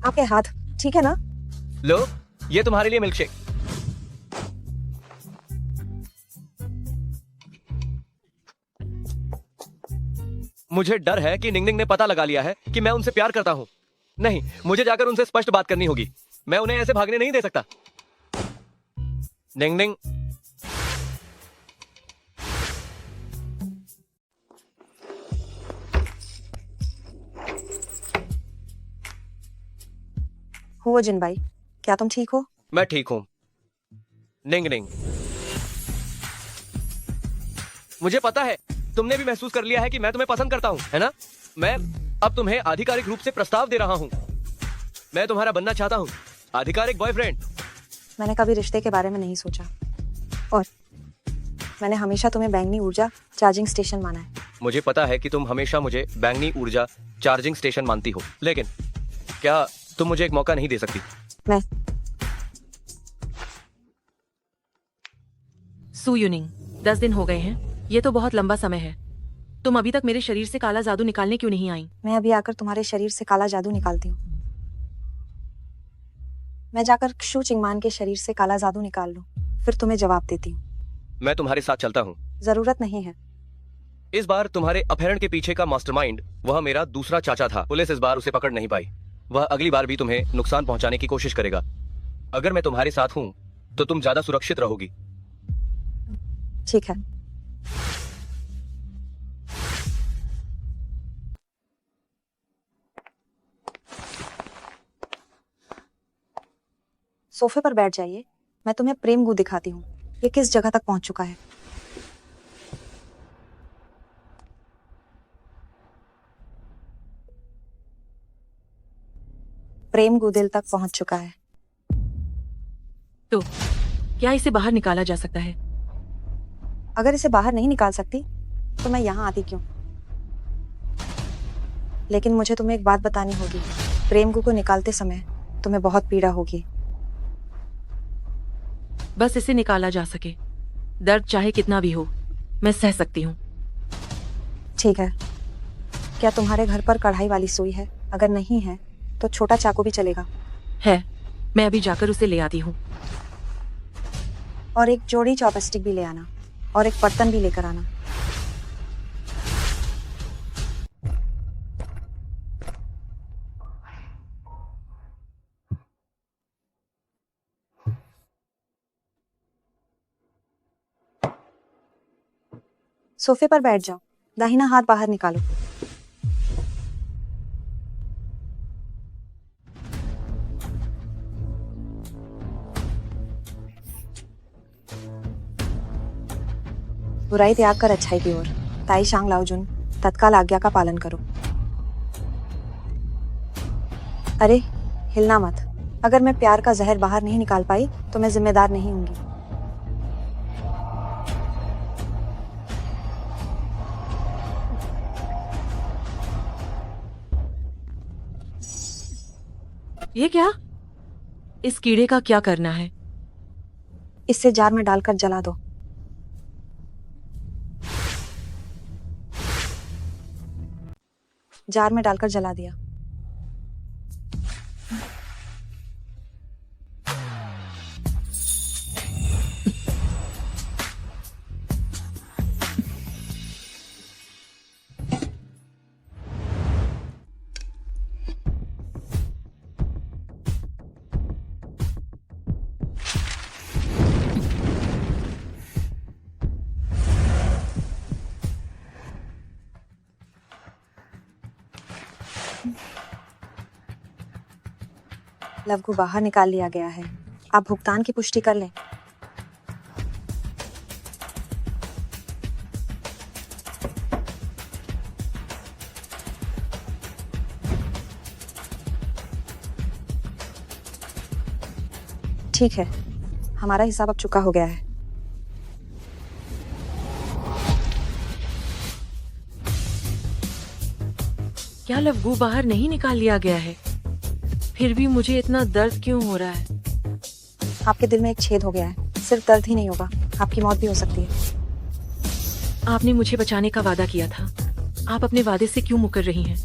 आपके हाथ ठीक है ना? लो, ये तुम्हारे लिए मिल्कशेक। मुझे डर है कि निंगनिंग ने पता लगा लिया है कि मैं उनसे प्यार करता हूं। नहीं, मुझे जाकर उनसे स्पष्ट बात करनी होगी। मैं उन्हें ऐसे भागने नहीं दे सकता। निंगनिंग, हुआ जिन भाई, क्या तुम ठीक हो? मैं ठीक हूं। निंगनिंग, मुझे पता है तुमने भी महसूस कर लिया है कि मैं तुम्हें पसंद करता हूं, है ना? मैं अब तुम्हें आधिकारिक रूप से प्रस्ताव दे रहा हूं। मैं तुम्हारा बनना चाहता हूं, आधिकारिक बॉयफ्रेंड। मैंने कभी रिश्ते के बारे में नहीं सोचा और मैंने हमेशा तुम्हें बैंगनी ऊर्जा चार्जिंग स्टेशन माना है। मुझे पता है कि तुम हमेशा मुझे बैंगनी ऊर्जा चार्जिंग स्टेशन मानती हो, लेकिन क्या तुम मुझे एक मौका नहीं दे सकती? मैं सू यूनिंग, 10 दिन हो गए हैं। ये तो बहुत लंबा समय है। तुम अभी तक मेरे शरीर से काला जादू निकालने क्यों नहीं आई? मैं अभी आकर तुम्हारे शरीर से काला जादू निकालती हूँ। मैं जाकर क्षु चिंगमान के शरीर से काला जादू निकाल लूं, फिर तुम्हें जवाब देती हूँ। मैं तुम्हारे साथ चलता हूँ। जरूरत नहीं है। इस बार तुम्हारे अपहरण के पीछे का मास्टरमाइंड वह मेरा दूसरा चाचा था। पुलिस इस बार उसे पकड़ नहीं पाई। वह अगली बार भी तुम्हें नुकसान पहुंचाने की कोशिश करेगा। अगर मैं तुम्हारे साथ हूं तो तुम ज्यादा सुरक्षित रहोगी। ठीक है। सोफे पर बैठ जाइए, मैं तुम्हें प्रेम गू दिखाती हूँ। ये किस जगह तक पहुंच चुका है। प्रेम गू दिल तक पहुंच चुका है। तो क्या इसे बाहर निकाला जा सकता है? अगर इसे बाहर नहीं निकाल सकती तो मैं यहाँ आती क्यों? लेकिन मुझे तुम्हें एक बात बतानी होगी। प्रेम गू को निकालते समय तुम्हें बहुत पीड़ा होगी। बस इसे निकाला जा सके। दर्द चाहे कितना भी हो, मैं सह सकती हूँ। ठीक है। क्या तुम्हारे घर पर कढ़ाई वाली सुई है? अगर नहीं है तो छोटा चाकू भी चलेगा। है, मैं अभी जाकर उसे ले आती हूँ। और एक जोड़ी चॉपस्टिक भी ले आना और एक बर्तन भी लेकर आना। सोफे पर बैठ जाओ, दाहिना हाथ बाहर निकालो। बुराई त्याग कर अच्छाई की ओर। ताई शांग लाओजुन, तत्काल आज्ञा का पालन करो। अरे हिलना मत। अगर मैं प्यार का जहर बाहर नहीं निकाल पाई तो मैं जिम्मेदार नहीं होंगी। ये क्या? इस कीड़े का क्या करना है? इससे जार में डालकर जला दो। जार में डालकर जला दिया। लव बाहर निकाल लिया गया है। आप भुगतान की पुष्टि कर लें। ठीक है, हमारा हिसाब अब चुका हो गया है। क्या लवगू बाहर नहीं निकाल लिया गया है? फिर भी मुझे इतना दर्द क्यों हो रहा है? आपके दिल में एक छेद हो गया है। सिर्फ दर्द ही नहीं होगा, आपकी मौत भी हो सकती है। आपने मुझे बचाने का वादा किया था। आप अपने वादे से क्यों मुकर रही हैं?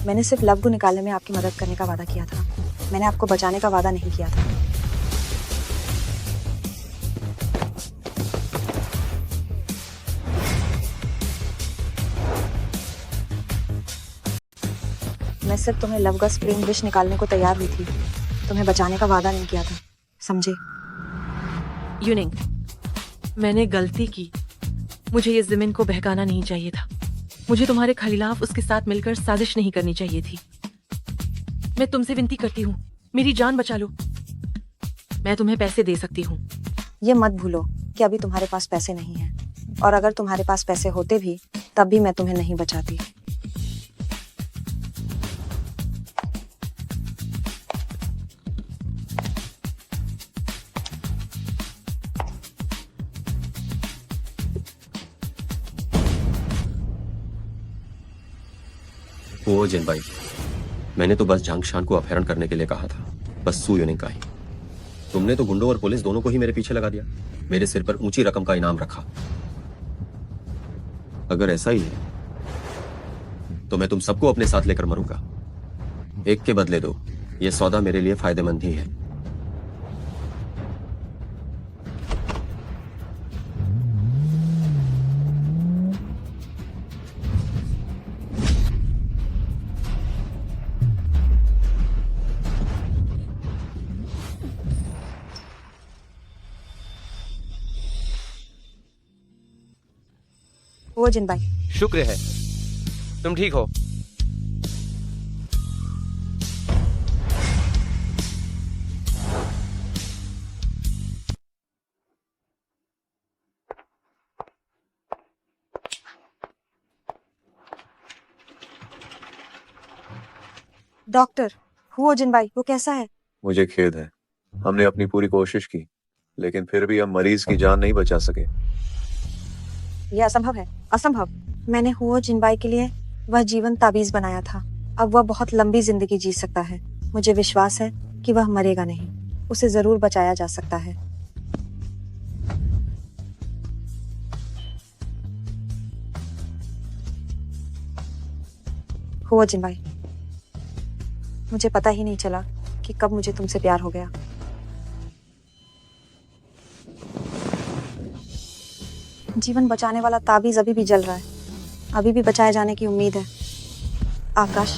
मैंने सिर्फ लव को निकालने में आपकी मदद करने का वादा किया था। मैंने आपको बचाने का वादा नहीं किया था। मैं सिर्फ तुम्हें लव का स्प्रिंग विश निकालने को तैयार हुई थी, तुम्हें बचाने का वादा नहीं किया था, समझे? यूनिंग, मैंने गलती की। मुझे ये ज़मीन को बहकाना नहीं चाहिए था। मुझे तुम्हारे खिलाफ उसके साथ मिलकर साजिश नहीं करनी चाहिए थी। मैं तुमसे विनती करती हूँ, मेरी जान बचा लो। मैं तुम्हें पैसे दे सकती हूँ। ये मत भूलो कि अभी तुम्हारे पास पैसे नहीं हैं, और अगर तुम्हारे पास पैसे होते भी तब भी मैं तुम्हें नहीं बचाती। वो जिनबाई, मैंने तो बस झांगशान को अपहरण करने के लिए कहा था, बस सू यूनिंग का ही। तुमने तो गुंडों और पुलिस दोनों को ही मेरे पीछे लगा दिया, मेरे सिर पर ऊंची रकम का इनाम रखा। अगर ऐसा ही है तो मैं तुम सबको अपने साथ लेकर मरूंगा। एक के बदले दो, ये सौदा मेरे लिए फायदेमंद ही है। वो जिनबाई, शुक्र है तुम ठीक हो। डॉक्टर हुओ जिनबाई, वो कैसा है? मुझे खेद है, हमने अपनी पूरी कोशिश की, लेकिन फिर भी हम मरीज की जान नहीं बचा सके। यह असंभव है, असंभव। मैंने हुओ जिनबाई के लिए वह जीवन ताबीज बनाया था। अब वह बहुत लंबी जिंदगी जी सकता है। मुझे विश्वास है कि वह मरेगा नहीं, उसे जरूर बचाया जा सकता है। हुओ जिनबाई, मुझे पता ही नहीं चला कि कब मुझे तुमसे प्यार हो गया। जीवन बचाने वाला ताबीज अभी भी जल रहा है, अभी भी बचाए जाने की उम्मीद है। आकाश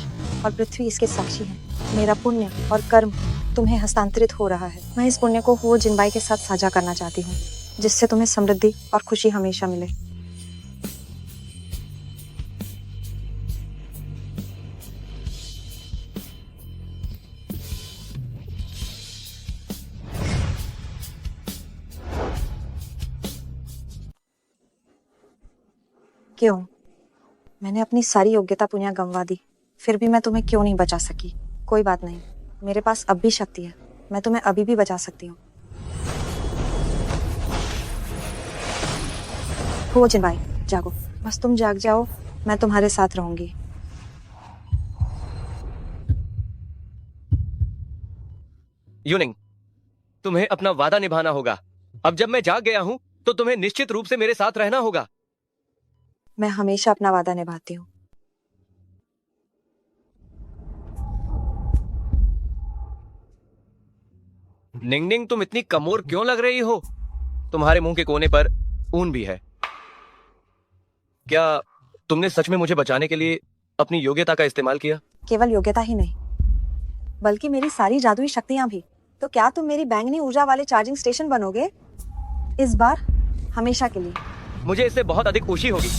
और पृथ्वी इसके साक्षी हैं। मेरा पुण्य और कर्म तुम्हें हस्तांतरित हो रहा है। मैं इस पुण्य को हुओ जिनबाई के साथ साझा करना चाहती हूँ। जिससे तुम्हें समृद्धि और खुशी हमेशा मिले। क्यों? मैंने अपनी सारी योग्यता पुण्य गंवा दी, फिर भी मैं तुम्हें क्यों नहीं बचा सकी? कोई बात नहीं, मेरे पास अब भी शक्ति है, मैं तुम्हें अभी भी बचा सकती हूँ। हो जिन भाई, जागो, बस तुम जाग जाओ, मैं तुम्हारे साथ रहूंगी। यूनिंग, तुम्हें अपना वादा निभाना होगा। अब जब मैं जाग गया हूं तो तुम्हें निश्चित रूप से मेरे साथ रहना होगा। मैं हमेशा अपना वादा निभाती हूँ। निंगनिंग, तुम इतनी कमोर क्यों लग रही हो? तुम्हारे मुंह के कोने पर ऊन भी है। क्या तुमने सच में मुझे बचाने के लिए अपनी योग्यता का इस्तेमाल किया? केवल योग्यता ही नहीं, बल्कि मेरी सारी जादुई शक्तियां भी। तो क्या तुम मेरी बैंगनी ऊर्जा वाले चार्जिंग स्टेशन बनोगे? इस बार, हमेशा के लिए। मुझे इससे बहुत अधिक खुशी होगी।